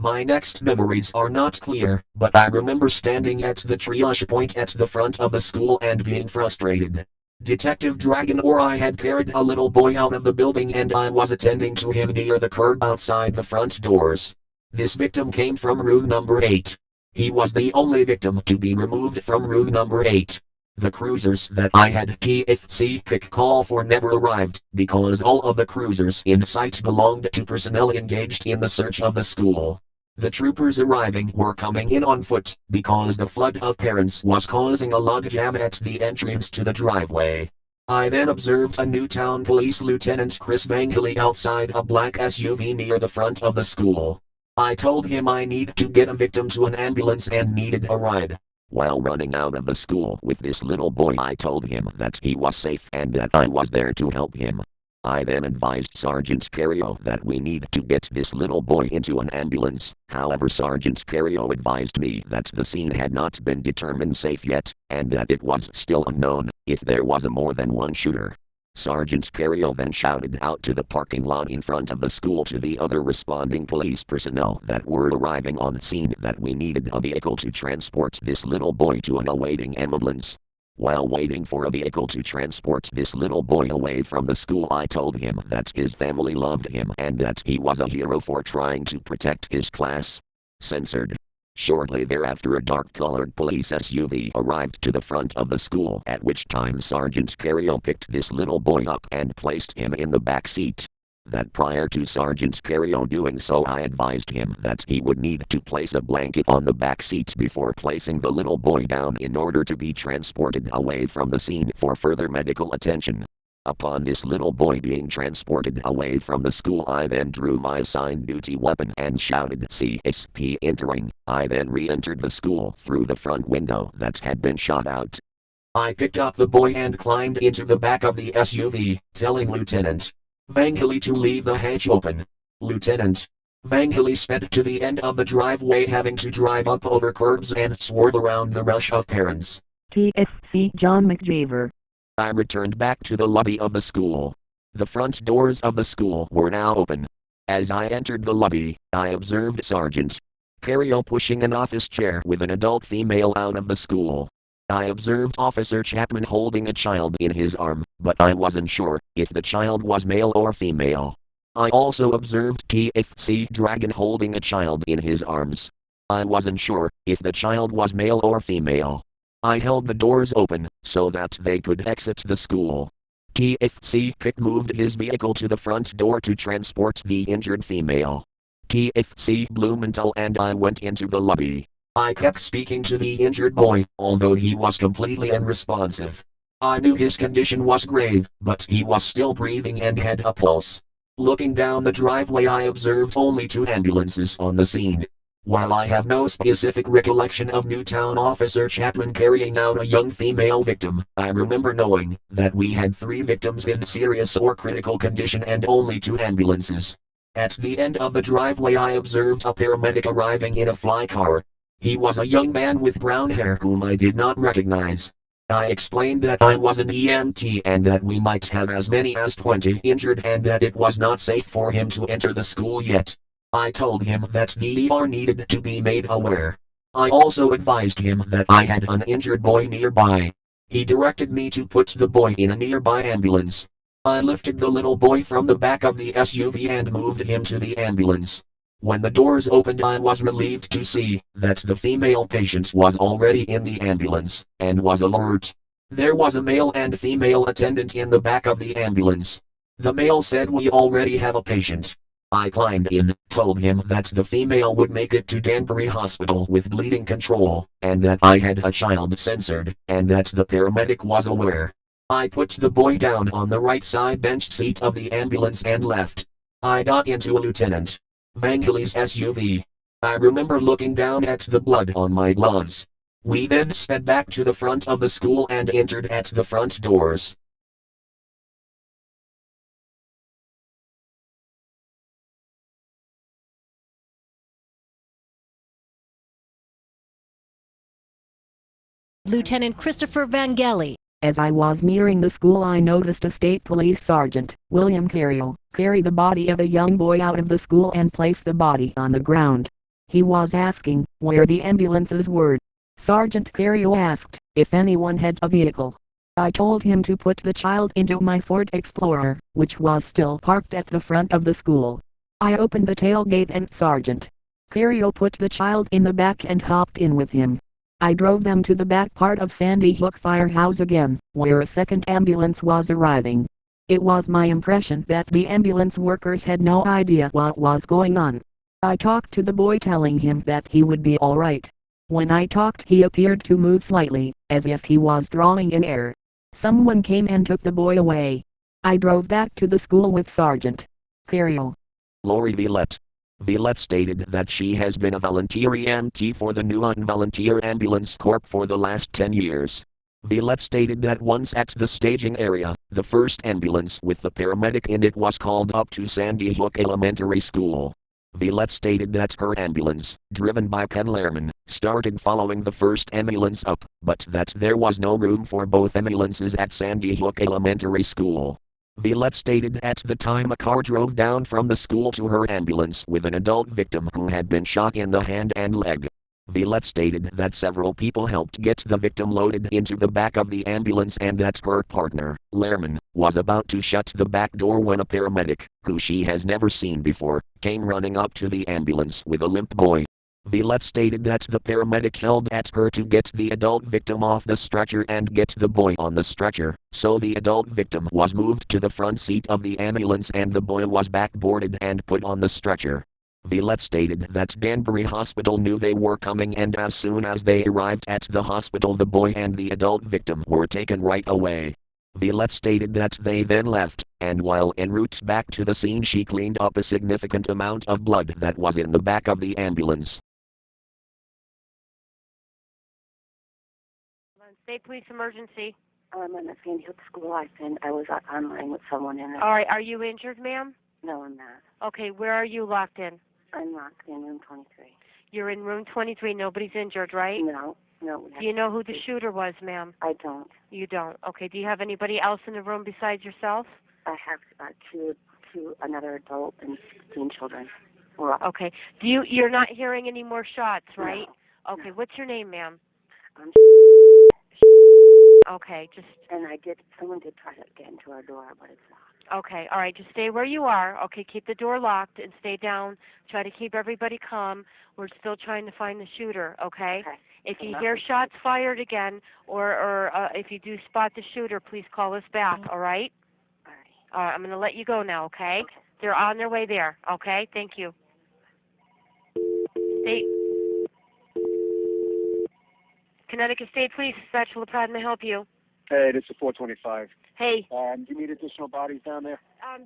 My next memories are not clear, but I remember standing at the triage point at the front of the school and being frustrated. Detective Dragon or I had carried a little boy out of the building and I was attending to him near the curb outside the front doors. This victim came from room number 8. He was the only victim to be removed from room number 8. The cruisers that I had TFC Kick call for never arrived, because all of the cruisers in sight belonged to personnel engaged in the search of the school. The troopers arriving were coming in on foot, because the flood of parents was causing a logjam at the entrance to the driveway. I then observed a Newtown Police Lieutenant Chris Vangley outside a black SUV near the front of the school. I told him I need to get a victim to an ambulance and needed a ride. While running out of the school with this little boy, I told him that he was safe and that I was there to help him. I then advised Sergeant Cario that we need to get this little boy into an ambulance. However, Sergeant Cario advised me that the scene had not been determined safe yet, and that it was still unknown if there was a more than one shooter. Sergeant Cario then shouted out to the parking lot in front of the school to the other responding police personnel that were arriving on scene that we needed a vehicle to transport this little boy to an awaiting ambulance. While waiting for a vehicle to transport this little boy away from the school, I told him that his family loved him and that he was a hero for trying to protect his class. Censored. Shortly thereafter, a dark-colored police SUV arrived to the front of the school, at which time Sergeant Cario picked this little boy up and placed him in the back seat. That prior to Sergeant Cario doing so, I advised him that he would need to place a blanket on the back seat before placing the little boy down in order to be transported away from the scene for further medical attention. Upon this little boy being transported away from the school, I then drew my assigned duty weapon and shouted CSP entering. I then re-entered the school through the front window that had been shot out. I picked up the boy and climbed into the back of the SUV, telling Lieutenant Vangley to leave the hatch open. Lieutenant Vangley sped to the end of the driveway, having to drive up over curbs and swerve around the rush of parents. TSC John McJaver. I returned back to the lobby of the school. The front doors of the school were now open. As I entered the lobby, I observed Sergeant Cario pushing an office chair with an adult female out of the school. I observed Officer Chapman holding a child in his arm, but I wasn't sure if the child was male or female. I also observed TFC Dragon holding a child in his arms. I wasn't sure if the child was male or female. I held the doors open so that they could exit the school. TFC Kick moved his vehicle to the front door to transport the injured female. TFC Blumenthal and I went into the lobby. I kept speaking to the injured boy, although he was completely unresponsive. I knew his condition was grave, but he was still breathing and had a pulse. Looking down the driveway, I observed only 2 ambulances on the scene. While I have no specific recollection of Newtown Officer Chapman carrying out a young female victim, I remember knowing that we had 3 victims in serious or critical condition and only 2 ambulances. At the end of the driveway I observed a paramedic arriving in a fly car. He was a young man with brown hair whom I did not recognize. I explained that I was an EMT and that we might have as many as 20 injured and that it was not safe for him to enter the school yet. I told him that the ER needed to be made aware. I also advised him that I had an injured boy nearby. He directed me to put the boy in a nearby ambulance. I lifted the little boy from the back of the SUV and moved him to the ambulance. When the doors opened I was relieved to see that the female patient was already in the ambulance, and was alert. There was a male and female attendant in the back of the ambulance. The male said we already have a patient. I climbed in, told him that the female would make it to Danbury Hospital with bleeding control, and that I had a child censored, and that the paramedic was aware. I put the boy down on the right side bench seat of the ambulance and left. I got into a Lieutenant Vangelis SUV. I remember looking down at the blood on my gloves. We then sped back to the front of the school and entered at the front doors. Lieutenant Christopher Vangelli. As I was nearing the school I noticed a state police sergeant, William Carriel, carry the body of a young boy out of the school and place the body on the ground. He was asking where the ambulances were. Sergeant Carriel asked if anyone had a vehicle. I told him to put the child into my Ford Explorer, which was still parked at the front of the school. I opened the tailgate and Sergeant Carriel put the child in the back and hopped in with him. I drove them to the back part of Shady Hook Firehouse again, where a second ambulance was arriving. It was my impression that the ambulance workers had no idea what was going on. I talked to the boy telling him that he would be alright. When I talked he appeared to move slightly, as if he was drawing in air. Someone came and took the boy away. I drove back to the school with Sergeant Carriel. Lori Villette stated that she has been a volunteer EMT for the Newton Volunteer Ambulance Corps for the last 10 years. Villette stated that once at the staging area, the first ambulance with the paramedic in it was called up to Shady Hook Elementary School. Villette stated that her ambulance, driven by Ken Lehrman, started following the first ambulance up, but that there was no room for both ambulances at Shady Hook Elementary School. Villette stated at the time a car drove down from the school to her ambulance with an adult victim who had been shot in the hand and leg. Villette stated that several people helped get the victim loaded into the back of the ambulance and that her partner, Lehrman, was about to shut the back door when a paramedic, who she has never seen before, came running up to the ambulance with a limp boy. Villette stated that the paramedic yelled at her to get the adult victim off the stretcher and get the boy on the stretcher, so the adult victim was moved to the front seat of the ambulance and the boy was backboarded and put on the stretcher. Villette stated that Danbury Hospital knew they were coming and as soon as they arrived at the hospital the boy and the adult victim were taken right away. Villette stated that they then left, and while en route back to the scene she cleaned up a significant amount of blood that was in the back of the ambulance. State police emergency. I'm in the Shady Hook School. I was online with someone in there. All right, are you injured, ma'am? No, I'm not. Okay, where are you locked in? I'm locked in room 23. You're in room 23. Nobody's injured, right? No. Do you know who the shooter was, ma'am? I don't. You don't. Okay, do you have anybody else in the room besides yourself? I have another adult and 16 children. Okay. You're not hearing any more shots, right? No. Okay, what's your name, ma'am? Okay, and someone did try to get into our door, but it's locked. Okay, all right, just stay where you are. Okay, keep the door locked and stay down. Try to keep everybody calm. We're still trying to find the shooter, okay? If you hear shots fired again, or if you do spot the shooter, please call us back, all right? All right, I'm going to let you go now, okay? They're on their way there, okay? Thank you. Connecticut State Police, Satchel LaPrade, may I help you? Hey, this is 425. Hey. Do you need additional bodies down there?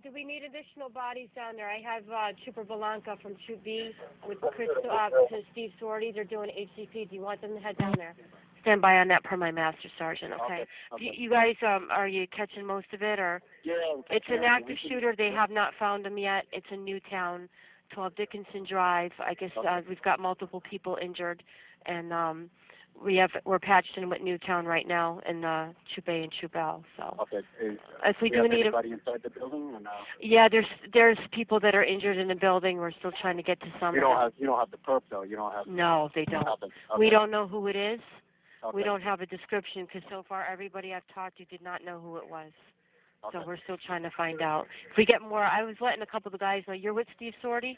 do we need additional bodies down there? I have Trooper Belanca from Troop B with Chris, to Steve Sorty. They're doing HCP. Do you want them to head down there? Stand by on that per my master sergeant, okay? You guys, are you catching most of it, or? Yeah. It's an active shooter. They have not found him yet. It's in Newtown, 12 Dickinson Drive. I guess we've got multiple people injured, and we're patched in with Newtown right now in Troop A and Troop L. So Okay. if we do need anybody inside the building or no? yeah, there's people that are injured in the building. We're still trying to get to some. You don't have the perp though. You don't have. No, they don't. Nothing. Okay. We don't know who it is. Okay. We don't have a description because so far everybody I've talked to did not know who it was. Okay. So we're still trying to find out. If we get more, I was letting a couple of the guys know. You're with Steve Sorty?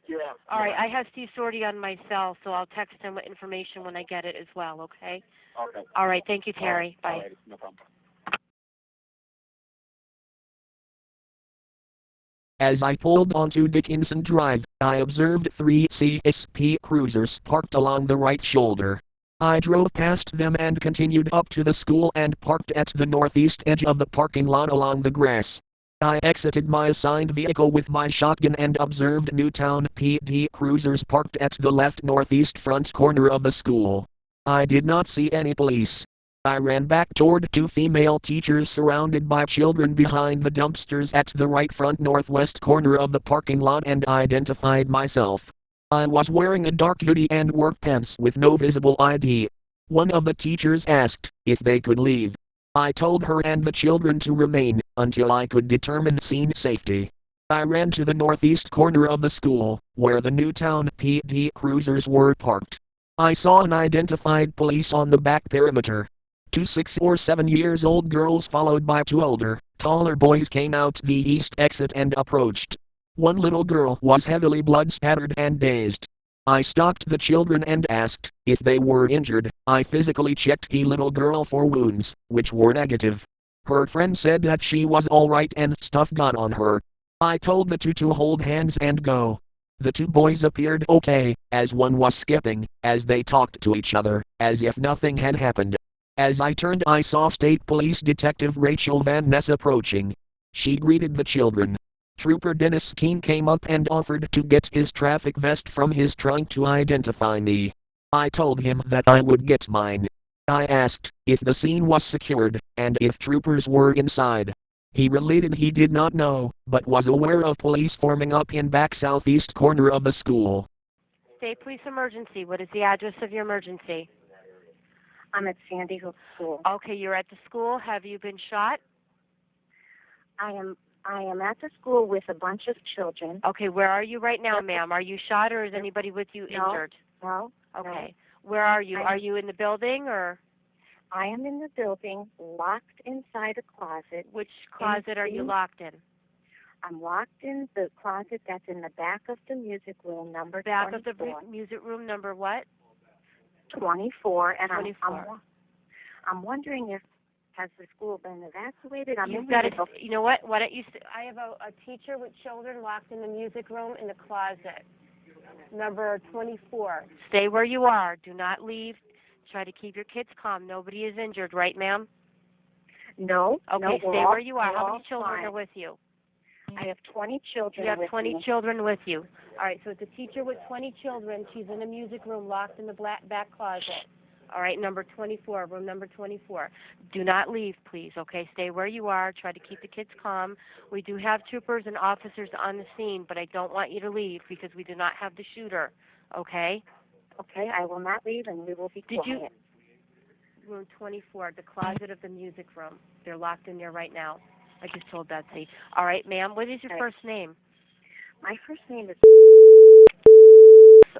Yeah. All right, I have Steve Sorty on my cell, so I'll text him with information when I get it as well, okay? Okay. All right, thank you, Terry. All Bye. right. No problem. As I pulled onto Dickinson Drive, I observed 3 CSP cruisers parked along the right shoulder. I drove past them and continued up to the school and parked at the northeast edge of the parking lot along the grass. I exited my assigned vehicle with my shotgun and observed Newtown PD cruisers parked at the left northeast front corner of the school. I did not see any police. I ran back toward 2 female teachers surrounded by children behind the dumpsters at the right front northwest corner of the parking lot and identified myself. I was wearing a dark hoodie and work pants with no visible ID. One of the teachers asked if they could leave. I told her and the children to remain until I could determine scene safety. I ran to the northeast corner of the school, where the Newtown PD cruisers were parked. I saw unidentified police on the back perimeter. 2 6 or 7 years old girls followed by 2 older, taller boys came out the east exit and approached. One little girl was heavily blood-spattered and dazed. I stopped the children and asked if they were injured. I physically checked the little girl for wounds, which were negative. Her friend said that she was alright and stuff got on her. I told the 2 to hold hands and go. The 2 boys appeared okay, as one was skipping, as they talked to each other, as if nothing had happened. As I turned, I saw State Police Detective Rachel Van Ness approaching. She greeted the children. Trooper Dennis Keene came up and offered to get his traffic vest from his trunk to identify me. I told him that I would get mine. I asked if the scene was secured and if troopers were inside. He related he did not know, but was aware of police forming up in back southeast corner of the school. State Police Emergency. What is the address of your emergency? I'm at Shady Hook School. Okay, you're at the school. Have you been shot? I am at the school with a bunch of children. Okay, where are you right now, ma'am? Are you shot or is anybody with you injured? No. Okay. Where are you? Are you in the building or? I am in the building, locked inside a closet. Which closet are you locked in? I'm locked in the closet that's in the back of the music room, number 24. Back of the music room, number what? 24. And 24. I'm wondering if has the school been evacuated? You've got to, you know what? Why don't you? I have a teacher with children locked in the music room in the closet, number 24. Stay where you are. Do not leave. Try to keep your kids calm. Nobody is injured, right, ma'am? No. Okay, no, stay where you are. How many children are with you? I have 20 children. You have with 20 me. children with you. All right, so it's a teacher with 20 children. She's in a music room locked in the back closet. All right, number 24, room number 24. Do not leave, please, okay? Stay where you are. Try to keep the kids calm. We do have troopers and officers on the scene, but I don't want you to leave because we do not have the shooter, okay? Okay, I will not leave, and we will be quiet. Room 24, the closet of the music room. They're locked in there right now. I just told Betsy. All right, ma'am, what is your first name? My first name is...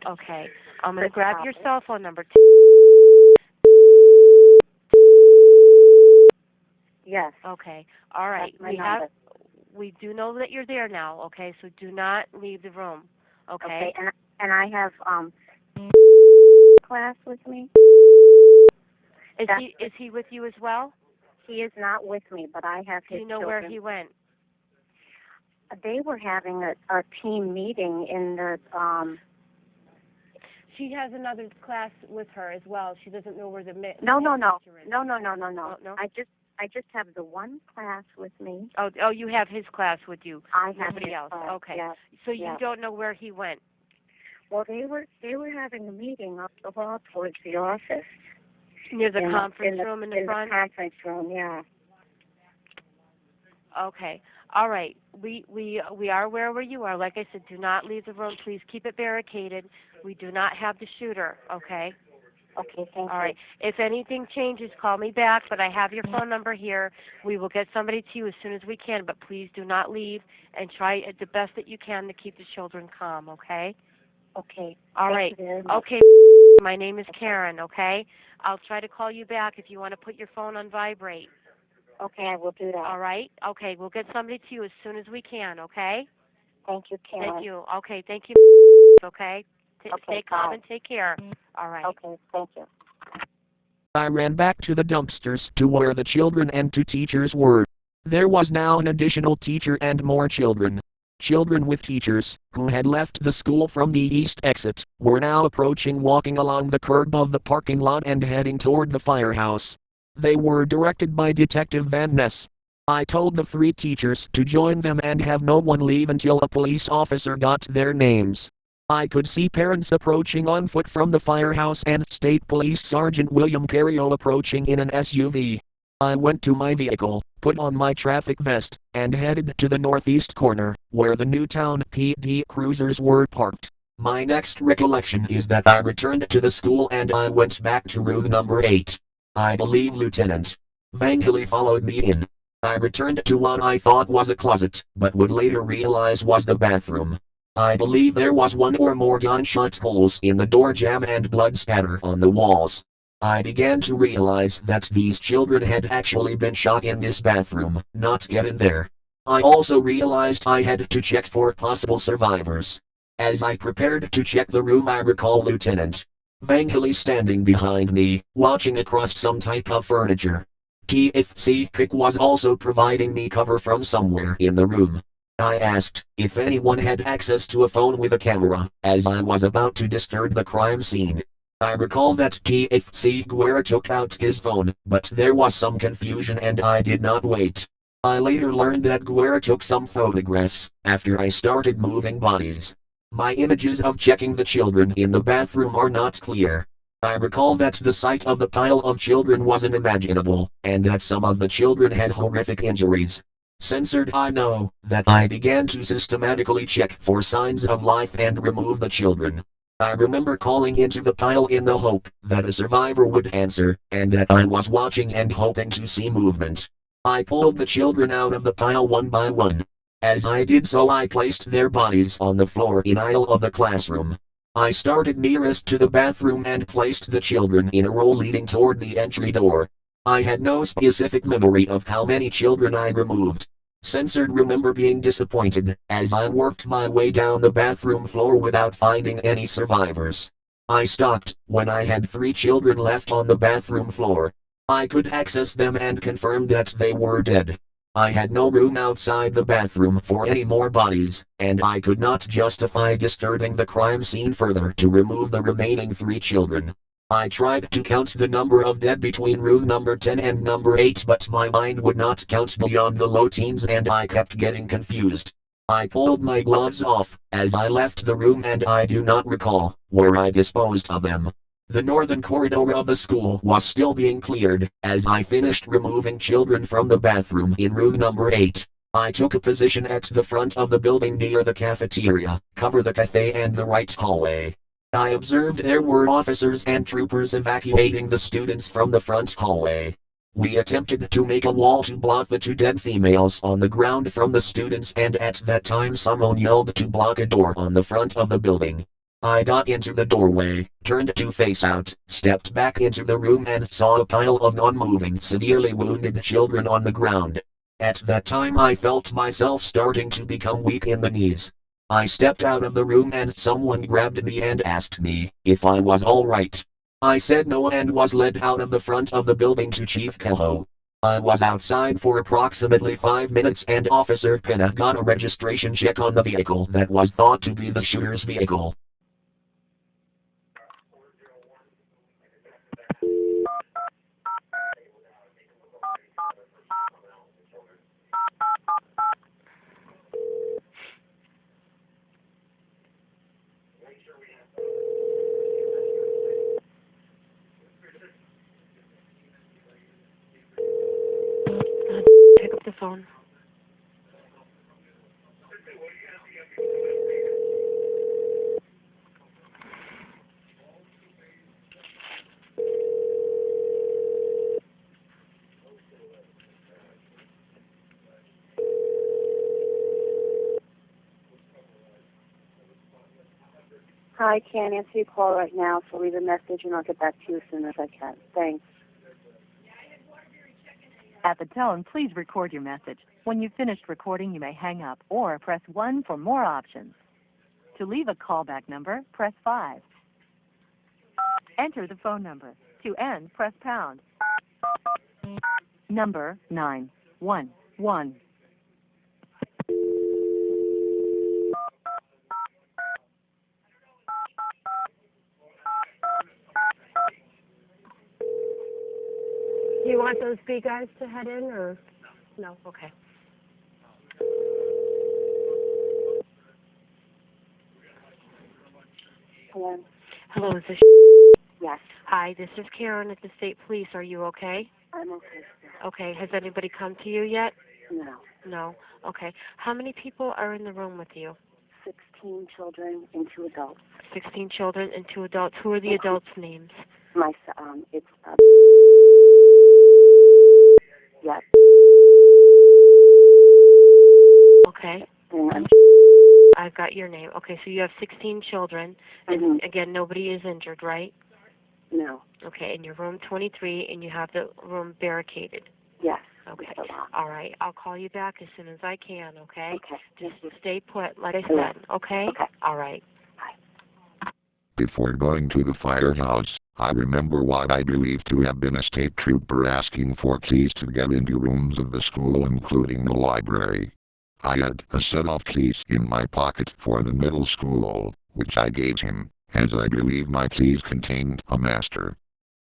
Okay, I'm going to grab your cell phone number. Yes. Okay, all right. We do know that you're there now, okay, so do not leave the room, okay? Okay, and I have class with me. Is he with you as well? He is not with me, but I have his Do you know children. where he went? They were having a team meeting in the... She has another class with her as well. She doesn't know where the No. teacher is. No. Oh, no? I I just have the one class with me. Oh, you have his class with you. I have Nobody his else. class, Okay. yes, So you yes. don't know where he went. Well, they were having a meeting up the hall towards the office. Near the conference room in the front? In the conference room, yeah. Okay. All right. We are where you are. Like I said, do not leave the room. Please keep it barricaded. We do not have the shooter, okay? Okay, thank you. All right. If anything changes, call me back, but I have your phone number here. We will get somebody to you as soon as we can, but please do not leave and try the best that you can to keep the children calm, okay? Okay. All Thank right. you very much. Okay. My name is Karen, okay? I'll try to call you back if you want to put your phone on vibrate. Okay, I will do that. All right? Okay, we'll get somebody to you as soon as we can, okay? Thank you, Karen. Thank you. Okay, thank you, okay? Stay calm and take care. All right. Okay, thank you. I ran back to the dumpsters to where the children and two teachers were. There was now an additional teacher and more children. Children with teachers, who had left the school from the east exit, were now approaching, walking along the curb of the parking lot and heading toward the firehouse. They were directed by Detective Van Ness. I told the three teachers to join them and have no one leave until a police officer got their names. I could see parents approaching on foot from the firehouse and State Police Sergeant William Carrio approaching in an SUV. I went to my vehicle, put on my traffic vest, and headed to the northeast corner, where the Newtown PD cruisers were parked. My next recollection is that I returned to the school and I went back to room number 8. I believe Lieutenant Vangelli followed me in. I returned to what I thought was a closet, but would later realize was the bathroom. I believe there was one or more gunshot holes in the door jamb and blood spatter on the walls. I began to realize that these children had actually been shot in this bathroom, not get in there. I also realized I had to check for possible survivors. As I prepared to check the room, I recall Lieutenant Vangelli standing behind me, watching across some type of furniture. TFC Cook was also providing me cover from somewhere in the room. I asked if anyone had access to a phone with a camera, as I was about to disturb the crime scene. I recall that TFC Guerra took out his phone, but there was some confusion and I did not wait. I later learned that Guerra took some photographs after I started moving bodies. My images of checking the children in the bathroom are not clear. I recall that the sight of the pile of children was unimaginable, and that some of the children had horrific injuries. Censored. I know that I began to systematically check for signs of life and remove the children. I remember calling into the pile in the hope that a survivor would answer, and that I was watching and hoping to see movement. I pulled the children out of the pile one by one. As I did so, I placed their bodies on the floor in aisle of the classroom. I started nearest to the bathroom and placed the children in a row leading toward the entry door. I had no specific memory of how many children I removed. Censored. Remember being disappointed as I worked my way down the bathroom floor without finding any survivors. I stopped when I had 3 children left on the bathroom floor. I could access them and confirm that they were dead. I had no room outside the bathroom for any more bodies, and I could not justify disturbing the crime scene further to remove the remaining 3 children. I tried to count the number of dead between room number 10 and number 8, but my mind would not count beyond the low teens and I kept getting confused. I pulled my gloves off as I left the room and I do not recall where I disposed of them. The northern corridor of the school was still being cleared as I finished removing children from the bathroom in room number 8. I took a position at the front of the building near the cafeteria, cover the cafe and the right hallway. I observed there were officers and troopers evacuating the students from the front hallway. We attempted to make a wall to block the 2 dead females on the ground from the students, and at that time someone yelled to block a door on the front of the building. I got into the doorway, turned to face out, stepped back into the room and saw a pile of non-moving, severely wounded children on the ground. At that time I felt myself starting to become weak in the knees. I stepped out of the room and someone grabbed me and asked me if I was all right. I said no and was led out of the front of the building to Chief Kello. I was outside for approximately 5 minutes and Officer Pena got a registration check on the vehicle that was thought to be the shooter's vehicle. up the phone. Hi, can't answer your call right now, so leave a message and I'll get back to you as soon as I can. Thanks. At the tone, please record your message. When you've finished recording, you may hang up or press 1 for more options. To leave a callback number, press 5. Enter the phone number. To end, press pound. Number 911. Do you want those big guys to head in, or no? Okay. Hello? Hello, is this? Yes. Hi, this is Karen at the State Police. Are you okay? I'm okay. Okay. Has anybody come to you yet? No. No. Okay. How many people are in the room with you? 16 children and 2 adults. 16 children and 2 adults. Who are the adults' names? It's, yes. Okay. And I've got your name. Okay, so you have 16 children, and again, nobody is injured, right? No. Okay, and you're room 23, and you have the room barricaded. Yes. Okay. All right. I'll call you back as soon as I can, okay? Okay. Just stay put, like I said, okay? Okay. All right. Before going to the firehouse, I remember what I believe to have been a state trooper asking for keys to get into rooms of the school, including the library. I had a set of keys in my pocket for the middle school, which I gave him, as I believe my keys contained a master.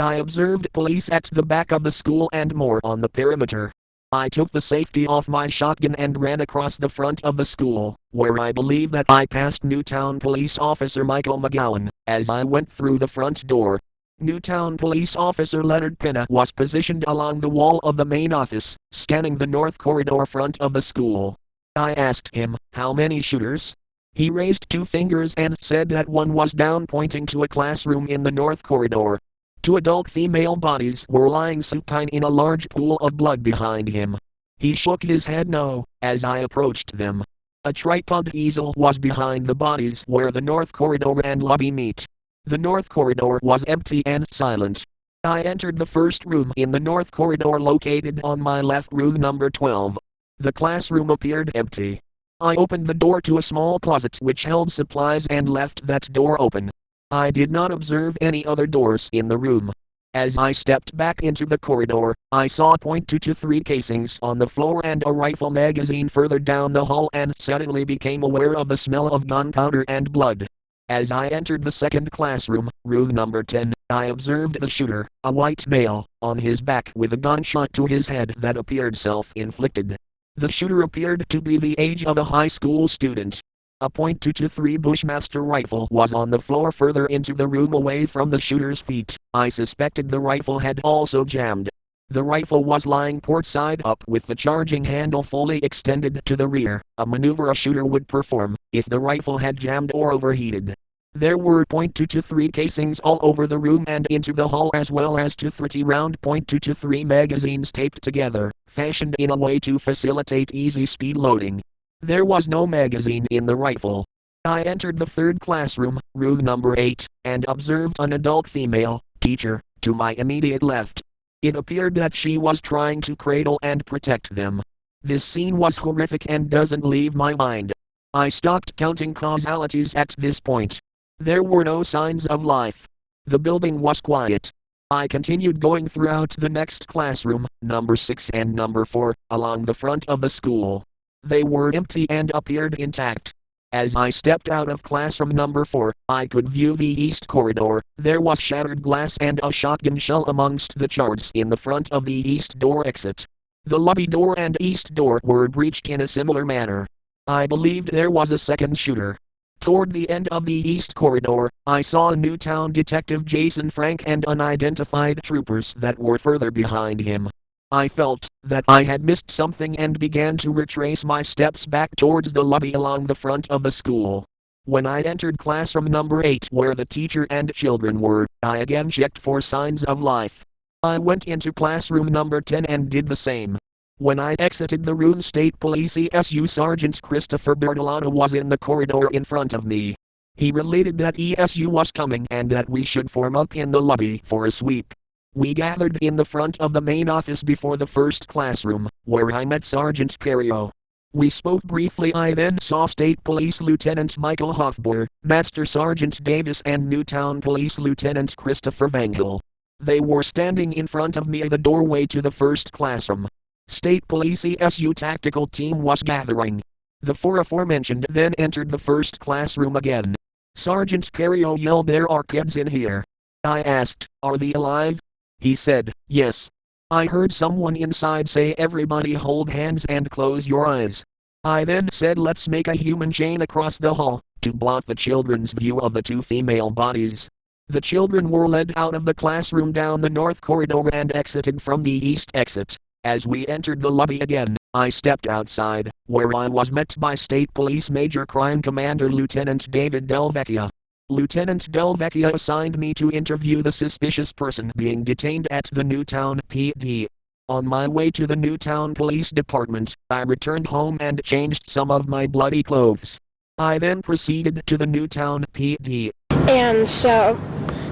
I observed police at the back of the school and more on the perimeter. I took the safety off my shotgun and ran across the front of the school, where I believe that I passed Newtown Police Officer Michael McGowan, as I went through the front door. Newtown Police Officer Leonard Pena was positioned along the wall of the main office, scanning the north corridor front of the school. I asked him, how many shooters? He raised 2 fingers and said that one was down, pointing to a classroom in the north corridor. 2 adult female bodies were lying supine in a large pool of blood behind him. He shook his head no, as I approached them. A tripod easel was behind the bodies where the north corridor and lobby meet. The north corridor was empty and silent. I entered the first room in the north corridor located on my left, room number 12. The classroom appeared empty. I opened the door to a small closet which held supplies and left that door open. I did not observe any other doors in the room. As I stepped back into the corridor, I saw .223 casings on the floor and a rifle magazine further down the hall, and suddenly became aware of the smell of gunpowder and blood. As I entered the second classroom, room number 10, I observed the shooter, a white male, on his back with a gunshot to his head that appeared self-inflicted. The shooter appeared to be the age of a high school student. A .223 Bushmaster rifle was on the floor further into the room away from the shooter's feet. I suspected the rifle had also jammed. The rifle was lying port side up with the charging handle fully extended to the rear, a maneuver a shooter would perform if the rifle had jammed or overheated. There were .223 casings all over the room and into the hall, as well as 230 round .223 magazines taped together, fashioned in a way to facilitate easy speed loading. There was no magazine in the rifle. I entered the third classroom, room number 8, and observed an adult female teacher to my immediate left. It appeared that she was trying to cradle and protect them. This scene was horrific and doesn't leave my mind. I stopped counting causalities at this point. There were no signs of life. The building was quiet. I continued going throughout the next classroom, number 6 and number 4, along the front of the school. They were empty and appeared intact. As I stepped out of classroom number 4, I could view the east corridor. There was shattered glass and a shotgun shell amongst the charts in the front of the east door exit. The lobby door and east door were breached in a similar manner. I believed there was a second shooter. Toward the end of the east corridor, I saw Newtown Detective Jason Frank and unidentified troopers that were further behind him. I felt that I had missed something and began to retrace my steps back towards the lobby along the front of the school. When I entered classroom number 8 where the teacher and children were, I again checked for signs of life. I went into classroom number 10 and did the same. When I exited the room, State Police ESU Sergeant Christopher Bertolano was in the corridor in front of me. He related that ESU was coming and that we should form up in the lobby for a sweep. We gathered in the front of the main office before the first classroom, where I met Sergeant Cario. We spoke briefly. I then saw State Police Lieutenant Michael Hofbauer, Master Sergeant Davis and Newtown Police Lieutenant Christopher Vangel. They were standing in front of me at the doorway to the first classroom. State Police ESU tactical team was gathering. The four aforementioned then entered the first classroom again. Sergeant Cario yelled, "There are kids in here." I asked, "Are they alive?" He said, "Yes." I heard someone inside say, "Everybody hold hands and close your eyes." I then said, "Let's make a human chain across the hall, to block the children's view of the two female bodies." The children were led out of the classroom down the north corridor and exited from the east exit. As we entered the lobby again, I stepped outside, where I was met by State Police Major Crime Commander Lieutenant David Delvecchia. Lieutenant Delvecchia assigned me to interview the suspicious person being detained at the Newtown PD. On my way to the Newtown Police Department, I returned home and changed some of my bloody clothes. I then proceeded to the Newtown PD. And so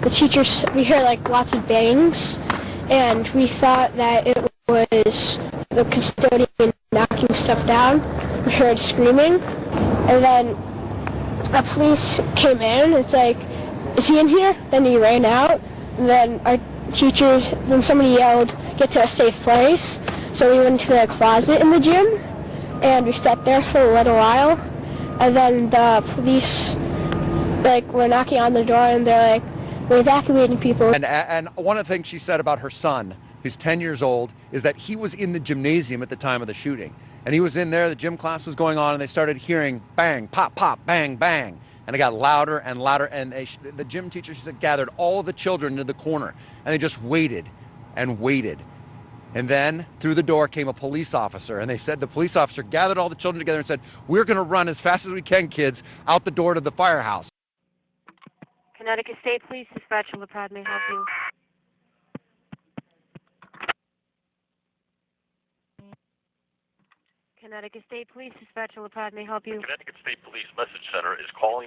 the teachers, we heard like lots of bangs, and we thought that it was the custodian knocking stuff down. We heard screaming, and then a police came in. It's like, "Is he in here?" Then he ran out, and then our teacher, then somebody yelled, "Get to a safe place." So we went to the closet in the gym, and we sat there for a little while, and then the police were knocking on the door, and they're like, "We're evacuating people." And one of the things she said about her son, who's 10 years old, is that he was in the gymnasium at the time of the shooting. And he was in there, the gym class was going on, and they started hearing bang, pop, pop, bang, bang. And it got louder and louder, and the gym teacher, she said, gathered all of the children into the corner, and they just waited and waited. And then through the door came a police officer, and they said the police officer gathered all the children together and said, "We're going to run as fast as we can, kids, out the door to the firehouse." Connecticut State Police Dispatcher LaPrade may help you. Connecticut State Police Dispatcher LaPrade may help you. Connecticut State Police Message Center is calling.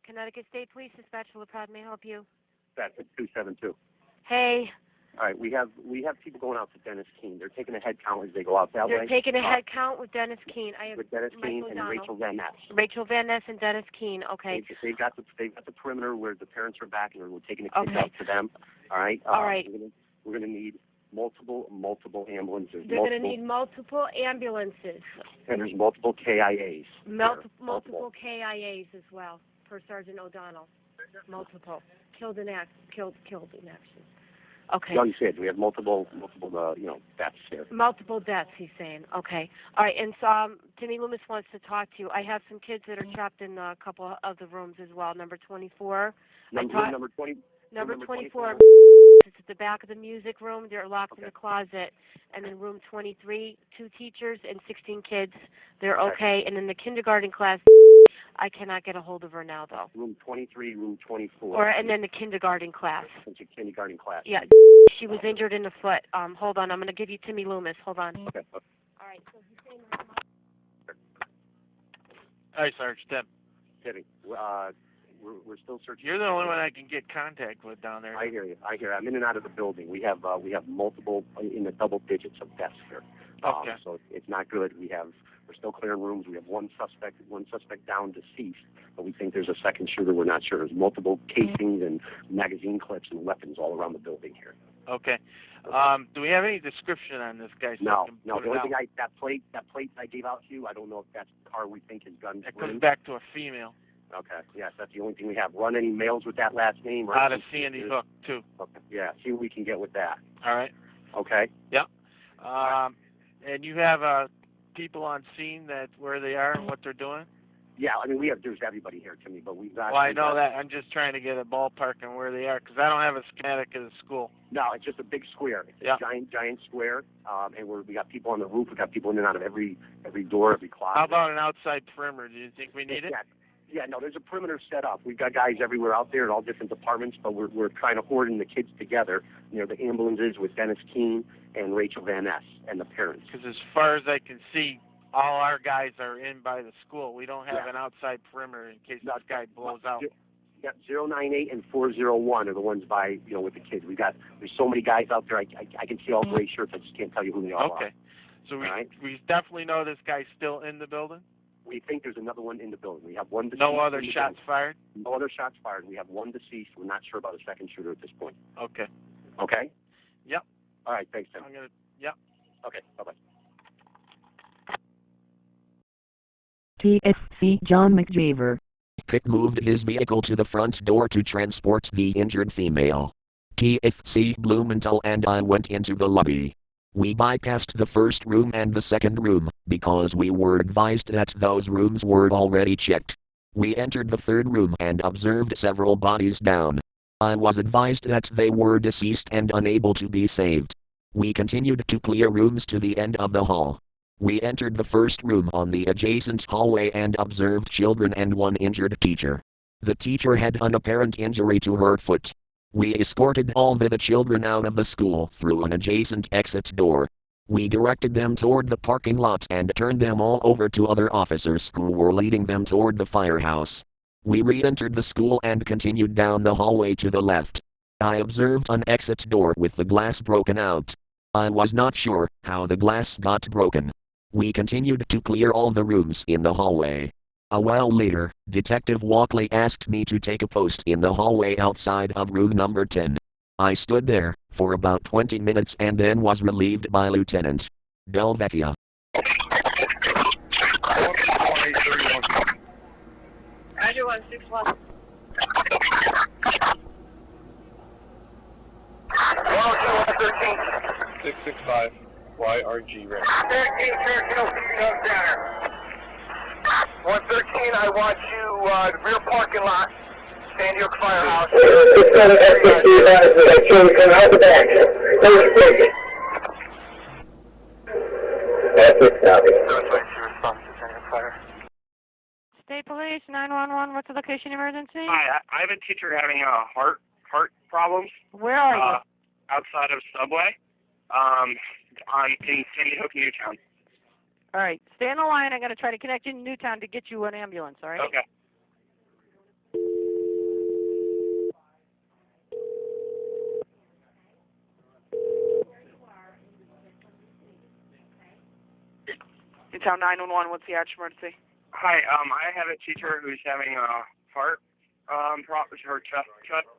Connecticut State Police Dispatcher LaPrade may help you. That's at 272. Hey. All right, we have people going out to Dennis Keene. They're taking a head count as they go out that way. They're taking a head count with Dennis Keene. I have with Dennis Keene and Rachel Van Ness. Rachel Van Ness and Dennis Keene. Okay. They've got the perimeter where the parents are back, and we're taking the kids out to them. All right. All right. We're gonna need multiple ambulances. They're going to need multiple ambulances. And there's multiple KIAs. Multiple KIAs as well, per Sergeant O'Donnell. Multiple. Killed in action. Okay. No, you said we have multiple deaths here. Multiple deaths, he's saying. Okay. All right, and so Timmy Loomis wants to talk to you. I have some kids that are trapped in a couple of the rooms as well. Number 24. Number 20. Number 24. It's at the back of the music room. They're locked in the closet. And then room 23, 2 teachers and 16 kids. They're okay. And in the kindergarten class, I cannot get a hold of her now, though. Room 23, room 24. And then the kindergarten class. Kindergarten class. Yeah, she was injured in the foot. Hold on, I'm going to give you Timmy Loomis. Hold on. Okay. All right, so he's saying... Hi, Sarge. Tim. Kidding. We're still searching. You're the only one I can get contact with down there. I hear you. I'm in and out of the building. We have multiple in the double digits of deaths here. Okay. So it's not good. We're still clearing rooms. We have one suspect down, deceased, but we think there's a second shooter. We're not sure. There's multiple casings and magazine clips and weapons all around the building here. Okay. Do we have any description on this guy? No. The only thing that plate I gave out to you, I don't know if that's the car we think his gun's It comes back to a female. Okay. Yes, that's the only thing we have. Run any males with that last name. Out of Shady Hook, too. Okay. Yeah. See what we can get with that. All right. Okay. Yep. And you have people on scene where they are and what they're doing? Yeah, I mean, there's everybody here, Timmy, but we've got... Well, I know that. I'm just trying to get a ballpark on where they are, because I don't have a schematic of the school. No, it's just a big square. It's a giant square, and we got people on the roof. We got people in and out of every door, every closet. How about an outside perimeter? Do you think we need it? Yeah, no, there's a perimeter set up. We've got guys everywhere out there in all different departments, but we're trying to hoarding the kids together. The ambulances with Dennis Keene and Rachel Van Ness and the parents. Because as far as I can see, all our guys are in by the school. We don't have an outside perimeter in case this guy blows out. Yeah, 098 and 401 are the ones by, with the kids. There's so many guys out there, I can see all gray shirts. I just can't tell you who they all are. Okay. So we definitely know this guy's still in the building? We think there's another one in the building. We have one deceased. No other shots fired? No other shots fired. We have one deceased. We're not sure about a second shooter at this point. Okay. Okay? Yep. All right, thanks, Tim. Yep. Okay, bye-bye. TSC John McJaver. Pick moved his vehicle to the front door to transport the injured female. TFC Blumenthal and I went into the lobby. We bypassed the first room and the second room, because we were advised that those rooms were already checked. We entered the third room and observed several bodies down. I was advised that they were deceased and unable to be saved. We continued to clear rooms to the end of the hall. We entered the first room on the adjacent hallway and observed children and one injured teacher. The teacher had an apparent injury to her foot. We escorted all the children out of the school through an adjacent exit door. We directed them toward the parking lot and turned them all over to other officers who were leading them toward the firehouse. We re-entered the school and continued down the hallway to the left. I observed an exit door with the glass broken out. I was not sure how the glass got broken. We continued to clear all the rooms in the hallway. A while later, Detective Walkley asked me to take a post in the hallway outside of room number 10. I stood there for about 20 minutes and then was relieved by Lieutenant Del Vecchia. Roger 161. 113. 665 YRG Red. 13, center. 113, I want you, the rear parking lot, Sandy Hook Firehouse. It's going to execute that as I come out the back. That's it, copy. State Police 911. What's the location emergency? Hi, I have a teacher having heart problems. Where are you? Outside of Subway, in Shady Hook, Newtown. All right, stay on the line. I'm going to try to connect you to Newtown to get you an ambulance, all right? Okay. Newtown 911, what's the actual emergency? Hi, I have a teacher who's having a heart problem, her chest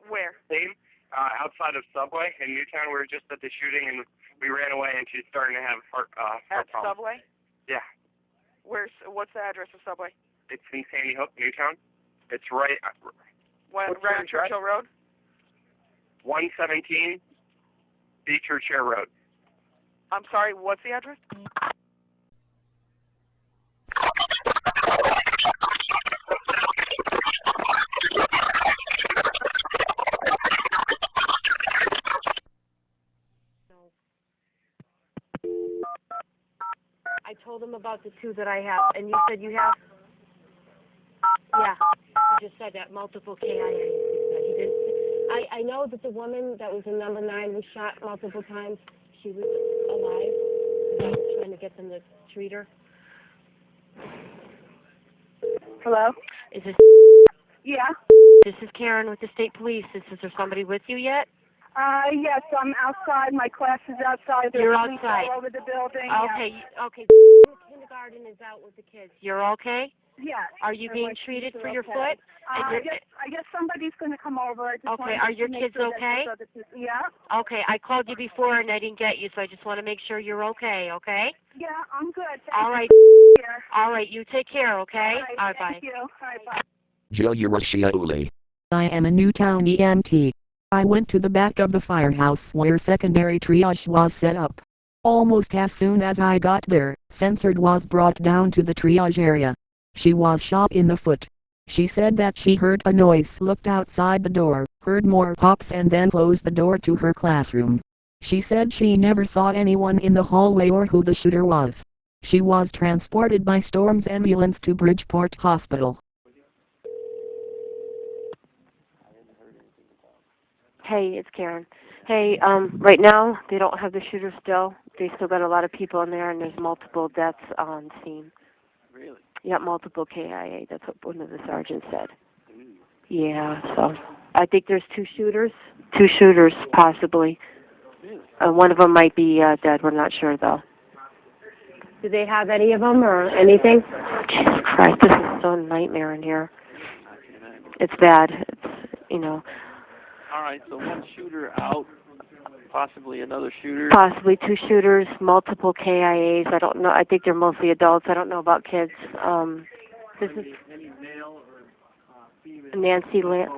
Where? pain, outside of Subway in Newtown. We were just at the shooting and we ran away and she's starting to have heart At problems. Subway? Yeah. What's the address of Subway? It's in Sandy Hook, Newtown. It's right... Right on Churchill Road? 117 Beecher Chair Road. I'm sorry, what's the address? I told him about the two that I have, and you said you have? Yeah, you just said that, multiple KIA. He didn't. I know that the woman that was in number 9 was shot multiple times. She was alive. I was trying to get them to treat her. Hello? Is this? Yeah. This is Karen with the state police. Is there somebody with you yet? Yes, I'm outside. My class is outside. There's You're police outside. all over the building. Okay, okay. Kindergarten is out with the kids. You're okay? Yeah. Are you being treated for your foot? I guess somebody's going to come over. I just Okay, wanted are to your make kids sure that okay? Yeah. Okay, I called you before and I didn't get you, so I just want to make sure you're okay, okay? Yeah, I'm good. All right. All right, you take care, okay? All right, bye. Thank you. All right, bye. Julia Rashiauli. I am a Newtown EMT. I went to the back of the firehouse where secondary triage was set up. Almost as soon as I got there, Censored was brought down to the triage area. She was shot in the foot. She said that she heard a noise, looked outside the door, heard more pops and then closed the door to her classroom. She said she never saw anyone in the hallway or who the shooter was. She was transported by Storm's ambulance to Bridgeport Hospital. Hey, it's Karen. Hey, right now they don't have the shooter still. They still got a lot of people in there, and there's multiple deaths on scene. Really? Yeah, multiple KIA. That's what one of the sergeants said. Yeah, so I think there's two shooters. Two shooters, possibly. Really? One of them might be dead. We're not sure, though. Do they have any of them or anything? Jesus Christ, this is so a nightmare in here. It's bad. It's. All right, so one shooter out, possibly another shooter. Possibly two shooters, multiple KIAs. I don't know. I think they're mostly adults. I don't know about kids. This is Any male or female? Nancy Land.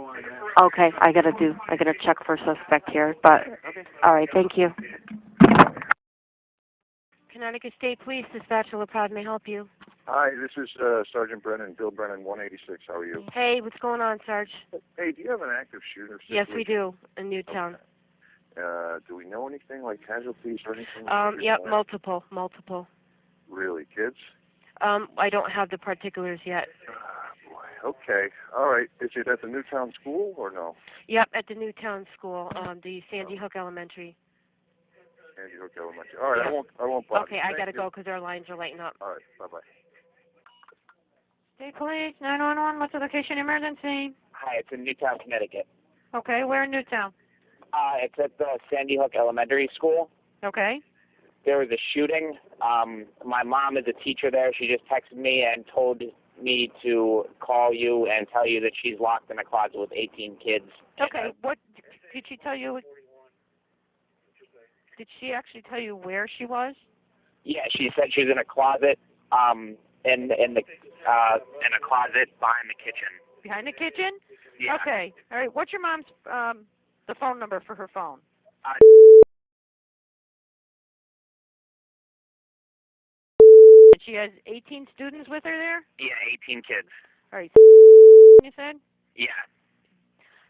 Okay, I gotta check for suspect here. But all right, thank you. Connecticut State Police, Dispatch La Prade, may I help you? Hi, this is Sergeant Brennan, Bill Brennan, 186. How are you? Hey, what's going on, Sarge? Hey, do you have an active shooter Yes, situation? we do, in Newtown. Do we know anything like casualties or anything? Yep, multiple. Really, kids? I don't have the particulars yet. Boy, okay, all right. Is it at the Newtown School or no? Yep, at the Newtown School, the Shady Hook Elementary. Shady Hook Elementary. All right, yeah. I won't bother. Okay, I gotta go because our lines are lighting up. All right, bye-bye. State Police, 911, what's the location emergency? Hi, it's in Newtown, Connecticut. Okay, where in Newtown? It's at the Sandy Hook Elementary School. Okay. There was a shooting. My mom is a teacher there. She just texted me and told me to call you and tell you that she's locked in a closet with 18 kids. Okay, what did she tell you? Did she actually tell you where she was? Yeah, she said she was in a closet, in a closet behind the kitchen. Behind the kitchen? Yeah. Okay. All right. What's your mom's the phone number for her phone? She has 18 students with her there? Yeah, 18 kids. All right. You said? Yeah.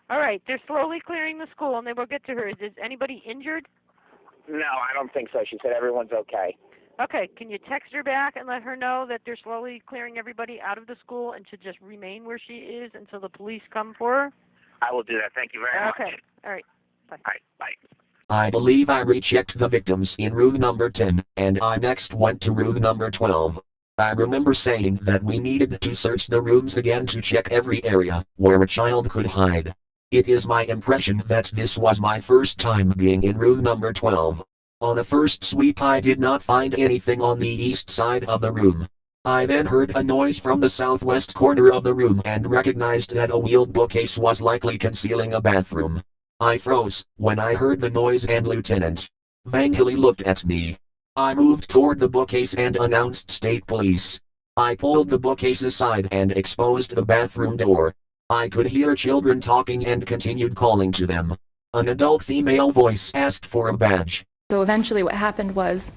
All right. They're slowly clearing the school, and they will get to her. Is anybody injured? No, I don't think so. She said everyone's okay. Okay. Can you text her back and let her know that they're slowly clearing everybody out of the school and to just remain where she is until the police come for her? I will do that. Thank you very much. Okay. All right. Bye. All right. Bye. I believe I rechecked the victims in room number 10, and I next went to room number 12. I remember saying that we needed to search the rooms again to check every area where a child could hide. It is my impression that this was my first time being in room number 12. On a first sweep I did not find anything on the east side of the room. I then heard a noise from the southwest corner of the room and recognized that a wheeled bookcase was likely concealing a bathroom. I froze when I heard the noise and Lieutenant Vangelly looked at me. I moved toward the bookcase and announced State Police. I pulled the bookcase aside and exposed the bathroom door. I could hear children talking and continued calling to them. An adult female voice asked for a badge. So eventually what happened was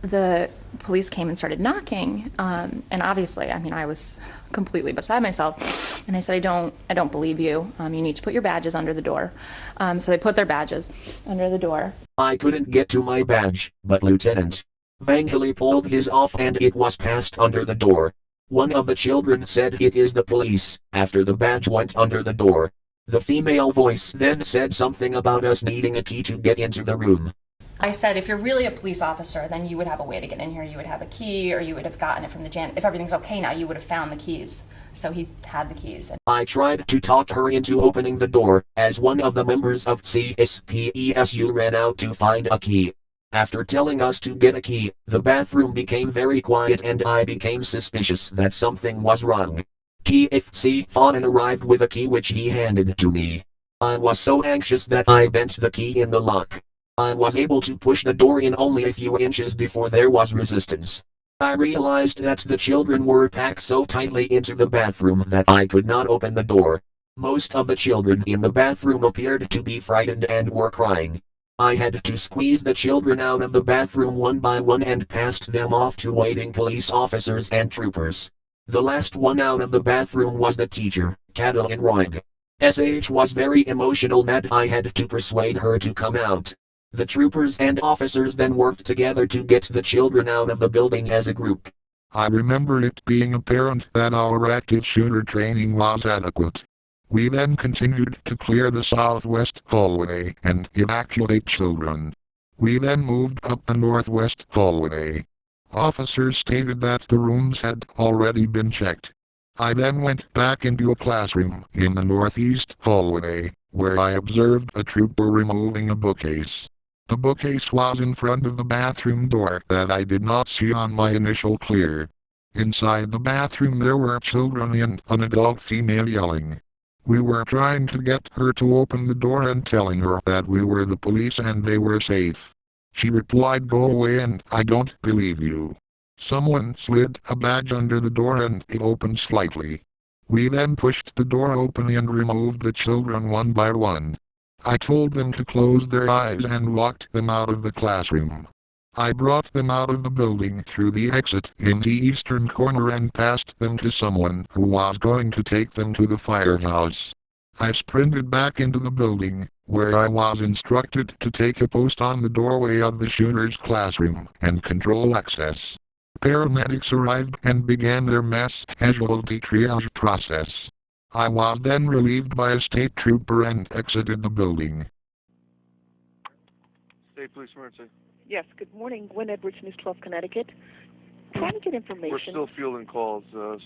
the police came and started knocking, and obviously, I was completely beside myself, and I said, I don't believe you. You need to put your badges under the door. So they put their badges under the door. I couldn't get to my badge, but Lieutenant Vangelly pulled his off and it was passed under the door. One of the children said it is the police, after the badge went under the door. The female voice then said something about us needing a key to get into the room. I said, if you're really a police officer, then you would have a way to get in here. You would have a key, or you would have gotten it from the janitor. If everything's okay now, you would have found the keys. So he had the keys. I tried to talk her into opening the door, as one of the members of CSPESU ran out to find a key. After telling us to get a key, the bathroom became very quiet and I became suspicious that something was wrong. TFC Fawnin arrived with a key which he handed to me. I was so anxious that I bent the key in the lock. I was able to push the door in only a few inches before there was resistance. I realized that the children were packed so tightly into the bathroom that I could not open the door. Most of the children in the bathroom appeared to be frightened and were crying. I had to squeeze the children out of the bathroom one by one and passed them off to waiting police officers and troopers. The last one out of the bathroom was the teacher, Catalin Royd. SH was very emotional that I had to persuade her to come out. The troopers and officers then worked together to get the children out of the building as a group. I remember it being apparent that our active shooter training was adequate. We then continued to clear the southwest hallway and evacuate children. We then moved up the northwest hallway. Officers stated that the rooms had already been checked. I then went back into a classroom in the northeast hallway, where I observed a trooper removing a bookcase. The bookcase was in front of the bathroom door that I did not see on my initial clear. Inside the bathroom there were children and an adult female yelling. We were trying to get her to open the door and telling her that we were the police and they were safe. She replied, "Go away and I don't believe you." Someone slid a badge under the door and it opened slightly. We then pushed the door open and removed the children one by one. I told them to close their eyes and walked them out of the classroom. I brought them out of the building through the exit in the eastern corner and passed them to someone who was going to take them to the firehouse. I sprinted back into the building, where I was instructed to take a post on the doorway of the shooter's classroom and control access. Paramedics arrived and began their mass casualty triage process. I was then relieved by a state trooper and exited the building. State Police Emergency. Yes, good morning. Gwen Edwards, News 12, Connecticut. Trying to get information. We're still fielding calls, so if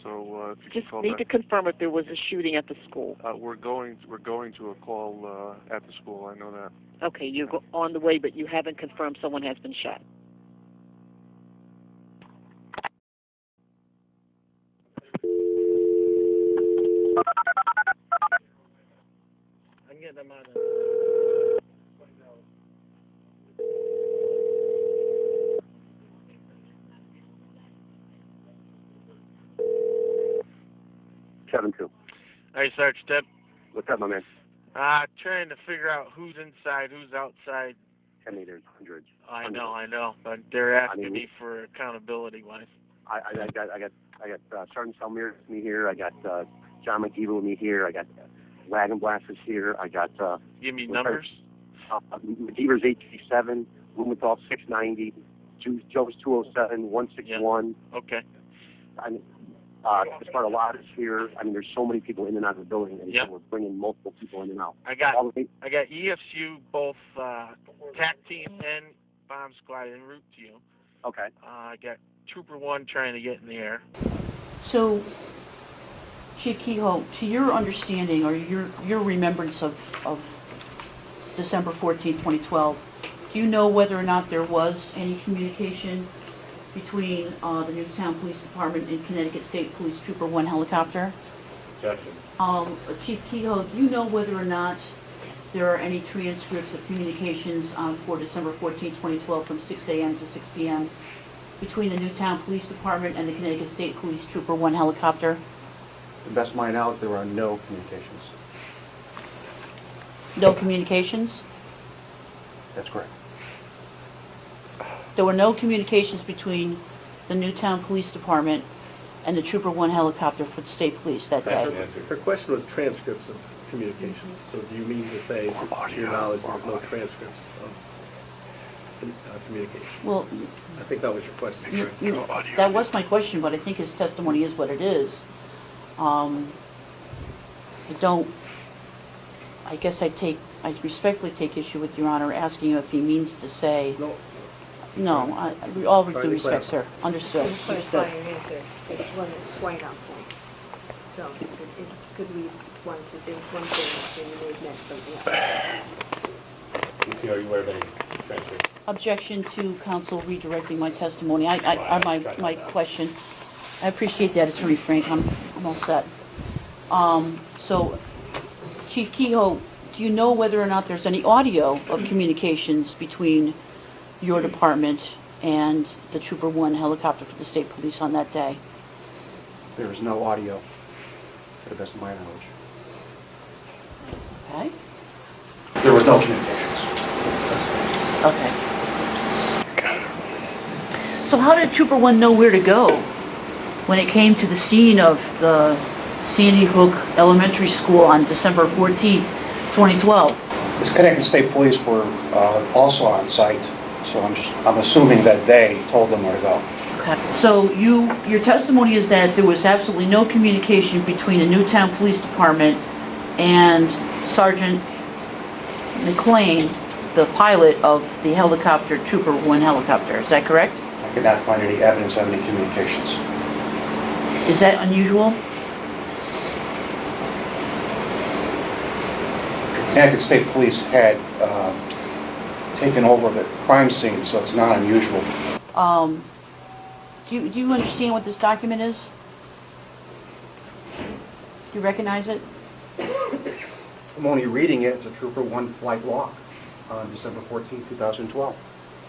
you Just can call need back. to confirm if there was a shooting at the school. We're going to a call at the school. I know that. Okay, you're on the way, but you haven't confirmed someone has been shot. I'm getting them out of 7-2. Hey, Sergeant Deb. What's up, my man? Trying to figure out who's inside, who's outside. I mean, there's hundreds. I know, but they're asking me for accountability-wise. I got Sergeant Salmir with me here. I got John McGee with me here. I got Wagon Blasters here. I got. Give me numbers. McGeever's 837, Blumenthal 690, Joe's 207, 161. Okay. As far as a lot is here. I mean, there's so many people in and out of the building, and so we're bringing multiple people in and out. I got EFU, both TAC team and bomb squad en route to you. Okay. I got Trooper 1 trying to get in the air. So, Chief Kehoe, to your understanding or your remembrance of December 14, 2012, do you know whether or not there was any communication between the Newtown Police Department and Connecticut State Police Trooper 1 helicopter? Objection. Chief Kehoe, do you know whether or not there are any transcripts of communications for December 14, 2012 from 6 a.m. to 6 p.m. between the Newtown Police Department and the Connecticut State Police Trooper 1 helicopter? To the best of my knowledge, there are no communications. No communications? That's correct. There were no communications between the Newtown Police Department and the Trooper 1 helicopter for the state police that day. Her question was transcripts of communications. So do you mean to say, to your knowledge, there's no transcripts of communication? Well, I think that was your question. that was my question, but I think his testimony is what it is. I guess I respectfully take issue with Your Honor asking if he means to say. No, all with due respect, sir. Understood. Clarify your answer. It wasn't quite on point. So it could read once if there's one thing and you may have meant something else. Are you aware of any transcript? Objection to counsel redirecting my testimony. My question. I appreciate that, Attorney Frank. I'm all set. So, Chief Kehoe, do you know whether or not there's any audio of communications between your department and the Trooper 1 helicopter for the state police on that day? There is no audio, to the best of my knowledge. Okay. There was no communications. Okay. So how did Trooper 1 know where to go? when it came to the scene of the Shady Hook Elementary School on December 14th, 2012? The Connecticut State Police were also on site, so I'm assuming that they told them where to go. Okay. So your testimony is that there was absolutely no communication between the Newtown Police Department and Sergeant McLean, the pilot of the helicopter, Trooper 1 helicopter. Is that correct? I could not find any evidence of any communications. Is that unusual? Connecticut State Police had taken over the crime scene, so it's not unusual. Do you understand what this document is? Do you recognize it? I'm only reading it. It's a Trooper 1 flight log on December 14, 2012.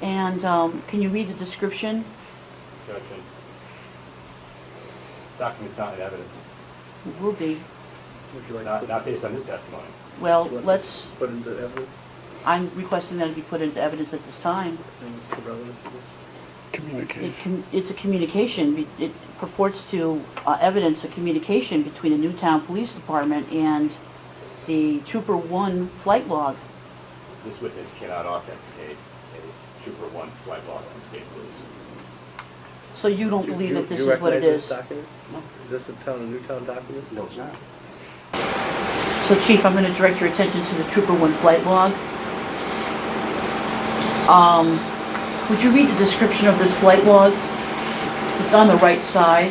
And can you read the description? Objection. Document's not in evidence. It will be. Would you like Not based on this testimony. Well, to let's... put into evidence? I'm requesting that it be put into evidence at this time. And what's the relevance of this? It's a communication. It purports to evidence a communication between the Newtown Police Department and the Trooper 1 flight log. This witness cannot authenticate a Trooper 1 flight log from state police. So you don't believe that this you is what it recognize is? this document? Is this a Newtown document? No, it's not. So Chief, I'm going to direct your attention to the Trooper 1 flight log. Would you read the description of this flight log? It's on the right side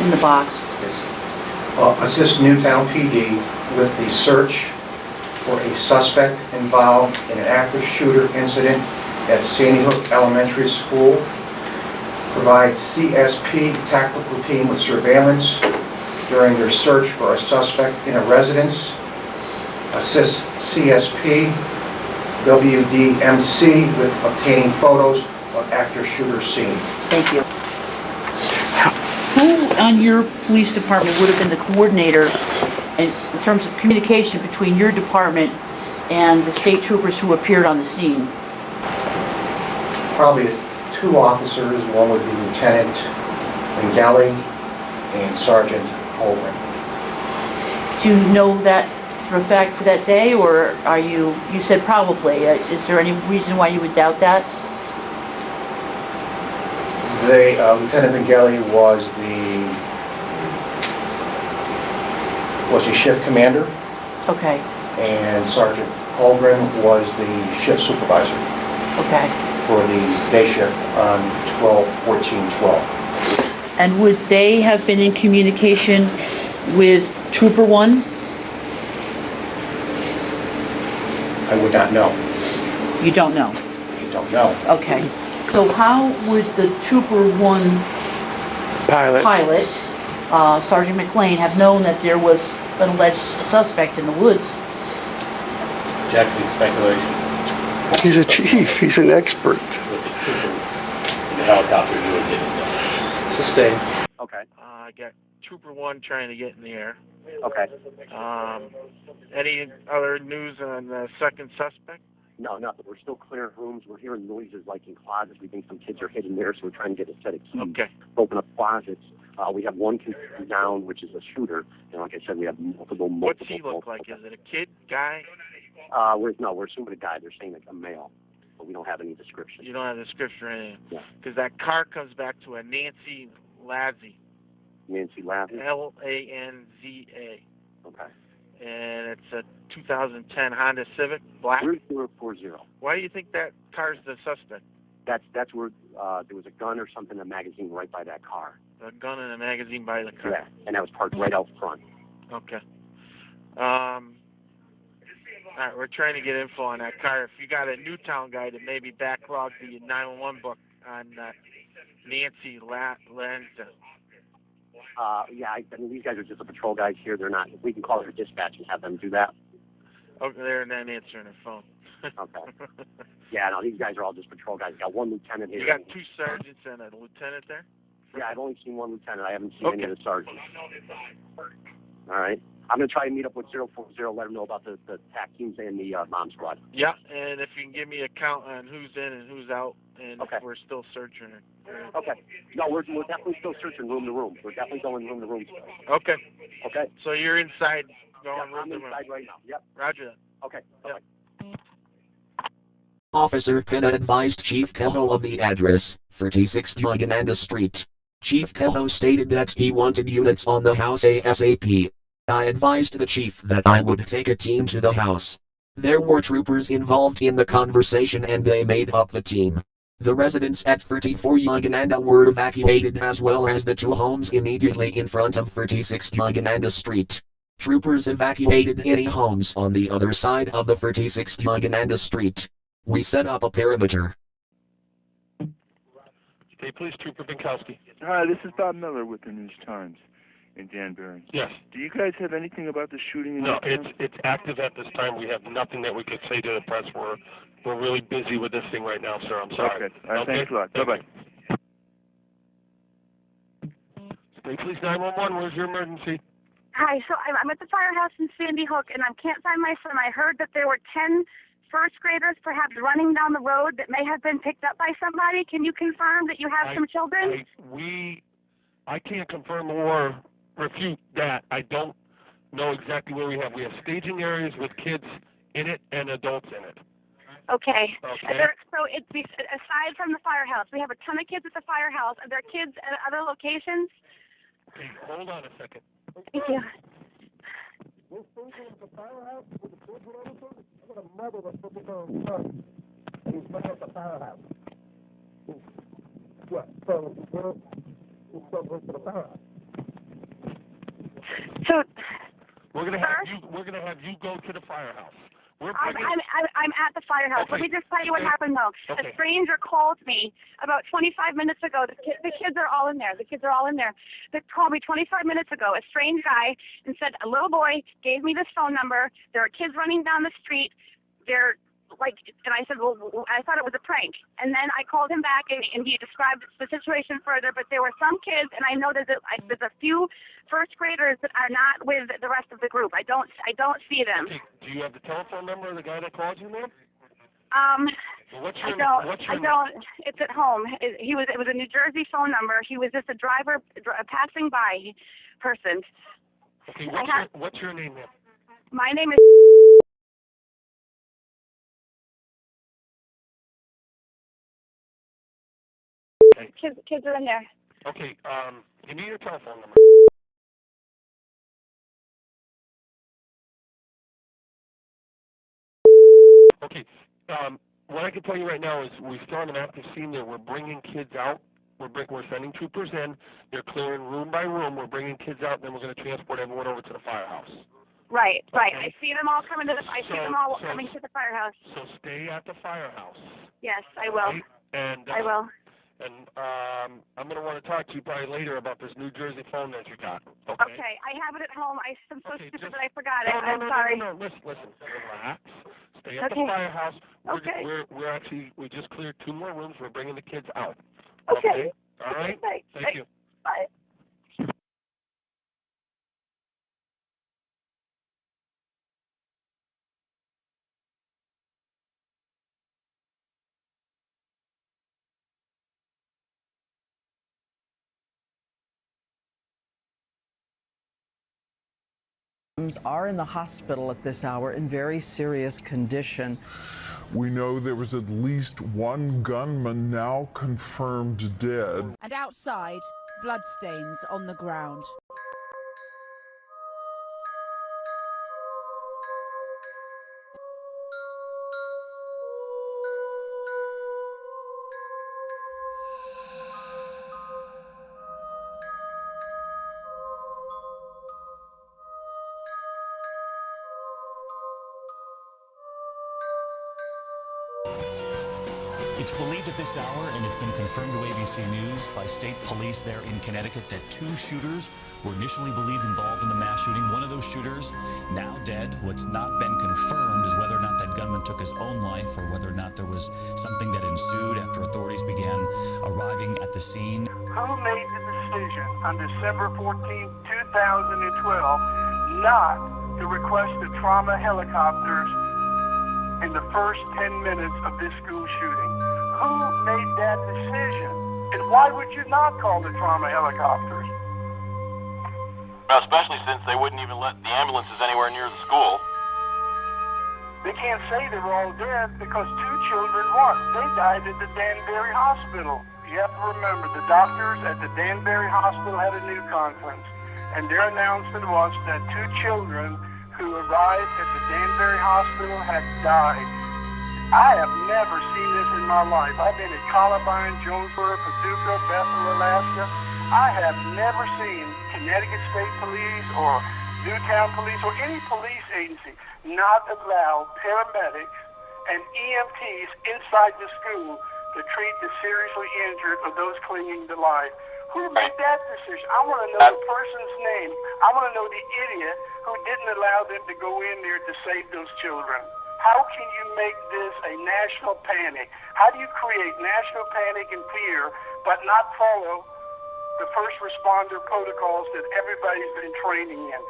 in the box. Assist Newtown PD with the search for a suspect involved in an active shooter incident at Shady Hook Elementary School. Provide CSP tactical team with surveillance during their search for a suspect in a residence. Assist CSP WDMC with obtaining photos of actor-shooter scene. Thank you. Who on your police department would have been the coordinator in terms of communication between your department and the state troopers who appeared on the scene? Probably two officers. One would be Lieutenant Vangeli and Sergeant Holgren. Do you know that for a fact for that day, or are you said probably. Is there any reason why you would doubt that? Lieutenant Vangeli was the shift commander. Okay. And Sergeant Holgren was the shift supervisor. Okay. For the day shift on 12/14/12. And would they have been in communication with Trooper 1? I would not know. You don't know? You don't know. Okay. So how would the Trooper 1 pilot Sergeant McLean, have known that there was an alleged suspect in the woods? Objecting speculation. He's a chief. He's an expert. The helicopter knew it didn't know. Sustained. Okay. I got Trooper 1 trying to get in the air. Okay. Any other news on the second suspect? No, nothing. We're still clearing rooms. We're hearing noises like in closets. We think some kids are hidden there, so we're trying to get a set of keys. Okay. Open up closets. We have one kid down, which is a shooter. And like I said, we have multiple. What's he look like? Is it a kid, guy? We're assuming a guy. They're saying like a male, but we don't have any description. You don't have a description or anything? Yeah. Because that car comes back to a Nancy Lazzie. Nancy Lazzie? Lanza. Okay. And it's a 2010 Honda Civic, black. 3040. Why do you think that car's the suspect? That's where there was a gun or something, a magazine right by that car. A gun and a magazine by the car. Yeah, and that was parked right out front. Okay. All right, we're trying to get info on that car. If you got a Newtown guy that maybe backlogged the 911 book on Nancy Lanza. Yeah, I mean, these guys are just the patrol guys here. They're not. We can call their dispatch and have them do that. Okay, they're not answering their phone. Okay. Yeah, no, these guys are all just patrol guys. Got one lieutenant here. You got two sergeants and a lieutenant there? Yeah, I've only seen one lieutenant. I haven't seen any of the sergeants. All right. I'm going to try and meet up with 040, let them know about the TAC teams and the mom squad. Yeah, and if you can give me a count on who's in and who's out, and Okay. if we're still searching. Okay. No, we're definitely still searching room to room. We're definitely going room to room still. Okay. Okay. So you're inside going Yeah, room I'm to room. inside right now. Yep. Roger that. Okay. Yep. Officer Pena advised Chief Kehoe of the address, 36 Yogananda Street. Chief Kehoe stated that he wanted units on the house ASAP. I advised the chief that I would take a team to the house. There were troopers involved in the conversation and they made up the team. The residents at 34 Yogananda were evacuated as well as the two homes immediately in front of 36 Yogananda Street. Troopers evacuated any homes on the other side of the 36 Yogananda Street. We set up a perimeter. State Police Trooper Binkowski. Hi, this is Bob Miller with the News Times in Danbury. Yes. Do you guys have anything about the shooting in No, Newtown? it's active at this time. We have nothing that we could say to the press. We're really busy with this thing right now, sir. I'm sorry. Okay. All right, thanks a lot. Bye-bye. State Police 911, where's your emergency? Hi, so I'm at the firehouse in Sandy Hook, and I can't find my son. I heard that there were 10 first graders perhaps running down the road that may have been picked up by somebody. Can you confirm that you have some children? I can't confirm or refute that. I don't know exactly where we have. We have staging areas with kids in it and adults in it. Okay. Okay. So it's aside from the firehouse, we have a ton of kids at the firehouse. Are there kids at other locations? Okay, hold on a second. Thank you. So we're gonna have you go to the firehouse. I'm at the firehouse. Okay. Let me just tell you what happened, though. Okay. A stranger called me about 25 minutes ago. The kids are all in there. The kids are all in there. They called me 25 minutes ago, a strange guy, and said, a little boy gave me this phone number. There are kids running down the street. They're like, and I said, well, I thought it was a prank. And then I called him back, and he described the situation further. But there were some kids, and I know there's a few first graders that are not with the rest of the group. I don't see them. Okay. Do you have the telephone number of the guy that called you, ma'am? I don't. It's at home. It was a New Jersey phone number. He was just a driver, a passing by person. Okay. What's your name, ma'am? My name is. Kids are in there. Okay. Give me your telephone number. Okay. What I can tell you right now is we still have an active scene there. We're bringing kids out. We're sending troopers in. They're clearing room by room. We're bringing kids out, and then we're going to transport everyone over to the firehouse. Right. Okay. I see them all coming to the. I see them all coming to the firehouse. So stay at the firehouse. Yes, I will. Right? And I will. And I'm going to want to talk to you probably later about this New Jersey phone that you got. Okay. Okay. I have it at home. I'm so stupid that I forgot it. I'm sorry. No. Listen. Relax. Stay at the firehouse. We just cleared 2 more rooms. We're bringing the kids out. Okay. All right. Thank you. Bye. Are in the hospital at this hour in very serious condition. We know there was at least 1 gunman now confirmed dead. And outside, bloodstains on the ground. It's believed at this hour, and it's been confirmed to ABC News by state police there in Connecticut, that 2 shooters were initially believed involved in the mass shooting. One of those shooters now dead. What's not been confirmed is whether or not that gunman took his own life or whether or not there was something that ensued after authorities began arriving at the scene. Who made the decision on December 14, 2012, not to request the trauma helicopters in the first 10 minutes of this school shooting? Who made that decision? And why would you not call the trauma helicopters? Well, especially since they wouldn't even let the ambulances anywhere near the school. They can't say they were all dead because 2 children, what? They died at the Danbury Hospital. You have to remember, the doctors at the Danbury Hospital had a news conference, and their announcement was that 2 children who arrived at the Danbury Hospital had died. I have never seen this in my life. I've been at Columbine, Jonesboro, Paducah, Bethel, Alaska. I have never seen Connecticut State Police or Newtown Police or any police agency not allow paramedics and EMTs inside the school to treat the seriously injured or those clinging to life. Who made that decision? I want to know the person's name. I want to know the idiot who didn't allow them to go in there to save those children. How can you make this a national panic? How do you create national panic and fear but not follow the first responder protocols that everybody's been training in?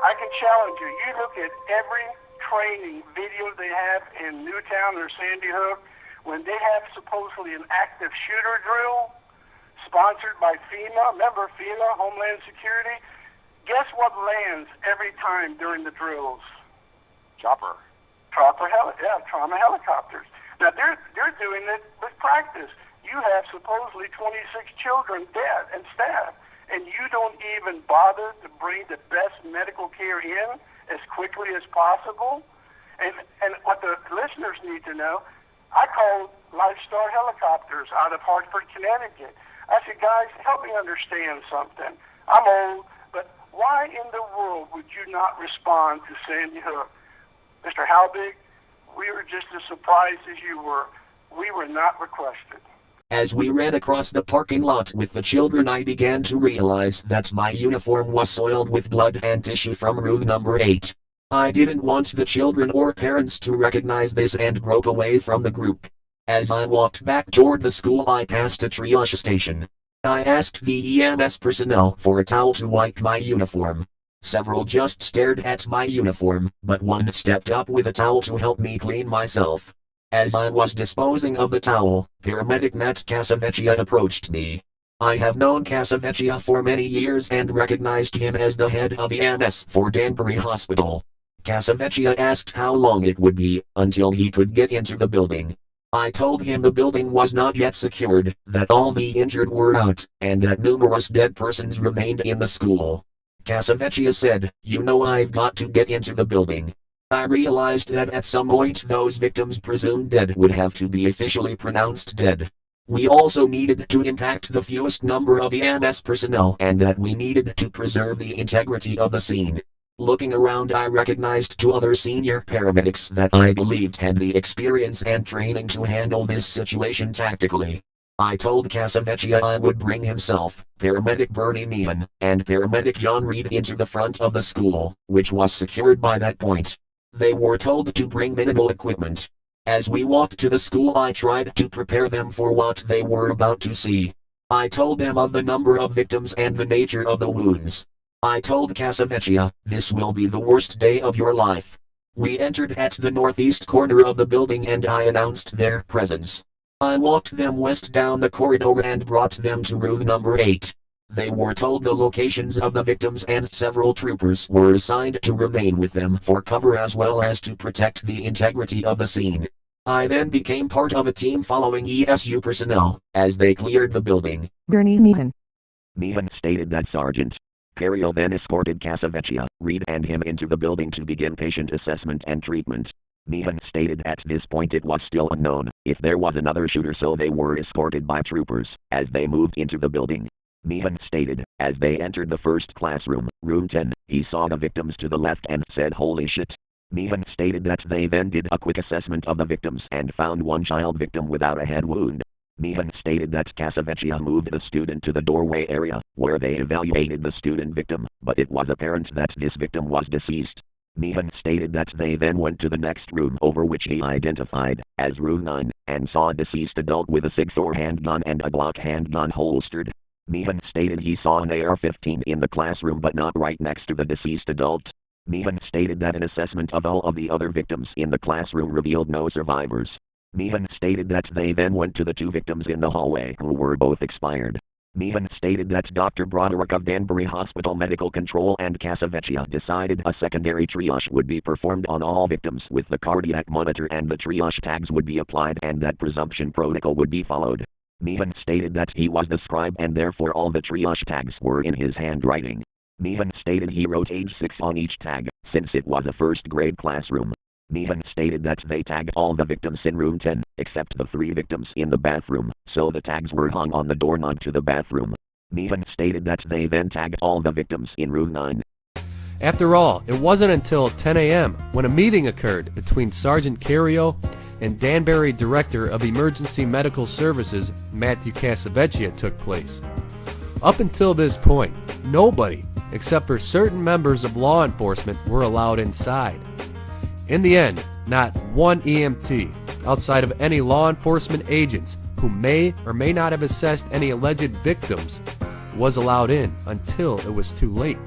I can challenge you. You look at every training video they have in Newtown or Sandy Hook when they have supposedly an active shooter drill sponsored by FEMA. Remember FEMA, Homeland Security? Guess what lands every time during the drills? Chopper. Trauma helicopters. Now they're doing it with practice. You have supposedly 26 children dead and stabbed, and you don't even bother to bring the best medical care in as quickly as possible. And what the listeners need to know, I called Lifestar Helicopters out of Hartford, Connecticut. I said, guys, help me understand something. I'm old, but why in the world would you not respond to Sandy Hook? Mr. Halbig, we were just as surprised as you were. We were not requested. As we ran across the parking lot with the children, I began to realize that my uniform was soiled with blood and tissue from room number 8. I didn't want the children or parents to recognize this and broke away from the group. As I walked back toward the school, I passed a triage station. I asked the EMS personnel for a towel to wipe my uniform. Several just stared at my uniform, but one stepped up with a towel to help me clean myself. As I was disposing of the towel, paramedic Matt Casavecchia approached me. I have known Casavecchia for many years and recognized him as the head of EMS for Danbury Hospital. Casavecchia asked how long it would be until he could get into the building. I told him the building was not yet secured, that all the injured were out, and that numerous dead persons remained in the school. Casavecchia said, "You know, I've got to get into the building." I realized that at some point those victims presumed dead would have to be officially pronounced dead. We also needed to impact the fewest number of EMS personnel and that we needed to preserve the integrity of the scene. Looking around, I recognized 2 other senior paramedics that I believed had the experience and training to handle this situation tactically. I told Casavecchia I would bring himself, paramedic Bernie Meehan, and paramedic John Reed into the front of the school, which was secured by that point. They were told to bring minimal equipment. As we walked to the school, I tried to prepare them for what they were about to see. I told them of the number of victims and the nature of the wounds. I told Casavecchia, "This will be the worst day of your life." We entered at the northeast corner of the building and I announced their presence. I walked them west down the corridor and brought them to room number 8. They were told the locations of the victims and several troopers were assigned to remain with them for cover as well as to protect the integrity of the scene. I then became part of a team following ESU personnel as they cleared the building. Bernie Meehan. Meehan stated that Sergeant Perio then escorted Casavecchia, Reed and him into the building to begin patient assessment and treatment. Meehan stated at this point it was still unknown if there was another shooter, so they were escorted by troopers as they moved into the building. Meehan stated, as they entered the first classroom, room 10, he saw the victims to the left and said, "Holy shit." Meehan stated that they then did a quick assessment of the victims and found one child victim without a head wound. Meehan stated that Casavecchia moved the student to the doorway area, where they evaluated the student victim, but it was apparent that this victim was deceased. Meehan stated that they then went to the next room, over which he identified as room 9, and saw a deceased adult with a .6-bore handgun and a Glock handgun holstered. Meehan stated he saw an AR-15 in the classroom but not right next to the deceased adult. Meehan stated that an assessment of all of the other victims in the classroom revealed no survivors. Meehan stated that they then went to the 2 victims in the hallway who were both expired. Meehan stated that Dr. Broderick of Danbury Hospital Medical Control and Casavecchia decided a secondary triage would be performed on all victims with the cardiac monitor and the triage tags would be applied and that presumption protocol would be followed. Meehan stated that he was the scribe and therefore all the triage tags were in his handwriting. Meehan stated he wrote age 6 on each tag, since it was a first-grade classroom. Meehan stated that they tagged all the victims in room 10, except the 3 victims in the bathroom, so the tags were hung on the doorknob to the bathroom. Meehan stated that they then tagged all the victims in room 9. After all, it wasn't until 10 a.m. when a meeting occurred between Sergeant Cario and Danbury Director of Emergency Medical Services, Matthew Casavecchia, took place. Up until this point, nobody, except for certain members of law enforcement, were allowed inside. In the end, not one EMT, outside of any law enforcement agents who may or may not have assessed any alleged victims, was allowed in until it was too late.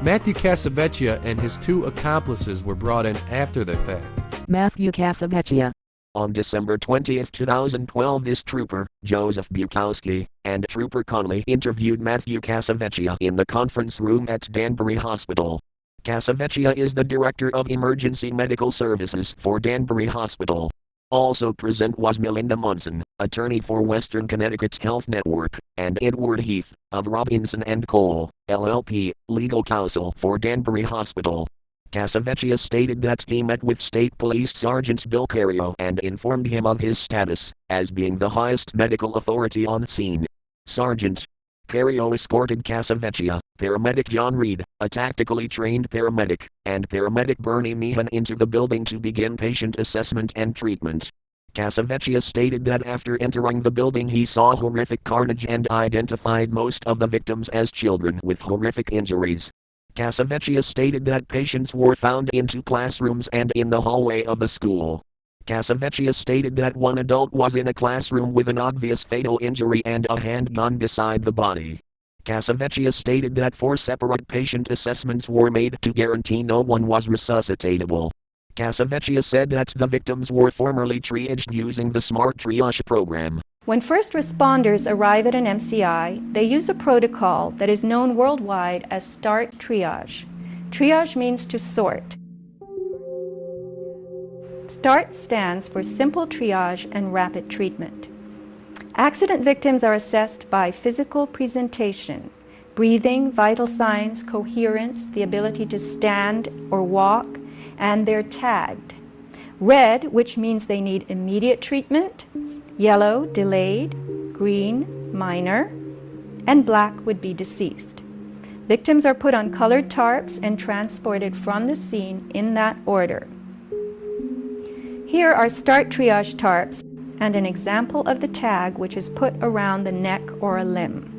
Matthew Casavecchia and his 2 accomplices were brought in after the fact. Matthew Casavecchia. On December 20, 2012, this trooper, Joseph Bukowski, and Trooper Connolly interviewed Matthew Casavecchia in the conference room at Danbury Hospital. Casavecchia is the Director of Emergency Medical Services for Danbury Hospital. Also present was Melinda Munson, attorney for Western Connecticut Health Network, and Edward Heath, of Robinson & Cole, LLP, legal counsel for Danbury Hospital. Casavecchia stated that he met with State Police Sergeant Bill Cario and informed him of his status as being the highest medical authority on scene. Sergeant Cario escorted Casavecchia, paramedic John Reed, a tactically trained paramedic, and paramedic Bernie Meehan into the building to begin patient assessment and treatment. Casavecchia stated that after entering the building he saw horrific carnage and identified most of the victims as children with horrific injuries. Casavecchia stated that patients were found in 2 classrooms and in the hallway of the school. Casavecchia stated that one adult was in a classroom with an obvious fatal injury and a handgun beside the body. Casavecchia stated that 4 separate patient assessments were made to guarantee no one was resuscitatable. Casavecchia said that the victims were formerly triaged using the SMART triage program. When first responders arrive at an MCI, they use a protocol that is known worldwide as START triage. Triage means to sort. START stands for Simple Triage and Rapid Treatment. Accident victims are assessed by physical presentation, breathing, vital signs, coherence, the ability to stand or walk, and they're tagged. Red, which means they need immediate treatment, yellow, delayed, green, minor, and black would be deceased. Victims are put on colored tarps and transported from the scene in that order. Here are START triage tarps and an example of the tag which is put around the neck or a limb.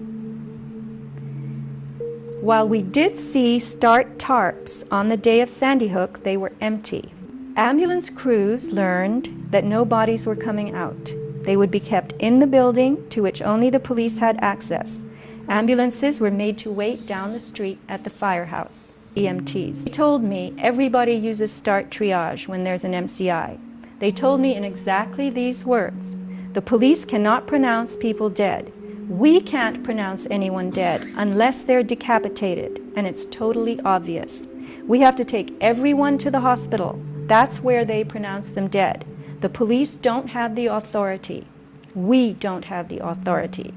While we did see START tarps on the day of Sandy Hook, they were empty. Ambulance crews learned that no bodies were coming out. They would be kept in the building to which only the police had access. Ambulances were made to wait down the street at the firehouse. EMTs. They told me everybody uses START triage when there's an MCI. They told me in exactly these words: the police cannot pronounce people dead. We can't pronounce anyone dead unless they're decapitated, and it's totally obvious. We have to take everyone to the hospital. That's where they pronounce them dead. The police don't have the authority. We don't have the authority.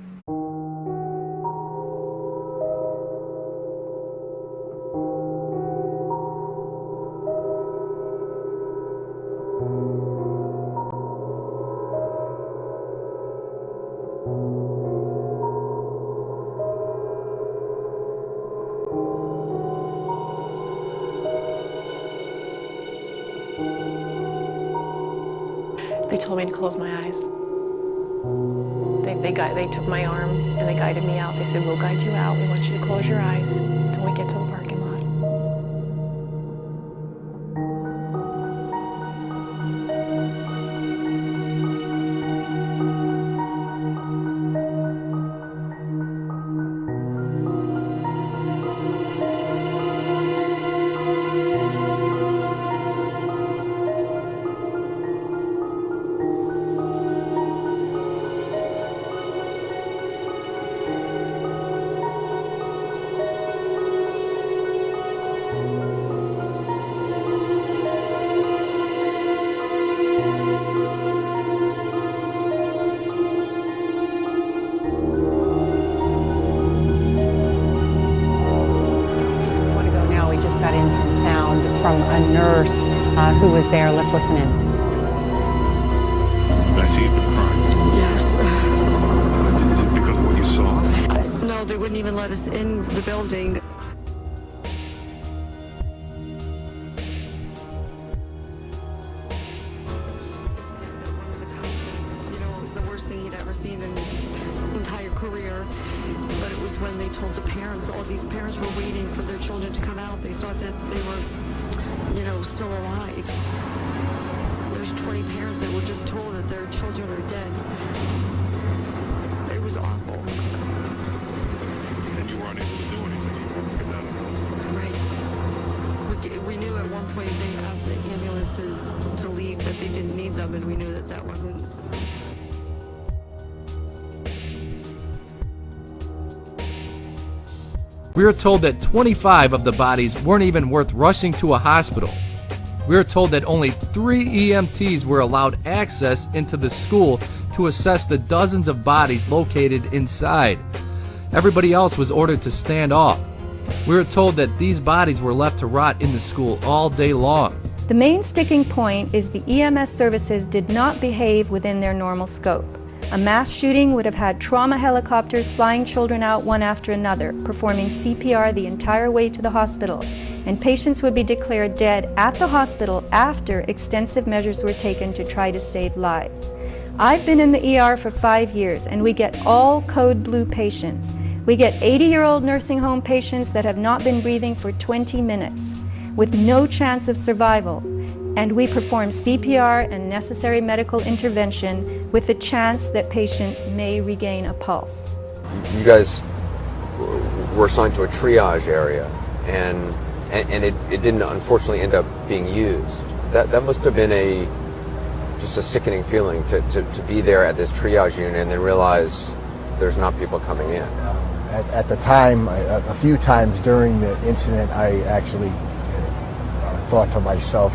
They told me to close my eyes. They took my arm and they guided me out. They said, "We'll guide you out. We want you to close your eyes until we get to the parking lot." who was there. Let's listen in. I see you've been crying. Yes. Is it because of what you saw? No, they wouldn't even let us in the building. Thing he'd ever seen in his entire career, but it was when they told the parents, all these parents were waiting for their children to come out. They thought that they were, still alive. There's 20 parents that were just told that their children are dead. It was awful. And you were unable to do anything. You weren't get out of Right. We knew at one point they asked the ambulances to leave, that they didn't need them, and we knew that that wasn't. We were told that 25 of the bodies weren't even worth rushing to a hospital. We were told that only 3 EMTs were allowed access into the school to assess the dozens of bodies located inside. Everybody else was ordered to stand off. We were told that these bodies were left to rot in the school all day long. The main sticking point is the EMS services did not behave within their normal scope. A mass shooting would have had trauma helicopters flying children out one after another, performing CPR the entire way to the hospital, and patients would be declared dead at the hospital after extensive measures were taken to try to save lives. I've been in the ER for 5 years, and we get all code blue patients. We get 80-year-old nursing home patients that have not been breathing for 20 minutes, with no chance of survival. And we perform CPR and necessary medical intervention with the chance that patients may regain a pulse. You guys were assigned to a triage area, and it didn't unfortunately end up being used. That must have been just a sickening feeling to be there at this triage unit and then realize there's not people coming in. At the time, a few times during the incident, I actually thought to myself,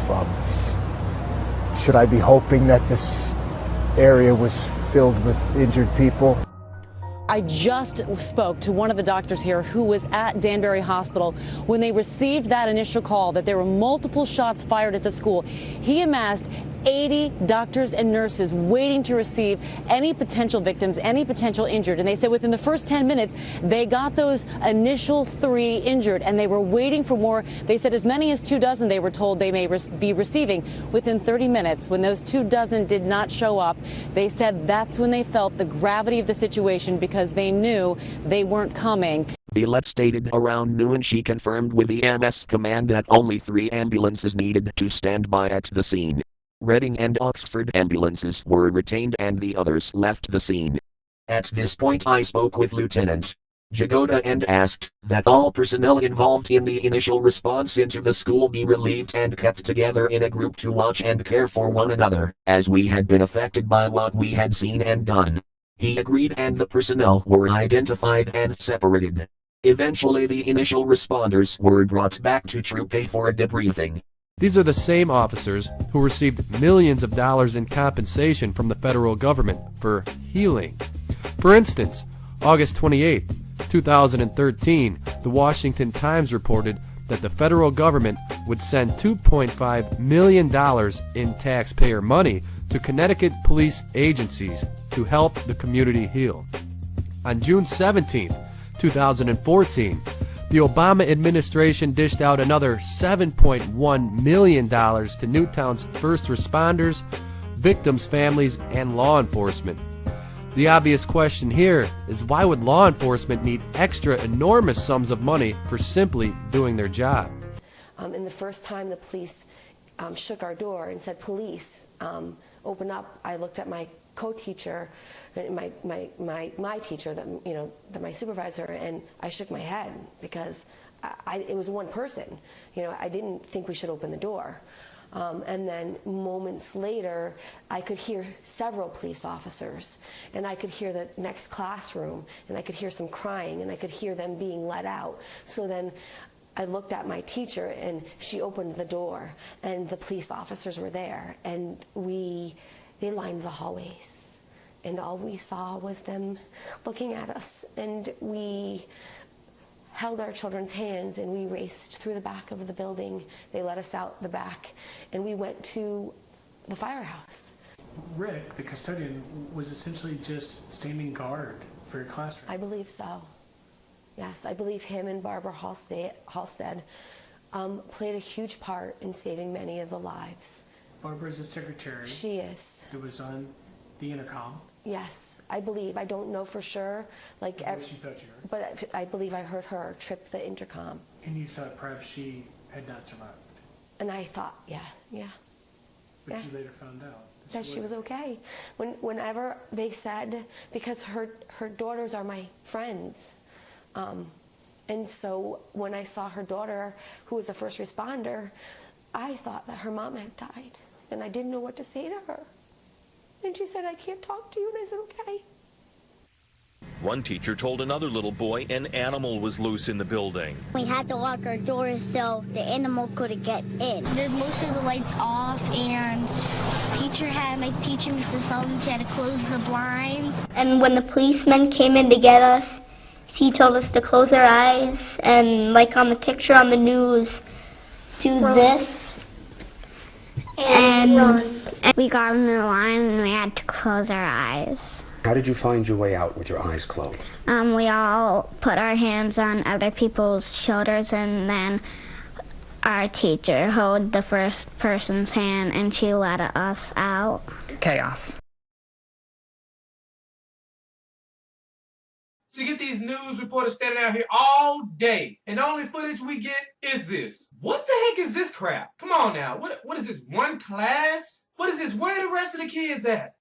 should I be hoping that this area was filled with injured people? I just spoke to one of the doctors here who was at Danbury Hospital when they received that initial call that there were multiple shots fired at the school. He amassed 80 doctors and nurses waiting to receive any potential victims, any potential injured. And they said within the first 10 minutes, they got those initial 3 injured, and they were waiting for more. They said as many as 24 they were told they may be receiving within 30 minutes. When those 24 did not show up, they said that's when they felt the gravity of the situation because they knew they weren't coming. Villette stated around noon she confirmed with the EMS command that only 3 ambulances needed to stand by at the scene. Reading and Oxford ambulances were retained and the others left the scene. At this point I spoke with Lieutenant Jagoda and asked that all personnel involved in the initial response into the school be relieved and kept together in a group to watch and care for one another, as we had been affected by what we had seen and done. He agreed and the personnel were identified and separated. Eventually the initial responders were brought back to Troop A for a debriefing. These are the same officers who received millions of dollars in compensation from the federal government for healing. For instance, August 28, 2013, the Washington Times reported that the federal government would send $2.5 million in taxpayer money to Connecticut police agencies to help the community heal. On June 17, 2014, the Obama administration dished out another $7.1 million to Newtown's first responders, victims' families, and law enforcement. The obvious question here is why would law enforcement need extra enormous sums of money for simply doing their job? And the first time the police shook our door and said, "Police, open up," I looked at my co-teacher, my teacher, that my supervisor, and I shook my head because it was one person. I didn't think we should open the door. And then moments later, I could hear several police officers, and I could hear the next classroom, and I could hear some crying, and I could hear them being let out. So then I looked at my teacher, and she opened the door, and the police officers were there, and they lined the hallways, and all we saw was them looking at us, and we held our children's hands and we raced through the back of the building. They let us out the back and we went to the firehouse. Rick, the custodian, was essentially just standing guard for your classroom. I believe so. Yes, I believe him and Barbara Halstead played a huge part in saving many of the lives. Barbara's a secretary. She is. It was on the intercom. Yes, I believe. I don't know for sure. Like, She thought you heard. but I believe I heard her trip the intercom. And you thought perhaps she had not survived. And I thought, yeah. But Yeah. you later found out That she was okay. Whenever they said, because her daughters are my friends, and so when I saw her daughter, who was a first responder, I thought that her mom had died, and I didn't know what to say to her. And she said, I can't talk to you, and I said, okay. One teacher told another little boy an animal was loose in the building. We had to lock our doors so the animal couldn't get in. There's most of the lights off, and my teacher, Mr. Sullivan, she had to close the blinds. And when the policemen came in to get us, he told us to close our eyes and, like on the picture on the news, do this. And we got in the line and we had to close our eyes. How did you find your way out with your eyes closed? We all put our hands on other people's shoulders, and then our teacher held the first person's hand and she let us out. Chaos. So you get these news reporters standing out here all day, and the only footage we get is this. What the heck is this crap? Come on now, what is this, one class? What is this, where are the rest of the kids at?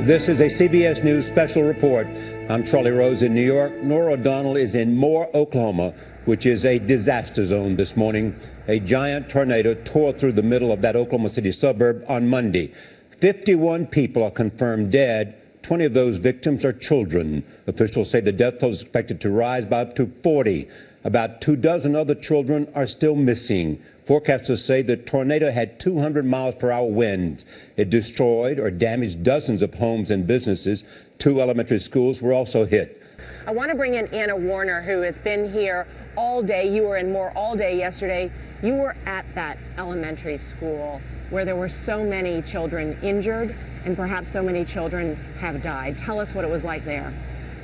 This is a CBS News special report. I'm Charlie Rose in New York. Nora O'Donnell is in Moore, Oklahoma, which is a disaster zone this morning. A giant tornado tore through the middle of that Oklahoma City suburb on Monday. 51 people are confirmed dead. 20 of those victims are children. Officials say the death toll is expected to rise by up to 40. About 24 other children are still missing. Forecasters say the tornado had 200 miles per hour winds. It destroyed or damaged dozens of homes and businesses. 2 elementary schools were also hit. I want to bring in Anna Warner, who has been here all day. You were in Moore all day yesterday. You were at that elementary school where there were so many children injured and perhaps so many children have died. Tell us what it was like there.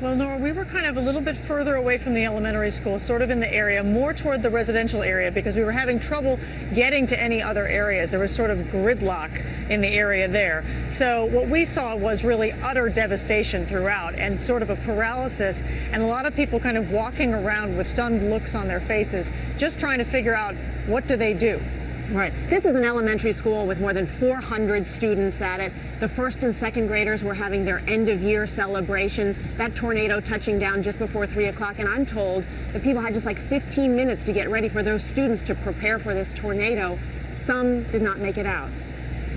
Well, Nora, we were kind of a little bit further away from the elementary school, sort of in the area, more toward the residential area, because we were having trouble getting to any other areas. There was sort of gridlock in the area there. So what we saw was really utter devastation throughout and sort of a paralysis, and a lot of people kind of walking around with stunned looks on their faces, just trying to figure out what do they do. Right. This is an elementary school with more than 400 students at it. The first and second graders were having their end-of-year celebration. That tornado touching down just before 3 o'clock, and I'm told that people had just like 15 minutes to get ready for those students to prepare for this tornado. Some did not make it out.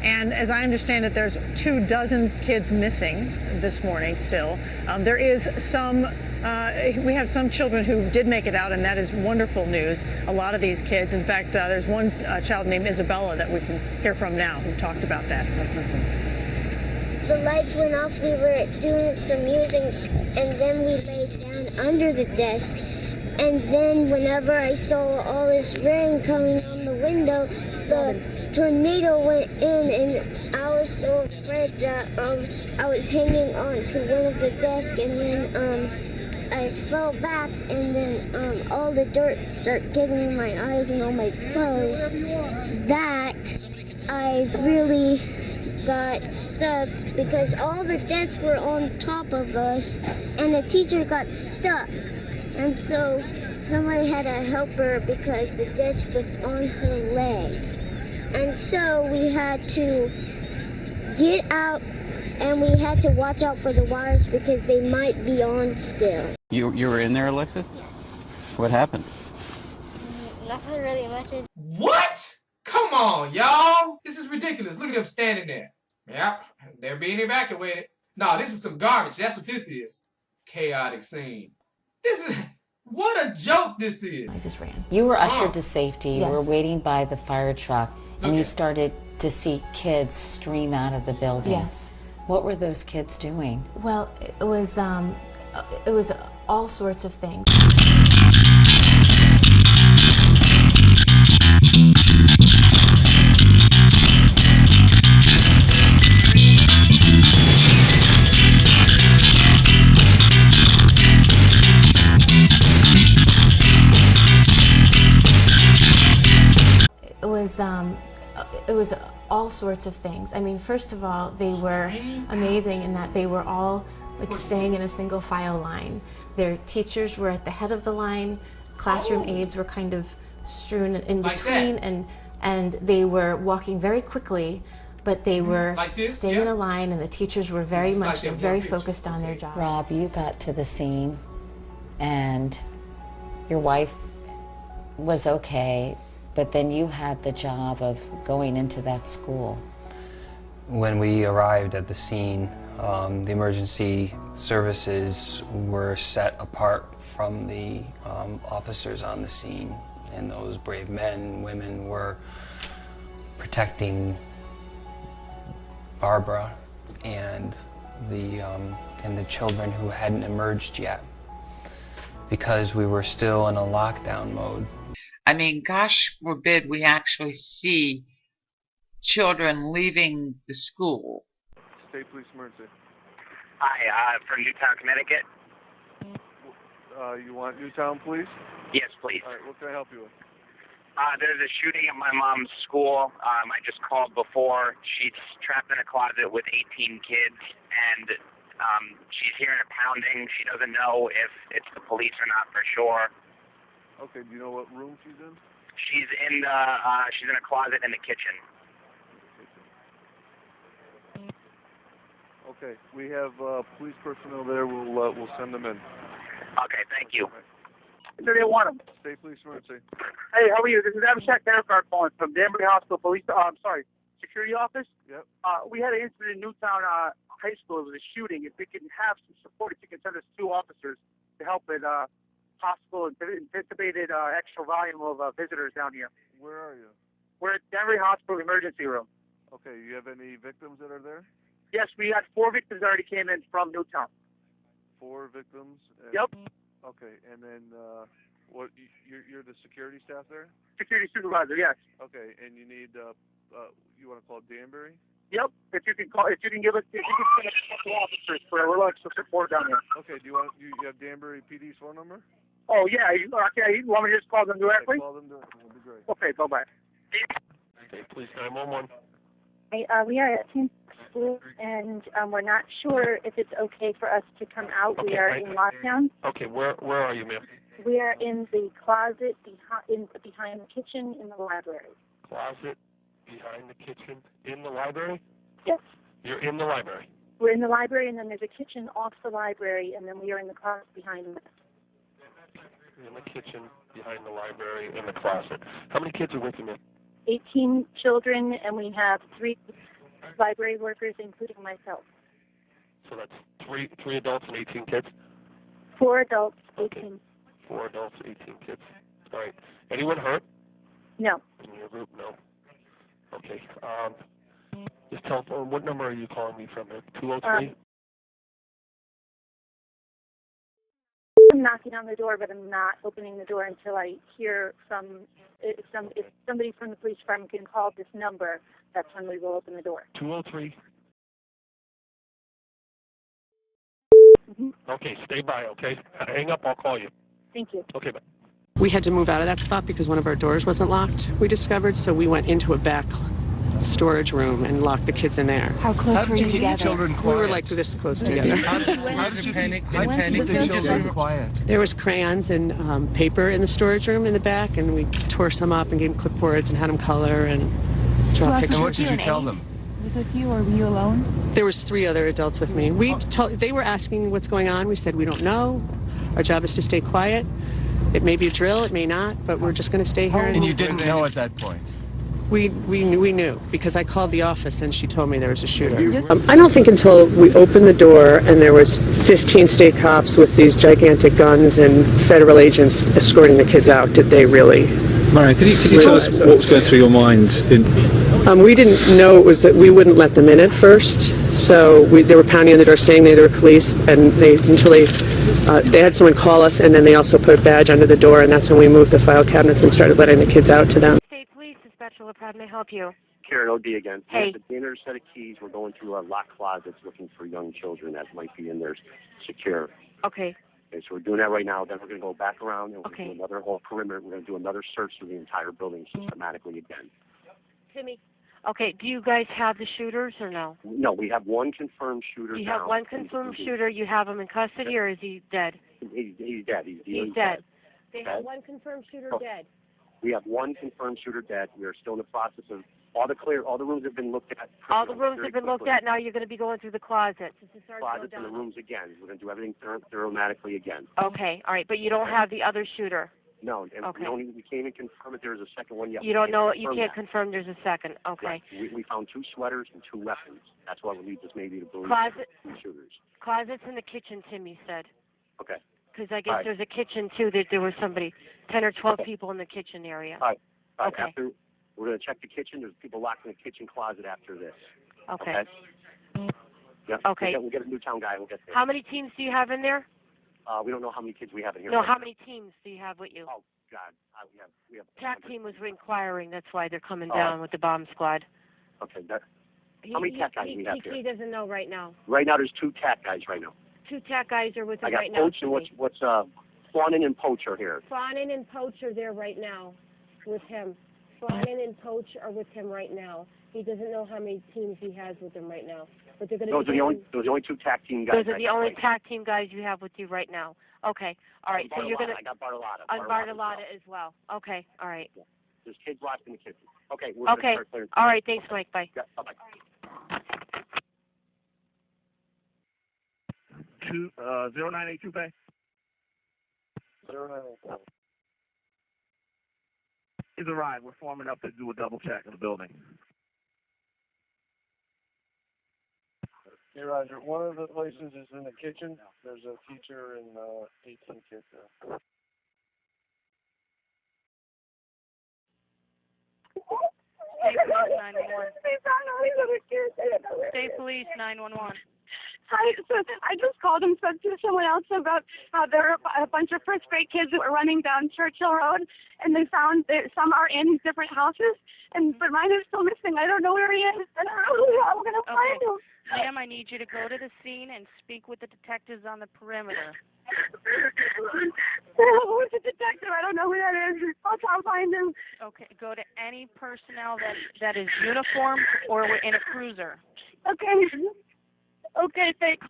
And as I understand it, there's 24 kids missing this morning still. There is some, we have some children who did make it out, and that is wonderful news. A lot of these kids, in fact, there's one child named Isabella that we can hear from now who talked about that. Let's listen. The lights went off, we were doing some music, and then we laid down under the desk. And then whenever I saw all this rain coming on the window, the tornado went in, and I was so afraid that I was hanging on to one of the desks, and then I fell back, and then all the dirt started getting in my eyes and on my clothes. That I really got stuck because all the desks were on top of us, and the teacher got stuck, and so somebody had to help her because the desk was on her leg. And so we had to get out, and we had to watch out for the wires because they might be on still. You were in there, Alexis? Yes. What happened? Nothing really much. What? Come on, y'all. This is ridiculous. Look at them standing there. Yep, they're being evacuated. No, this is some garbage. That's what this is. Chaotic scene. This is... What a joke this is. I just ran. You were ushered to safety. You were Yes. waiting by the fire truck, and you started to see kids stream out of the building. Yes. What were those kids doing? Well, it was all sorts of things. It was all sorts of things. I mean, first of all, they were amazing in that they were all like staying in a single file line. Their teachers were at the head of the line, classroom aides were kind of strewn in between, and they were walking very quickly, but they were staying in a line, and the teachers were very much very focused on their job. Rob, you got to the scene and your wife was okay, but then you had the job of going into that school. When we arrived at the scene, the emergency services were set apart from the officers on the scene, and those brave men and women were protecting Barbara and the children who hadn't emerged yet, because we were still in a lockdown mode. I mean, gosh forbid we actually see children leaving the school. State Police Emergency. Hi, from Newtown, Connecticut. You want Newtown Police? Yes, please. All right, what can I help you with? There's a shooting at my mom's school. I just called before. She's trapped in a closet with 18 kids, and she's hearing a pounding. She doesn't know if it's the police or not for sure. Okay, do you know what room she's in? She's in a closet in the kitchen. Okay, we have police personnel there. We'll send them in. Okay, thank you. Do they want them? State Police Emergency. Hey, how are you? This is Abhishek Thankar calling from Danbury Hospital Police. Security Office. Yep. We had an incident in Newtown High School. It was a shooting. If we can have some support, if you can send us 2 officers to help with possible anticipated extra volume of visitors down here. Where are you? We're at Danbury Hospital Emergency Room. Okay, you have any victims that are there? Yes, we had 4 victims that already came in from Newtown. 4 victims? Yep. Okay, and then what? You're the security staff there? Security supervisor, yes. Okay, and you need you want to call Danbury? Yep. If you can send us a couple officers for some support down there. Okay. Do you have Danbury PD's phone number? Oh yeah. You want me to just call them directly? Okay, call them directly. That'd be great. Okay. Bye bye. Okay, please 911. We are at 10th School, and we're not sure if it's okay for us to come out. Okay, we are in lockdown. Okay, where are you, ma'am? We are in the closet behind the kitchen in the library. Closet behind the kitchen in the library? Yes. You're in the library? We're in the library, and then there's a kitchen off the library, and then we are in the closet behind it. In the kitchen behind the library in the closet. How many kids are with you, ma'am? 18 children, and we have 3 library workers, including myself. So that's three adults and 18 kids? 4 adults, 18. Okay. 4 adults, 18 kids. All right. Anyone hurt? No. In your group? No. Okay. This telephone, what number are you calling me from? 203? I'm knocking on the door, but I'm not opening the door until I hear if somebody from the police department can call this number, that's when we will open the door. 203. Mm-hmm. Okay, stay by, okay? Hang up, I'll call you. Thank you. Okay, bye. We had to move out of that spot because one of our doors wasn't locked, we discovered, so we went into a back storage room and locked the kids in there. How close were you together? We were like this close together. How did you panic? the children quiet? There was crayons and paper in the storage room in the back, and we tore some up and gave them clipboards and had them color and draw pictures. And what did you tell them? Was with you, or were you alone? There was 3 other adults with me. They were asking what's going on. We said we don't know. Our job is to stay quiet. It may be a drill, it may not, but we're just going to stay here. And you didn't know at that point? We knew because I called the office and she told me there was a shooter. I don't think until we opened the door and there was 15 state cops with these gigantic guns and federal agents escorting the kids out did they really. Marion, could you tell us what's going through your mind? We didn't know it was that we wouldn't let them in at first. So they were pounding on the door saying they were police, and they had someone call us, and then they also put a badge under the door, and that's when we moved the file cabinets and started letting the kids out to them. State Police, Dispatch Pride, may I help you? Karen, OD again. Hey. The dinner set of keys. We're going through our locked closets looking for young children that might be in there secure. Okay. Okay, so we're doing that right now. Then we're going to go back around and we're Okay. going to do another whole perimeter. We're going to do another search through the entire building systematically again. Timmy. Okay, do you guys have the shooters or no? No, we have one confirmed shooter. You have one confirmed shooter. You have him in custody, or is he dead? He's dead. He's dead. They have one confirmed shooter dead. We have one confirmed shooter dead. We are still in the process of all the rooms have been looked at. All the rooms have been looked at. Now you're going to be going through the closets. Closets and the rooms again. We're going to do everything thorough-matically again. Okay, all right, but you don't have the other shooter. No, and Okay. we can't even confirm if there's a second one yet. You don't know. You confirm can't that. confirm there's a second. Okay. Right. We found 2 sweaters and 2 weapons. That's what leads us maybe to believe Closet. 2 shooters. Closets in the kitchen, Timmy said. Okay. Because I guess All right. there's a kitchen too. That there was somebody, 10 or 12 people in the kitchen area. All right. Okay. After we're going to check the kitchen. There's people locked in the kitchen closet after this. Okay. Yep. Okay. We'll get a Newtown guy. We'll get there. How many teams do you have in there? We don't know how many kids we have in here. No, how many teams do you have with you? Oh God, we have. TAC team was inquiring. That's why they're coming Oh. down with the bomb squad. Okay. How many TAC guys do we have He here? doesn't know right now. Right now, there's 2 TAC guys right now. 2 TAC guys are with I him got right now. Poach and what's Fawnin and Poach are here. Fawnin and Poach are there right now with him. Fawnin and Poach are with him right now. He doesn't know how many teams he has with him right now. But they're going to Those are the only 2 TAC team guys. Those are the only TAC team guys you have with you right now. Okay. All right. So you're going to... I got Bartolotta. Bartolotta as well. Okay. All right. There's kids locked in the kitchen. Okay. We're Okay. Gonna start clearing. All right. Thanks, Mike. Bye. Yeah, bye-bye. 0982 Bay. 0982. He's arrived. We're forming up to do a double check of the building. Okay, Roger. One of the places is in the kitchen. There's a teacher and 18 kids there. State Police 911. State Police 911. Hi, so I just called and spoke to someone else about how there are a bunch of first grade kids that were running down Churchill Road, and they found that some are in different houses, but mine is still missing. I don't know where he is, and I don't know how we're going to find him. Ma'am, I need you to go to the scene and speak with the detectives on the perimeter. Who's the detective? I don't know who that is. I'll try to find him. Okay, go to any personnel that is uniformed or in a cruiser. Okay. Okay, thanks.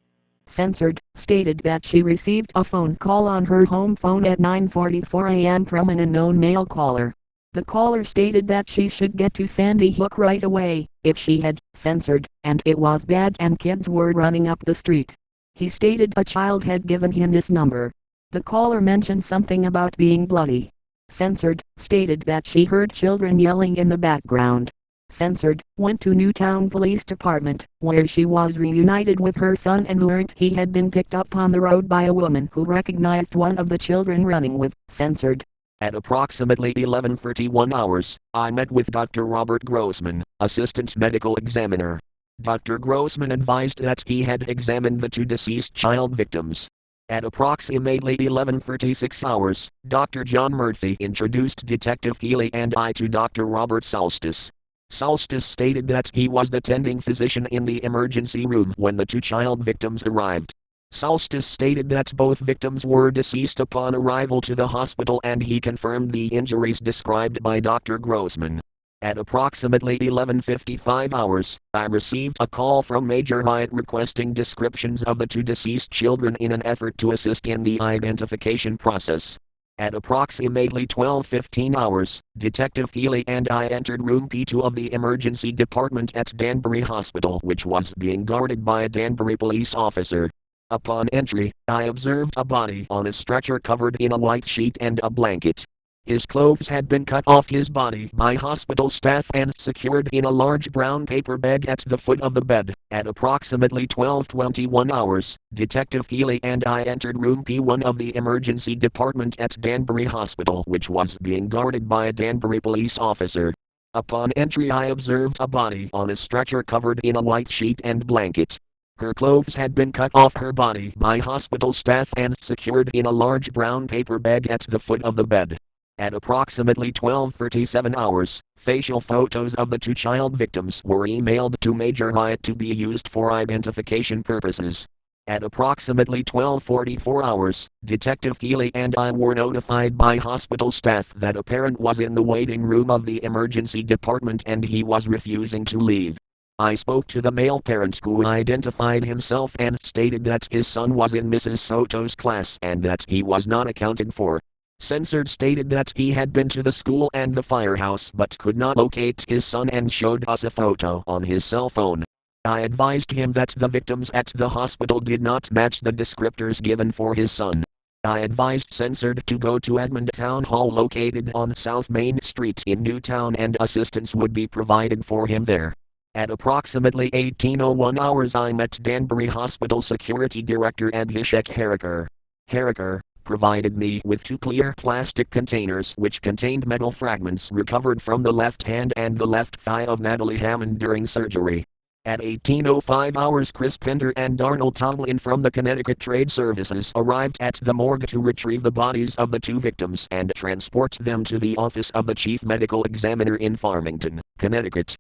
Censored, stated that she received a phone call on her home phone at 9:44 a.m. from an unknown male caller. The caller stated that she should get to Sandy Hook right away, if she had, censored, and it was bad and kids were running up the street. He stated a child had given him this number. The caller mentioned something about being bloody. Censored, stated that she heard children yelling in the background. Censored, went to Newtown Police Department, where she was reunited with her son and learned he had been picked up on the road by a woman who recognized one of the children running with. Censored. At approximately 11:31 hours, I met with Dr. Robert Grossman, Assistant Medical Examiner. Dr. Grossman advised that he had examined the 2 deceased child victims. At approximately 11:36 hours, Dr. John Murphy introduced Detective Keeley and I to Dr. Robert Solstice. Solstice stated that he was the tending physician in the emergency room when the 2 child victims arrived. Solstice stated that both victims were deceased upon arrival to the hospital and he confirmed the injuries described by Dr. Grossman. At approximately 11:55 hours, I received a call from Major Hyatt requesting descriptions of the 2 deceased children in an effort to assist in the identification process. At approximately 12:15 hours, Detective Keeley and I entered room P2 of the emergency department at Danbury Hospital, which was being guarded by a Danbury police officer. Upon entry, I observed a body on a stretcher covered in a white sheet and a blanket. His clothes had been cut off his body by hospital staff and secured in a large brown paper bag at the foot of the bed. At approximately 12:21 hours, Detective Keeley and I entered room P1 of the emergency department at Danbury Hospital, which was being guarded by a Danbury police officer. Upon entry I observed a body on a stretcher covered in a white sheet and blanket. Her clothes had been cut off her body by hospital staff and secured in a large brown paper bag at the foot of the bed. At approximately 12:37 hours, facial photos of the two child victims were emailed to Major Hyatt to be used for identification purposes. At approximately 12:44 hours, Detective Keeley and I were notified by hospital staff that a parent was in the waiting room of the emergency department and he was refusing to leave. I spoke to the male parent who identified himself and stated that his son was in Mrs. Soto's class and that he was not accounted for. Censored stated that he had been to the school and the firehouse but could not locate his son and showed us a photo on his cell phone. I advised him that the victims at the hospital did not match the descriptors given for his son. I advised Censored to go to Edmond Town Hall located on South Main Street in Newtown and assistance would be provided for him there. At approximately 18:01 hours I met Danbury Hospital Security Director Abhishek Harikar. Harikar provided me with 2 clear plastic containers which contained metal fragments recovered from the left hand and the left thigh of Natalie Hammond during surgery. At 18:05 hours Chris Pender and Arnold Tomlin from the Connecticut Trade Services arrived at the morgue to retrieve the bodies of the 2 victims and transport them to the office of the Chief Medical Examiner in Farmington, Connecticut.